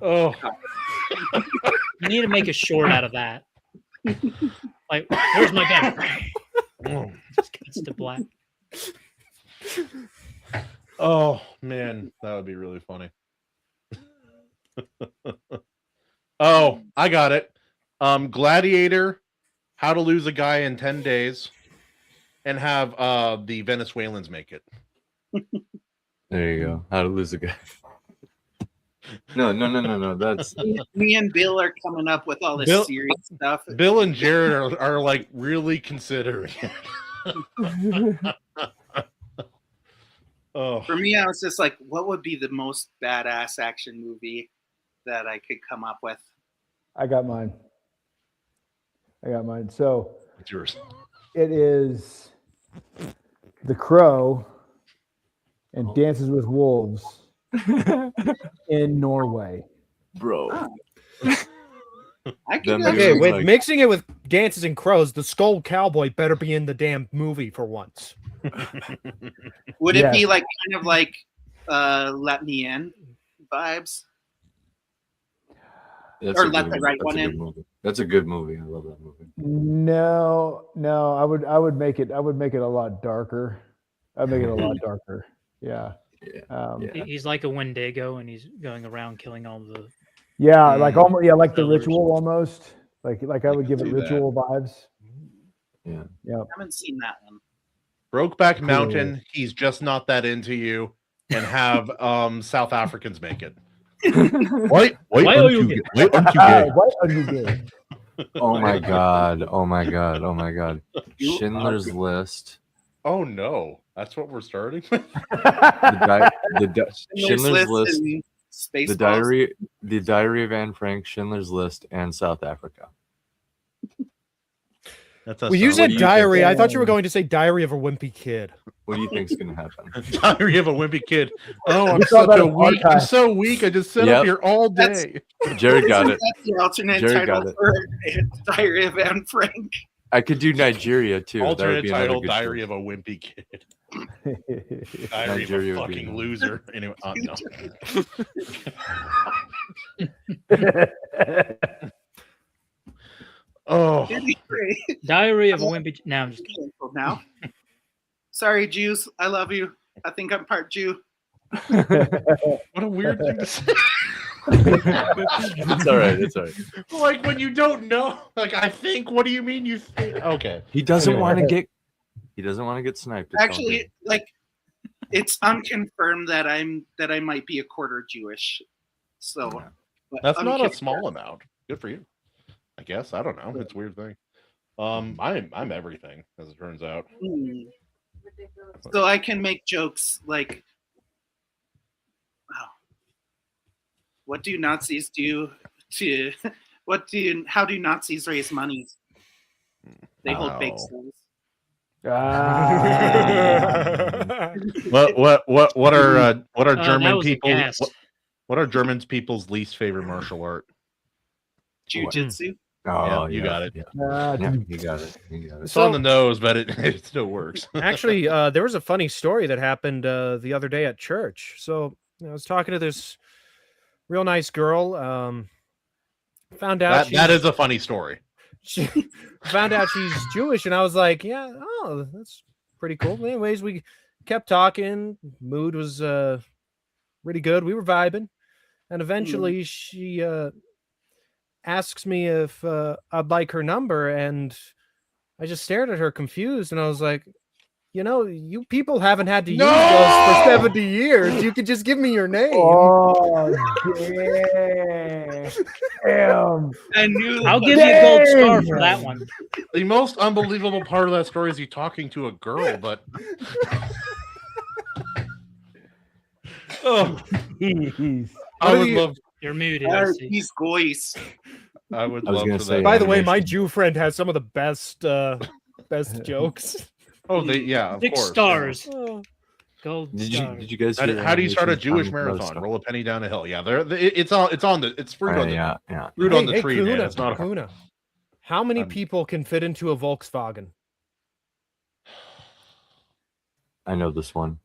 Oh, You need to make a short out of that. Like, where's my gun? Just cuts to black. Oh man, that would be really funny. Oh, I got it. Gladiator, How to Lose a Guy in 10 Days, and have the Venezuelans make it. There you go. How to Lose a Guy. No. That's Me and Bill are coming up with all this serious stuff. Bill and Jared are like really considering it. Oh. For me, I was just like, what would be the most badass action movie that I could come up with? I got mine. So It's yours. it is The Crow and Dances with Wolves in Norway. bro. I can Okay, actually, with mixing it with Dances and Crows, the Skull Cowboy better be in the damn movie for once. would it be like kind of like Let Me In vibes? That's Or Let the Right One In? Movie. That's a good movie. I love that movie. No, I would make it a lot darker. I'd make it a lot darker. Yeah. He's like a Wendigo, and he's going around killing all the. Yeah, like almost. Yeah, like the Ritual almost. Like I would give it Ritual vibes. Yeah. Yeah. I haven't seen that one. Brokeback Mountain, He's Just Not That Into You, and have South Africans make it. Why aren't you gay? Why are you gay? Oh my god. Schindler's List. Oh no, that's what we're starting with. Schindler's List. Spaceballs. The Diary of Anne Frank, Schindler's List, and South Africa. Well, you said diary. I thought you were going to say Diary of a Wimpy Kid. What do you think's gonna happen? Diary of a Wimpy Kid. Oh, I'm so weak. I just sit up here all day. Jared got it. That's the alternate title for Diary of Anne Frank. I could do Nigeria too. Alternate title: Diary of a Wimpy Kid. Diary Nigeria of a fucking loser. Anyway, no. Oh, Anyway, Diary of a Wimpy. No, I'm just kidding. now. Sorry, Jews. I love you. I think I'm part Jew. what a weird thing to say. It's all right. It's all right. Like when you don't know. Like I think. What do you mean? You think? Okay. He doesn't want to get. He doesn't want to get sniped. It's all Actually, good. like it's unconfirmed that I might be a quarter Jewish. So but That's not a unconfirmed. small amount. Good for you. I guess. I don't know. It's a weird thing. I'm everything, as it turns out. So I can make jokes like, wow, what do Nazis do to how do Nazis raise money? They hold bake sales. What are German was a people? gas. What are German people's least favorite martial art? Jiu-jitsu. Oh, Yeah, you got it. Yeah. Yeah, you got it. You got it. It's on the nose, but it still works. Actually, there was a funny story that happened the other day at church. So I was talking to this real nice girl. Found out That is a funny story. she found out she's Jewish, and I was like, "Yeah, oh, that's pretty cool." Anyways, we kept talking. Mood was really good. We were vibing, and eventually she asks me if I'd like her number, and I just stared at her confused, and I was like, you know, you people haven't had to use those for 70 years. You could just give me your name. Oh, damn. I knew. I'll give you a gold star for that one. The most unbelievable part of that story is you talking to a girl, but oh, Jeez. I would love. You're muted. I see. These goys. I would I was love gonna for say, that. By the way, my animation. Jew friend has some of the best jokes. Oh, of 6 course. stars. Oh. Gold Did star. you guys? How hear do you start a animation Jewish on marathon? Stuff? Roll a penny down a hill. Yeah, it's fruit on the Yeah. fruit on the tree. Man. Kahuna, It's not hard. Kahuna. How many I'm- people can fit into a Volkswagen? I know this one.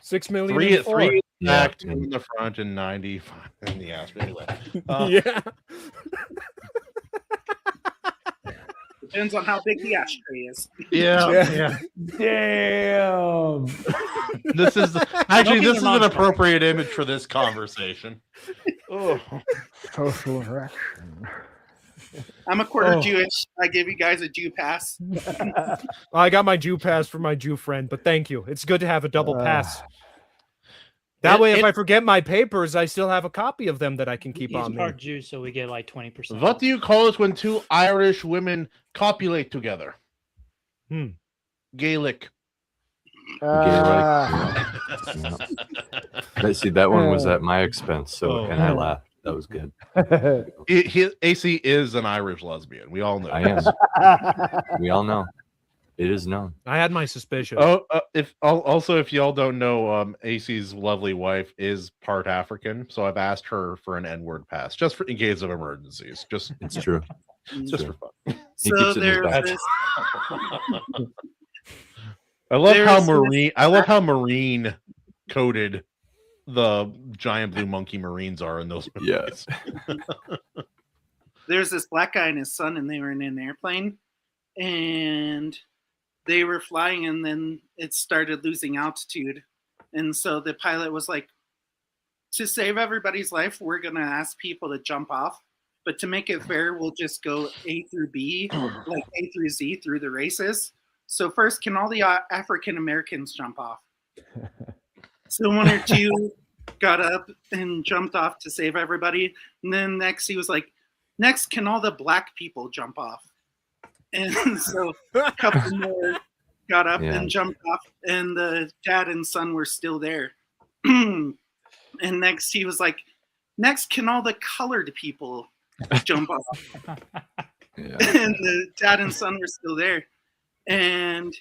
6 million. Three and four. in the Yeah. back, 2 in the front, and 95 in the ass. Anyway, Yeah. Depends on how big the ashtray is. yeah. Damn. This is actually These this are is an not- appropriate image for this conversation. Oh. Social interaction. I'm a quarter Jewish. I give you guys a Jew pass. I got my Jew pass for my Jew friend, but thank you. It's good to have a double pass. That way, if I forget my papers, I still have a copy of them that I can keep He's on me. part Jew, so we get like 20%. What do you call it when 2 Irish women copulate together? Gaelic. See, that one was at my expense, so and I laughed. That was good. AC is an Irish lesbian. We all know. I am. We all know. It is known. I had my suspicion. If y'all don't know, AC's lovely wife is part African, so I've asked her for an N-word pass just in case of emergencies. Just It's true. just for fun. He So keeps it in his there's back. this. I love how There's- marine. I love how marine coded the giant blue monkey Marines are in those movies. Yeah. There's this black guy and his son, and they were in an airplane, and they were flying, and then it started losing altitude, and so the pilot was like, to save everybody's life, we're going to ask people to jump off, but to make it fair, we'll just go A through B, like A through Z through the races. So first, can all the African Americans jump off? So 1 or 2 got up and jumped off to save everybody. And then next he was like, next, can all the black people jump off? And so a couple more got up and jumped off, and the dad and son were still there. And next he was like, next, can all the colored people jump off? Yeah. And the dad and son were still there. And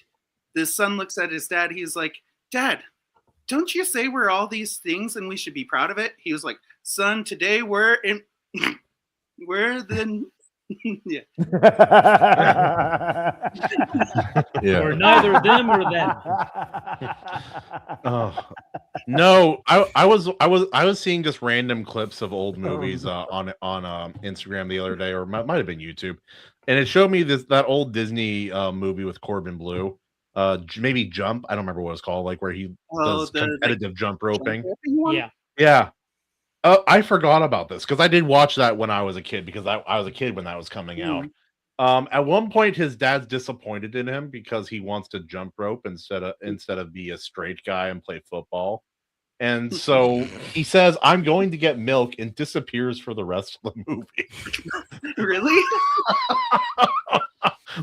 the son looks at his dad. He's like, Dad, don't you say we're all these things and we should be proud of it? He was like, son, today we're the yeah. Yeah. We're neither them or them. Oh no, I was seeing just random clips of old movies on Instagram the other day, or might have been YouTube, and it showed me that old Disney movie with Corbin Blue, maybe Jump. I don't remember what it's called, like where he does competitive jump roping. Yeah. Yeah. I forgot about this because I did watch that when I was a kid because I was a kid when that was coming out. At one point, his dad's disappointed in him because he wants to jump rope instead of be a straight guy and play football. And so he says, "I'm going to get milk," and disappears for the rest of the movie. Really?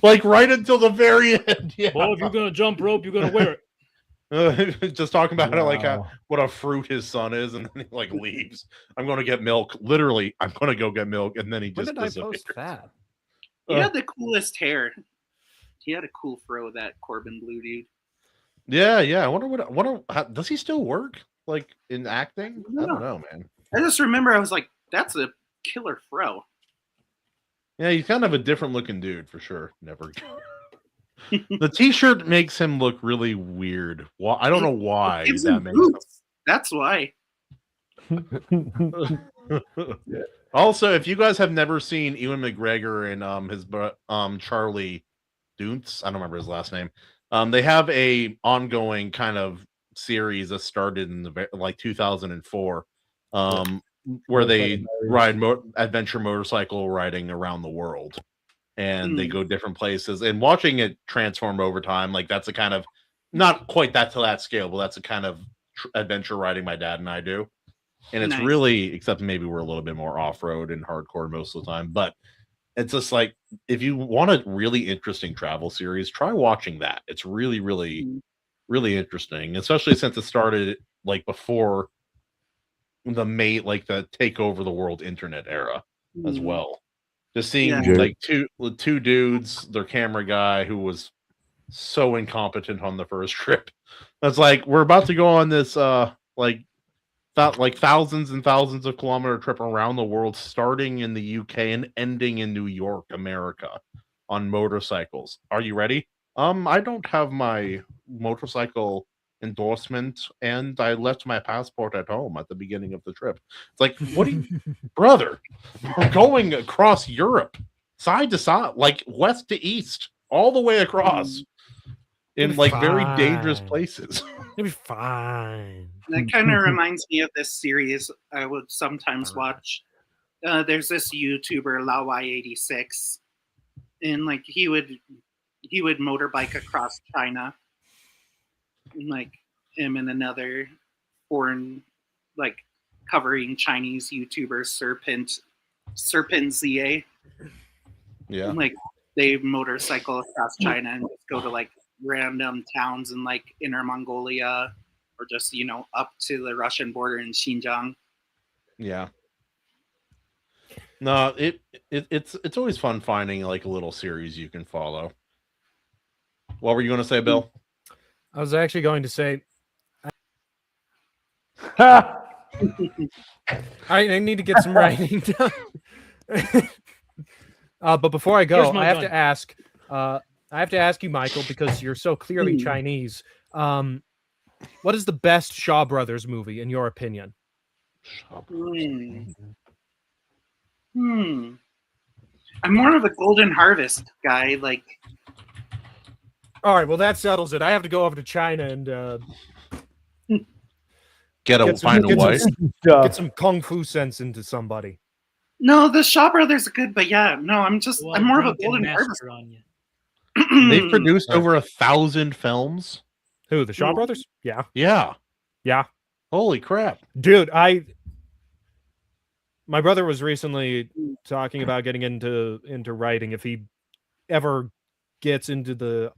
Like right until the very end. Yeah. Well, if you're gonna jump rope, you're gonna wear it. Just talking about it like what a fruit his son is, and then he like leaves. I'm going to get milk. Literally, I'm going to go get milk, and then he When just did I disappears. post that? He had the coolest hair. He had a cool fro, that Corbin Blue dude. Yeah. I wonder does he still work like in acting? I don't know, man. I just remember I was like, that's a killer fro. Yeah, he's kind of a different looking dude for sure. Never. The T-shirt makes him look really weird. Well, I don't know why that makes him. That's why. Also, if you guys have never seen Ewan McGregor and his Charlie Doontz, I don't remember his last name. They have a ongoing kind of series that started in the 2004, where they ride adventure motorcycle riding around the world, and they go different places. And watching it transform over time, like that's a kind of not quite that to that scale, but that's a kind of adventure riding my dad and I do. And it's really, except maybe we're a little bit more off-road and hardcore most of the time, but it's just like, if you want a really interesting travel series, try watching that. It's really, really, really interesting, especially since it started like before the take over the world internet era as well. Just seeing like two dudes, their camera guy who was so incompetent on the first trip. That's like, we're about to go on this thousands and thousands of kilometer trip around the world, starting in the UK and ending in New York, America, on motorcycles. Are you ready? I don't have my motorcycle endorsement, and I left my passport at home at the beginning of the trip. It's like, what do you, brother? We're going across Europe, side to side, like west to east, all the way across, in like very dangerous places. It'll be fine. That kind of reminds me of this series I would sometimes watch. There's this YouTuber, Lawai86, and like he would motorbike across China, and like him and another foreign, like covering Chinese YouTuber Serpent ZA. Yeah, and, like they motorcycle across China and just go to like random towns in like Inner Mongolia, or just up to the Russian border in Xinjiang. Yeah. No, it's always fun finding like a little series you can follow. What were you going to say, Bill? I was actually going to say, I need to get some writing done. But before I go, I have to ask you, Michael, because you're so clearly Chinese. What is the best Shaw Brothers movie in your opinion? I'm more of a Golden Harvest guy. Like, all right, well that settles it. I have to go over to China and get some kung fu sense into somebody. No, the Shaw Brothers are good, but I'm more of a Golden Harvest. They've produced over 1,000 films. Who, the Shaw Brothers? Yeah. Holy crap, dude! My brother was recently talking about getting into writing. If he ever gets into the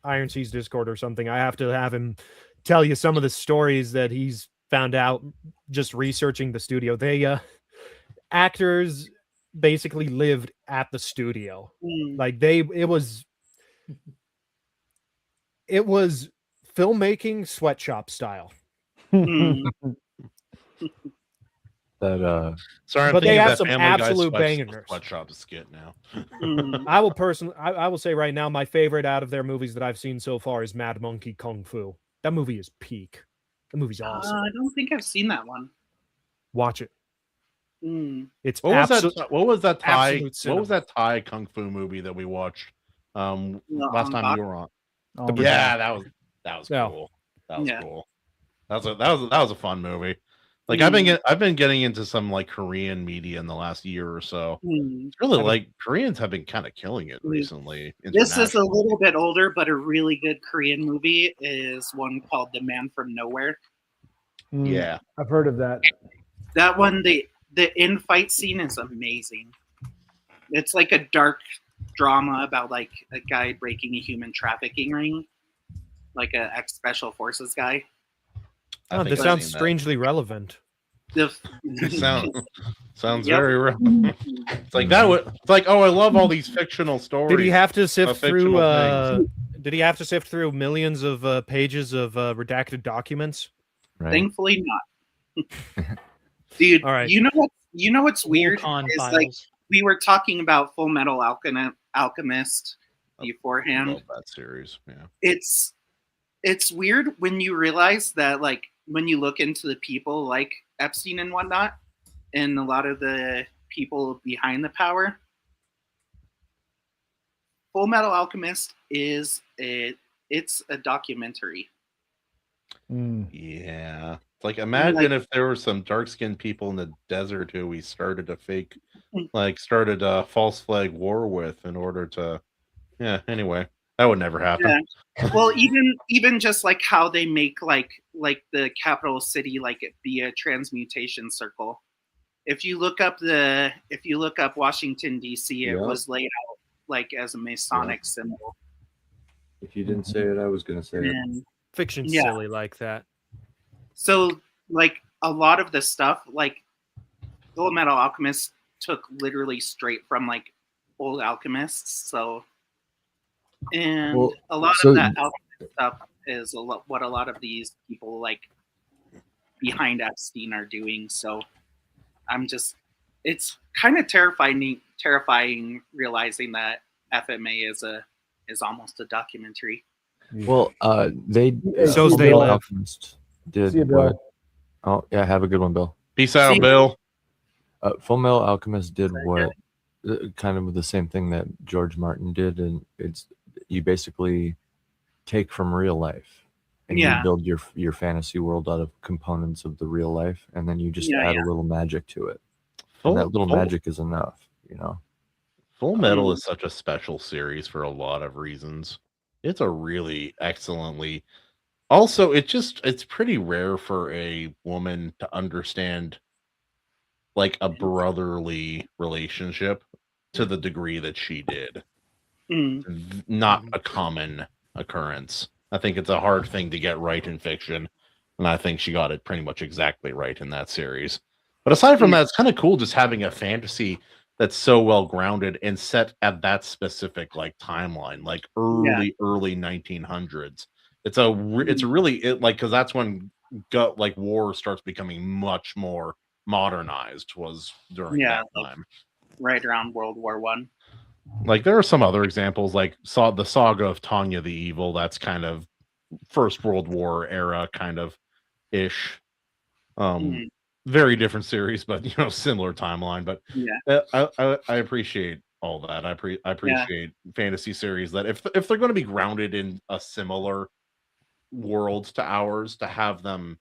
Iron Seas Discord or something, I have to have him tell you some of the stories that he's found out just researching the studio. They actors basically lived at the studio. Like it was filmmaking sweatshop style. Sorry, but they have some absolute bangers. Sweatshop skit now. I will say right now, my favorite out of their movies that I've seen so far is Mad Monkey Kung Fu. That movie is peak. The movie's awesome. I don't think I've seen that one. Watch it. It's What was absolute, that? What was that Thai? absolute What was cinema. that Thai kung fu movie that we watched last time Bak? you were on? Oh, Yeah, that was Yeah. cool. That was Yeah. cool. That was a fun movie. Like Mm. I've been getting into some like Korean media in the last year or so. Mm. It's really like Koreans have been kind of killing it Mm. recently. This is a internationally. little bit older, but a really good Korean movie is one called The Man from Nowhere. Yeah. I've heard of that. That one, the in-fight scene is amazing. It's like a dark drama about like a guy breaking a human trafficking ring, like a ex-special forces guy. Oh, think this I've sounds seen that. strangely relevant. Sounds Yep. very real. It's like that. It's like, oh, I love all these fictional stories. Did he have to sift through? fictional things. Did he have to sift through millions of pages of redacted documents? Right. Thankfully not. Dude, All right. you know what's weird? Wukong Is files. like we were talking about Full Metal Alchemist I beforehand. love that series. Yeah. It's weird when you realize that, like, when you look into the people like Epstein and whatnot, and a lot of the people behind the power. Full Metal Alchemist it's a documentary. Yeah. It's like, imagine if there were some dark-skinned people in the desert who we started a false flag war with in order to, yeah. Anyway, that would never happen. Yeah. Well, even just like how they make like the capital city like it be a transmutation circle. If you look up Washington D.C., it was laid out like as a Masonic symbol. If you didn't say it, I was going to say it. And Fiction's silly like that. so, like, a lot of the stuff, like Full Metal Alchemist took literally straight from like old alchemists. So, and Well, a lot so- of that alchemist stuff is what a lot of these people like behind Epstein are doing. So, it's kind of terrifying realizing that FMA is almost a documentary. Well, they So's They Full Live. Alchemist did See you, what? Bill. Oh yeah, have a good one, Bill. Peace out, See- Bill. Full Metal Alchemist did what kind of the same thing that George Martin did, and it's you basically take from real life and you build your fantasy world out of components of the real life, and then you just add a little magic to it. And that little magic is enough, you know. Full Metal is such a special series for a lot of reasons. It's a really excellently. Also, it's pretty rare for a woman to understand like a brotherly relationship to the degree that she did. Not a common occurrence. I think it's a hard thing to get right in fiction, and I think she got it pretty much exactly right in that series. But aside from that, it's kind of cool just having a fantasy that's so well grounded and set at that specific like timeline, like early 1900s. It's really because that's when war starts becoming much more modernized, was during that time, right around World War I. Like there are some other examples, like the Saga of Tanya the Evil. That's kind of First World War era kind of ish. Very different series, but similar timeline. But I appreciate all that. I appreciate fantasy series that if they're going to be grounded in a similar world to ours, to have them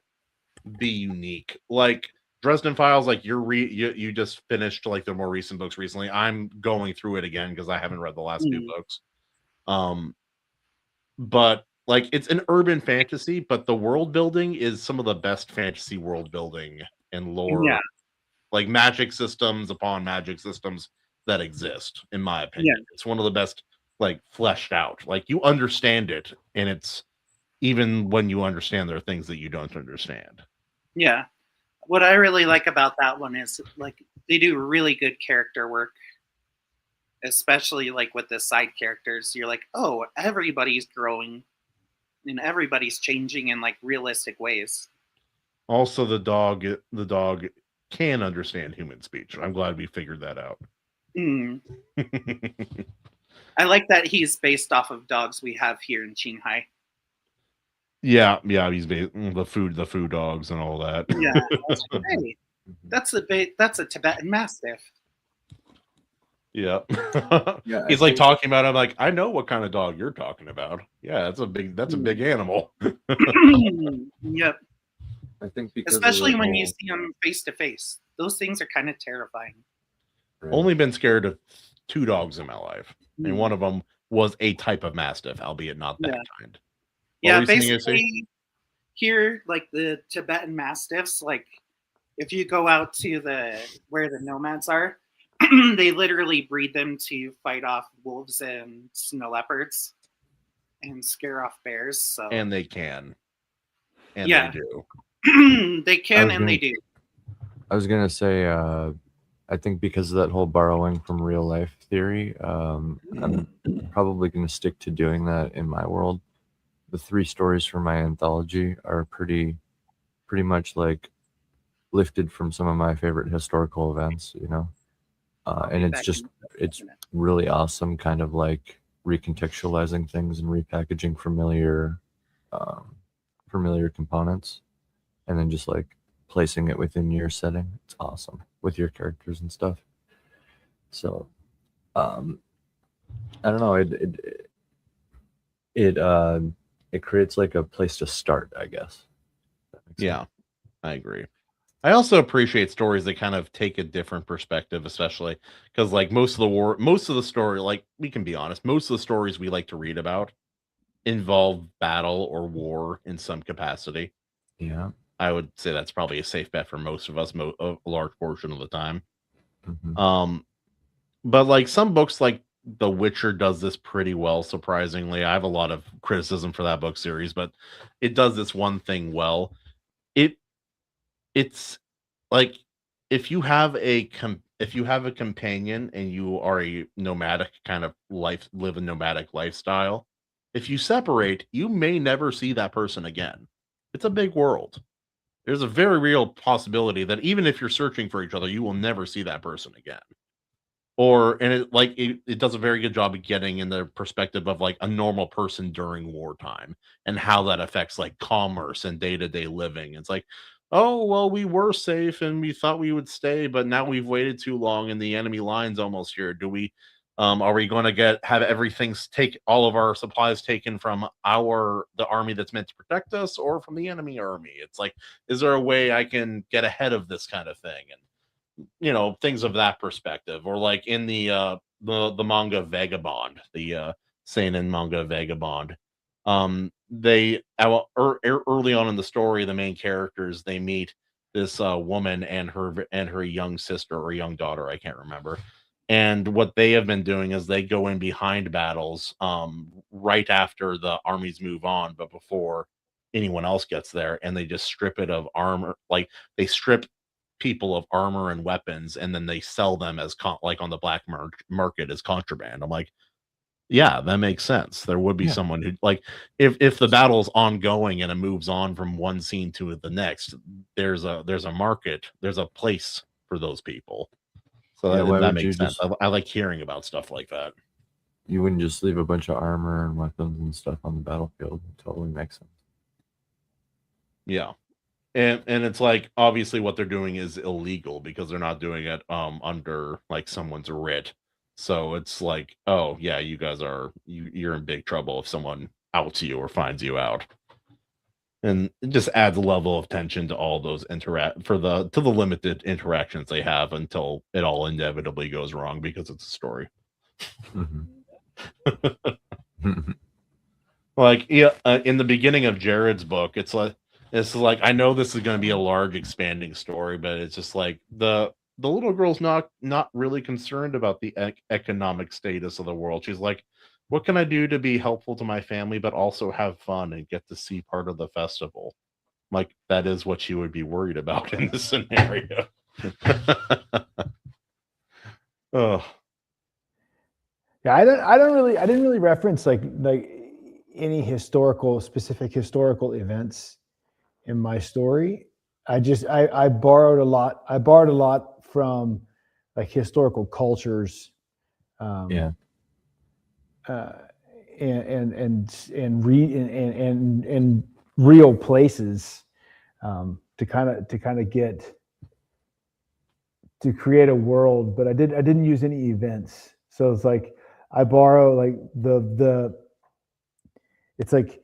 be unique. Like Dresden Files, like you just finished like the more recent books recently. I'm going through it again because I haven't read the last two books. But like it's an urban fantasy, but the world building is some of the best fantasy world building and lore, like magic systems upon magic systems that exist, in my opinion. It's one of the best, like, fleshed out. Like you understand it, and it's even when you understand there are things that you don't understand. Yeah. What I really like about that one is like they do really good character work, especially like with the side characters. You're like, oh, everybody's growing and everybody's changing in like realistic ways. Also, the dog can understand human speech. I'm glad we figured that out. I like that he's based off of dogs we have here in Qinghai. Yeah, he's the food dogs and all that. Yeah, hey, That's a Tibetan Mastiff. Yeah. Yeah, He's I like think- talking about it. I'm like, I know what kind of dog you're talking about. Yeah, that's a big animal. Yep. I think because Especially of the when you whole- see them face to face. Those things are kind of terrifying. Right. Only been scared of 2 dogs in my life, and Hmm. one of them was a type of mastiff, albeit not that Yeah. kind. What Yeah, were you saying, AC? basically here, like the Tibetan Mastiffs, like if you go out to where the nomads are, they literally breed them to fight off wolves and snow leopards and scare off bears. So And they can. And Yeah. they do. they can was and they gonna- do. I was gonna say, I think because of that whole borrowing from real life theory, I'm probably gonna stick to doing that in my world. The 3 stories for my anthology are pretty much like lifted from some of my favorite historical events, you know, and be it's back just in it's a minute. really awesome, kind of like recontextualizing things and repackaging familiar components, and then just like placing it within your setting. It's awesome with your characters and stuff. So, I don't know. It creates like a place to start, I guess. That makes sense. Yeah, I agree. I also appreciate stories that kind of take a different perspective, especially because like most of the story, like we can be honest, most of the stories we like to read about involve battle or war in some capacity. Yeah. I would say that's probably a safe bet for most of us, a large portion of the time. Mhm. But like some books, like The Witcher, does this pretty well. Surprisingly, I have a lot of criticism for that book series, but it does this one thing well. It's like if you have a companion and you are a nomadic kind of live a nomadic lifestyle, if you separate, you may never see that person again. It's a big world. There's a very real possibility that even if you're searching for each other, you will never see that person again. It does a very good job of getting in the perspective of like a normal person during wartime and how that affects like commerce and day-to-day living. It's like, oh well, we were safe and we thought we would stay, but now we've waited too long and the enemy line's almost here. Are we going to have take all of our supplies taken from the army that's meant to protect us or from the enemy army? It's like, is there a way I can get ahead of this kind of thing? And things of that perspective, or like in the manga Vagabond, the seinen manga Vagabond, early on in the story, the main characters, they meet this woman and her young sister or young daughter, I can't remember, and what they have been doing is they go in behind battles right after the armies move on, but before anyone else gets there, and they just strip it of armor, like they strip people of armor and weapons, and then they sell them as like on the black market as contraband. I'm like, yeah, that makes sense. There would be someone who, like, if the battle's ongoing and it moves on from one scene to the next, there's a market, there's a place for those people. So why that would you makes sense. just- I like hearing about stuff like that. You wouldn't just leave a bunch of armor and weapons and stuff on the battlefield. It totally makes sense. Yeah. And it's like, obviously what they're doing is illegal because they're not doing it under like someone's writ. So it's like, oh yeah, you guys you're in big trouble if someone outs you or finds you out. And it just adds a level of tension to all those to the limited interactions they have until it all inevitably goes wrong because it's a story. Like, yeah, in the beginning of Jared's book, it's like I know this is going to be a large expanding story, but it's just like the little girl's not really concerned about the economic status of the world. She's like, what can I do to be helpful to my family but also have fun and get to see part of the festival? Like, that is what she would be worried about in this scenario. Oh. Yeah, I didn't really reference like any specific historical events in my story. I borrowed a lot from like historical cultures, and real places, to kind of get create a world, but I didn't use any events. So it's like I borrow like it's like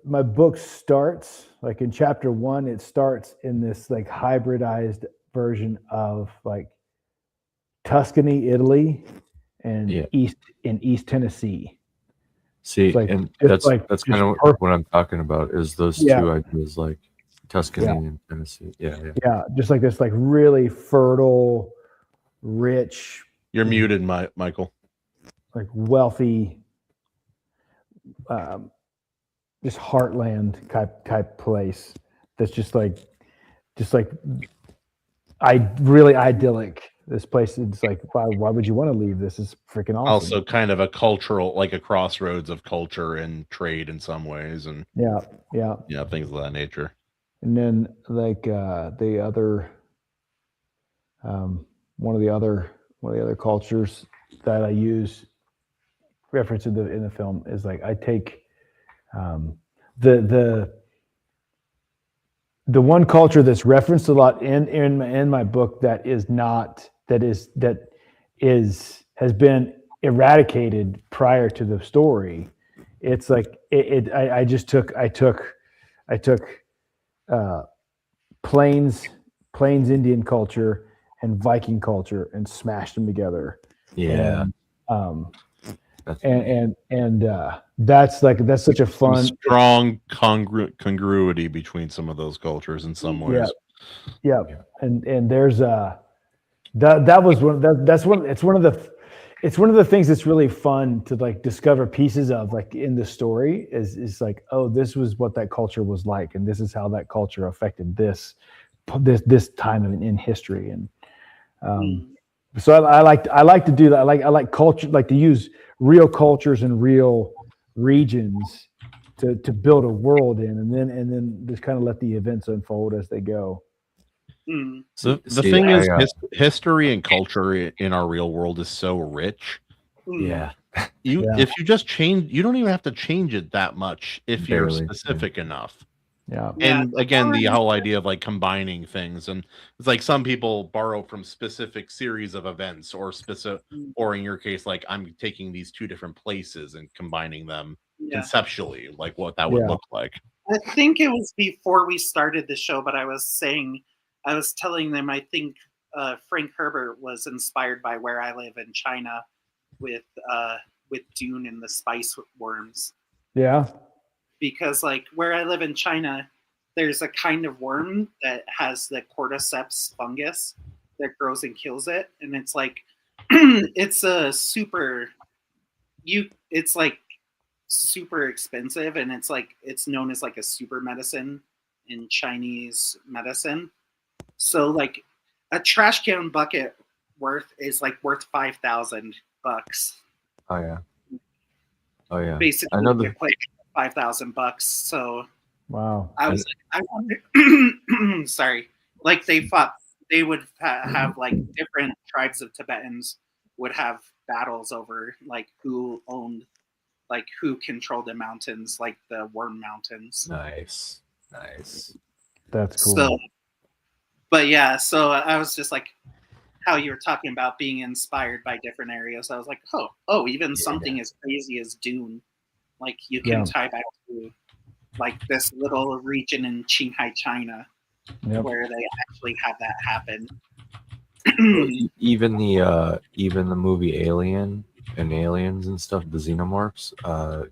my book starts like in chapter 1. It starts in this like hybridized version of like Tuscany, Italy, and East Tennessee. See, like, and just that's kind of perfect. what I'm talking about is those two ideas, like Tuscany and Tennessee. Yeah. Just like this, like really fertile, rich. You're muted, Michael. Like wealthy, just heartland type place. That's just like really idyllic. This place is like, why would you want to leave? This is freaking awesome. Also, kind of a cultural, like a crossroads of culture and trade in some ways, and things of that nature. And then like the other, one of the other cultures that I use reference in the film is like I take the one culture that's referenced a lot in my book that has been eradicated prior to the story. It's like I took Plains Indian culture and Viking culture and smashed them together. Yeah. And that's such a fun, strong congruity between some of those cultures in some ways. Yeah. And there's it's one of the things that's really fun to like discover pieces of like in the story is like, oh, this was what that culture was like, and this is how that culture affected this time in history. And so I like to do that. I like culture, like to use real cultures and real regions to build a world in, and then just kind of let the events unfold as they go. So the thing is, history and culture in our real world is so rich. If you just change, you don't even have to change it that much if you're specific enough. And again, the whole idea of like combining things, and it's like some people borrow from specific series of events or or in your case, like I'm taking these two different places and combining them conceptually, like what that would look like. I think it was before we started the show, but I was telling them I think Frank Herbert was inspired by Where I Live in China with Dune and the spice worms. Yeah. Because like Where I Live in China, there's a kind of worm that has the cordyceps fungus that grows and kills it, and it's like it's like super expensive, and it's known as like a super medicine in Chinese medicine. So like a trash can bucket worth $5,000. Oh yeah. Basically, I know the $5,000. So wow. I was like, I wonder. Sorry, like they would have like different tribes of Tibetans would have battles over like who controlled the mountains, like the Worm Mountains. Nice. That's cool. So, but yeah, so I was just like, how you were talking about being inspired by different areas. I was like, even something as crazy as Dune, like you can tie back to like this little region in Qinghai, China, where they actually had that happen. Even the movie Alien and Aliens and stuff, the xenomorphs,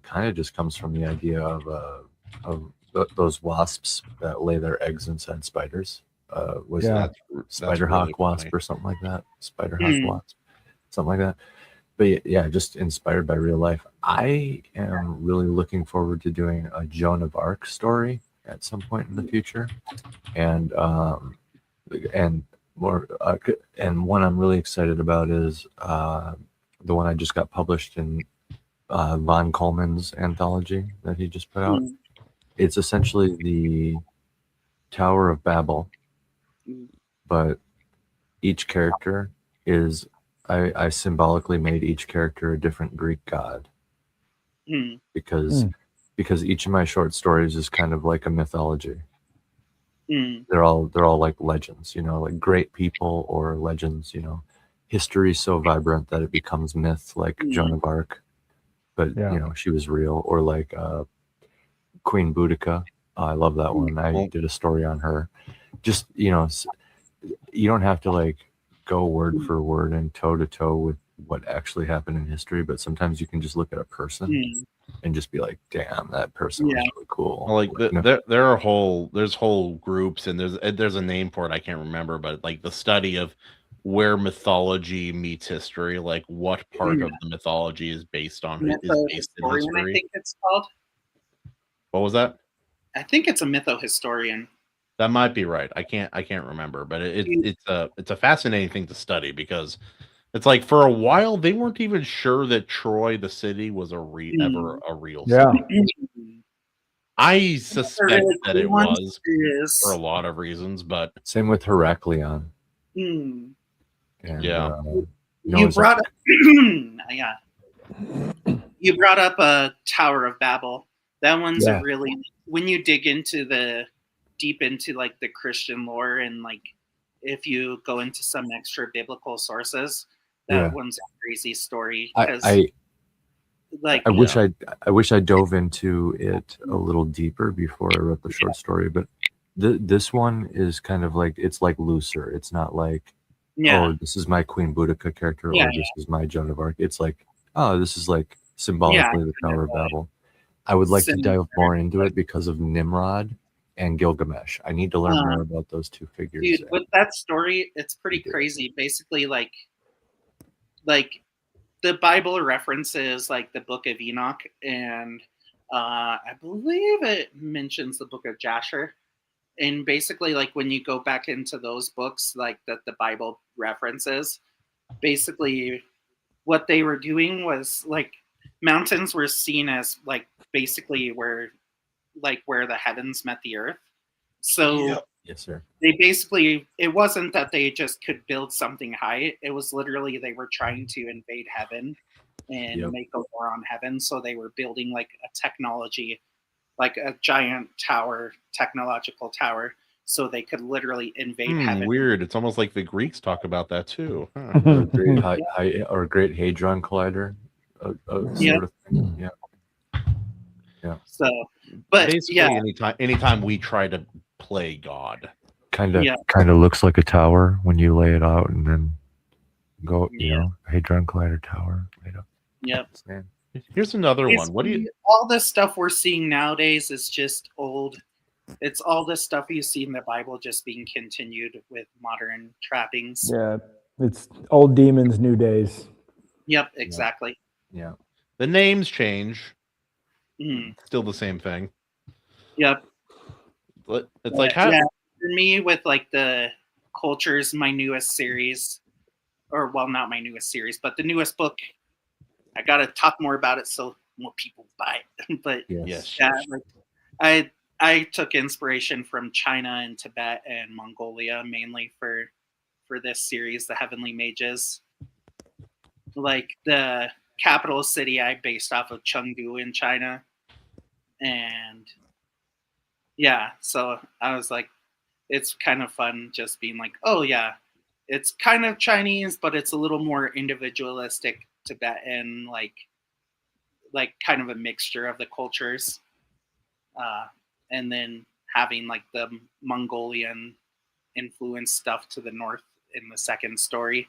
kind of just comes from the idea of those wasps that lay their eggs inside spiders. Was that Spiderhawk really wasp or something like that? Spiderhawk wasp, something like that. But yeah, just inspired by real life. I am really looking forward to doing a Joan of Arc story at some point in the future, and more. And one I'm really excited about is the one I just got published in Von Coleman's anthology that he just put out. It's essentially the Tower of Babel, but each character is I symbolically made each character a different Greek god because each of my short stories is kind of like a mythology. They're all like legends, you know, like great people or legends, you know. History so vibrant that it becomes myth, like Joan of Arc, but Yeah. you know, she was real. Or like Queen Boudica. I love that one. I did a story on her. Just, you know, you don't have to like go word for word and toe to toe with what actually happened in history, but sometimes you can just look at a person and just be like, damn, that person was really cool. Like there's whole groups, and there's a name for it, I can't remember, but like the study of where mythology meets history, like what part of the mythology is based on is based in history. I think it's called. What was that? I think it's a mytho-historian. That might be right. I can't remember, but it's a fascinating thing to study, because it's like for a while they weren't even sure that Troy, the city, was ever a real city. I suspect that it was for a lot of reasons, but same with Heraklion. And, yeah, you brought up, you brought up a Tower of Babel. That one's a really, when you dig into deep into like the Christian lore, and like if you go into some extra biblical sources, that one's a crazy story. I wish I dove into it a little deeper before I wrote the short story, but this one is kind of like, it's like looser. It's not like, oh, this is my Queen Boudica character, or this is my Joan of Arc. It's like, oh, this is like symbolically the Tower of Babel. I would like to dive more into it because of Nimrod and Gilgamesh. I need to learn more about those two figures. Dude, with that story, it's pretty crazy. Basically, like the Bible references like the Book of Enoch, and I believe it mentions the Book of Jasher. And basically, like when you go back into those books, like that the Bible references, basically what they were doing was like mountains were seen as like basically where the heavens met the earth. So yes, sir. They basically, it wasn't that they just could build something high. It was literally they were trying to invade heaven and make a war on heaven. So they were building like a technology, like a giant tower, technological tower, so they could literally invade heaven. Weird. It's almost like the Greeks talk about that too. Huh. Or Great Hadron Collider, sort of thing. Yeah. So, but basically, anytime we try to play God, kind of looks like a tower when you lay it out, and then go, you know, Hadron Collider tower laid up. Yep. Here's another one. What do you? All the stuff we're seeing nowadays is just old. It's all the stuff you see in the Bible just being continued with modern trappings. Yeah, it's old demons, new days. Yep, exactly. Yeah. The names change. Still the same thing. Yep. It's like how for me with like the cultures, my newest series, or well, not my newest series, but the newest book. I gotta talk more about it so more people buy it. But like, I took inspiration from China and Tibet and Mongolia mainly for this series, The Heavenly Mages. Like the capital city I based off of Chengdu in China. And yeah, so I was like, it's kind of fun just being like, oh yeah, it's kind of Chinese, but it's a little more individualistic Tibetan, like kind of a mixture of the cultures. And then having like the Mongolian influence stuff to the north in the second story,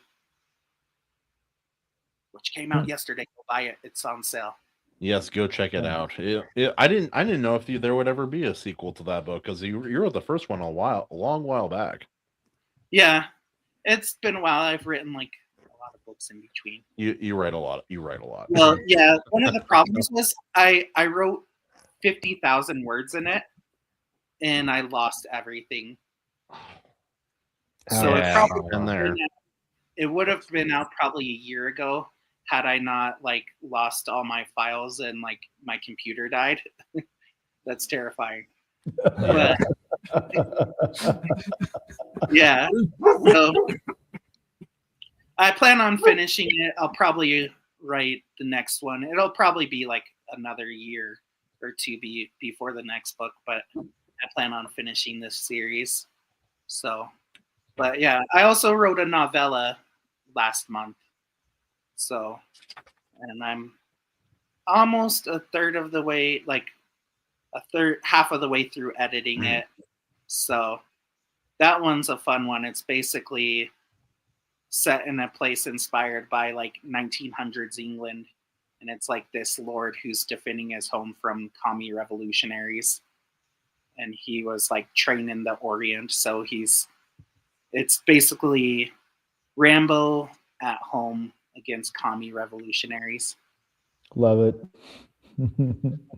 which came out yesterday. Go buy it; it's on sale. Yes, go check it out. I didn't know if there would ever be a sequel to that book, because you wrote the first one a long while back. Yeah, it's been a while. I've written like a lot of books in between. You write a lot. Well, yeah. One of the problems was I wrote 50,000 words in it, and I lost everything. So it would have been out probably a year ago had I not like lost all my files and like my computer died. That's terrifying. But, yeah. So I plan on finishing it. I'll probably write the next one. It'll probably be like another year or two before the next book, but I plan on finishing this series. So, but yeah, I also wrote a novella last month. So, and I'm almost a third of the way, like half of the way through editing it. So that one's a fun one. It's basically set in a place inspired by like 1900s England. And it's like this lord who's defending his home from commie revolutionaries. And he was like trained in the Orient. So it's basically Rambo at home against commie revolutionaries. Love it.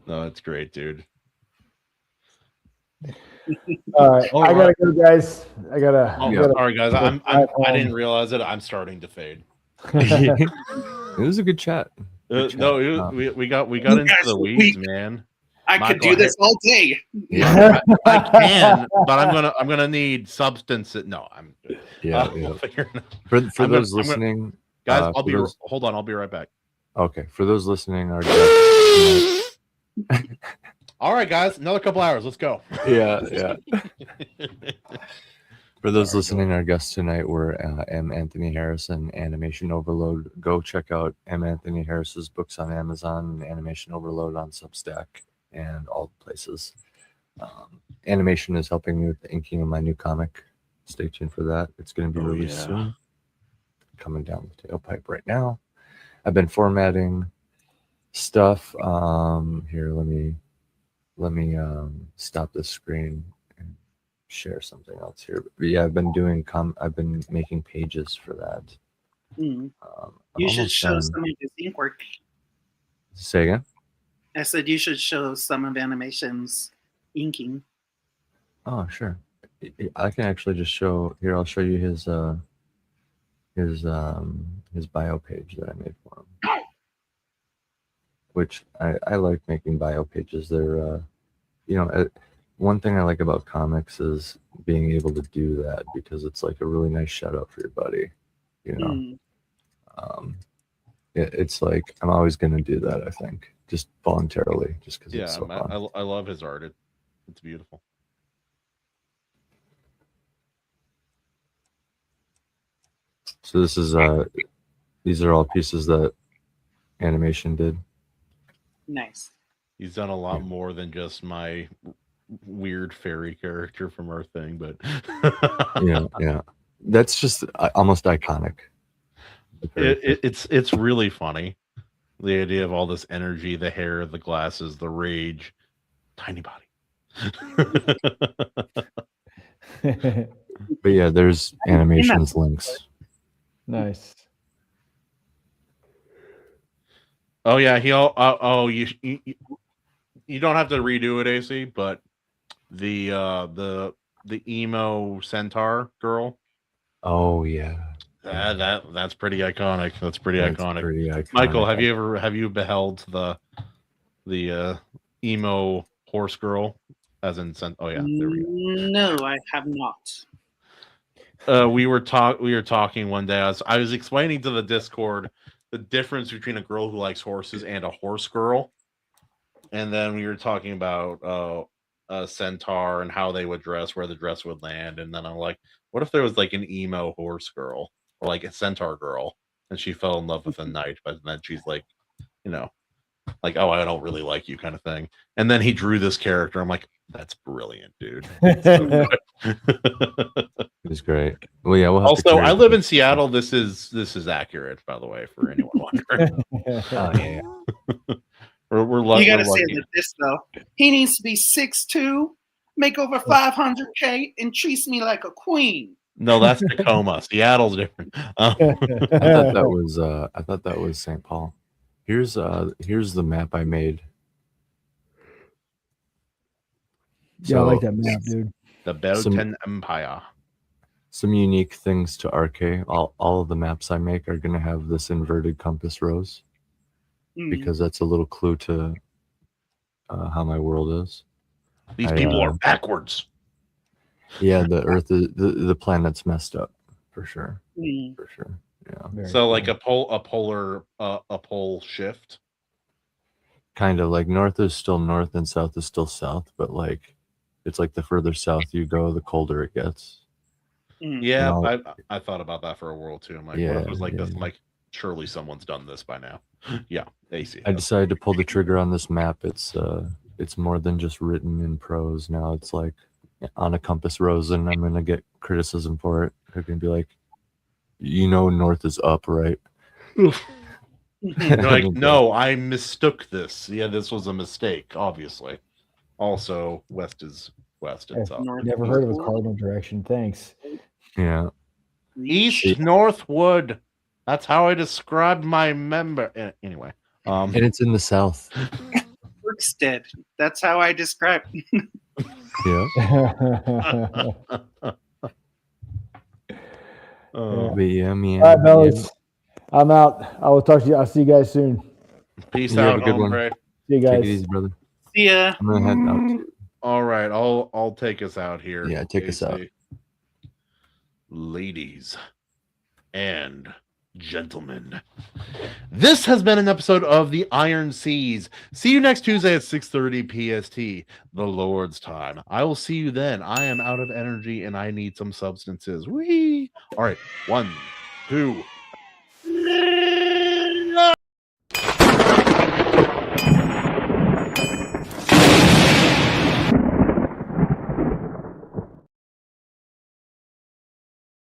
No, it's great, dude. All right, I gotta go, guys. I gotta. Sorry, guys. I didn't realize it. I'm starting to fade. It was a good chat. No, we got into the weeds, man. I could do this all day. Yeah, I can, but I'm gonna need substance. No, I'm good. Yeah. For those listening, guys, hold on. I'll be right back. Okay, for those listening, our guest tonight, all right, guys, another couple hours. Let's go. Yeah. For those listening, our guests tonight were M. Anthony Harrison, Animation Overload. Go check out M. Anthony Harris's books on Amazon and Animation Overload on Substack and all places. Animation is helping me with the inking of my new comic. Stay tuned for that. It's going to be released soon. Coming down the tailpipe right now. I've been formatting stuff. Here, let me stop this screen and share something else here. But yeah, I've been making pages for that. You should show some of his ink work. Say again? I said you should show some of Animation's inking. Oh, sure. I can actually just show here. I'll show you his bio page that I made for him. Which I like making bio pages. They're, one thing I like about comics is being able to do that because it's like a really nice shout out for your buddy. It's like I'm always going to do that. I think just voluntarily, just because it's so fun. I love his art. It's beautiful. So this is these are all pieces that Animation did. Nice. He's done a lot more than just my weird fairy character from Earth thing, but yeah, that's just almost iconic. It's really funny. The idea of all this energy, the hair, the glasses, the rage, tiny body. But yeah, there's Animation's links. Nice. Oh yeah, you don't have to redo it, AC, but the emo centaur girl. Oh yeah. That's pretty iconic. That's pretty iconic. Michael, have you beheld the emo horse girl as in oh yeah, there we go. No, I have not. We were talking one day. I was explaining to the Discord the difference between a girl who likes horses and a horse girl. And then we were talking about a centaur and how they would dress, where the dress would land. And then I'm like, what if there was like an emo horse girl or like a centaur girl and she fell in love with a knight, but then she's like, like, oh, I don't really like you kind of thing. And then he drew this character. I'm like, that's brilliant, dude. It's great. Well, yeah. Also, I live in Seattle. This is accurate, by the way, for anyone wondering. Yeah. We're lucky. You gotta say it like this though. He needs to be 6'2", make over 500K, and treats me like a queen. No, that's Tacoma. Seattle's different. I thought that was St. Paul. Here's the map I made. Yeah, I like that map, dude. The Belgian Empire. Some unique things to RK. All of the maps I make are going to have this inverted compass rose because that's a little clue to how my world is. These people are backwards. Yeah, the Earth is the planet's messed up for sure. For sure. Yeah. Very so cool. Like a pole shift. Kind of like north is still north and south is still south, but like It's like the further south you go, the colder it gets. Yeah, No. I thought about that for a world too. I'm like, what Yeah, if it was like this? yeah. I'm like, surely someone's done this by now. Yeah, AC. I decided to pull the trigger on this map. It's more than just written in prose. Now it's like on a compass rose, and I'm gonna get criticism for it. They're gonna be like, north is up, right? You're like, no, I mistook this. Yeah, this was a mistake, obviously. Also, west is west and south. Never heard of a cardinal direction. Thanks. Yeah. East Northwood. That's how I described my member. Anyway, and it's in the south. Workstead. That's how I describe. Yeah. All yeah. right, fellas. I'm out. I will talk to you. I'll see you guys soon. Peace You out, have a good one. hombre. See you Take guys. it easy, brother. See ya. I'm gonna head out too. All right, I'll take us out here. Yeah, take us out. Ladies and gentlemen, this has been an episode of the Iron Seas. See you next Tuesday at 6:30 PST, the Lord's time. I will see you then. I am out of energy and I need some substances. Whee! All right, 1, 2.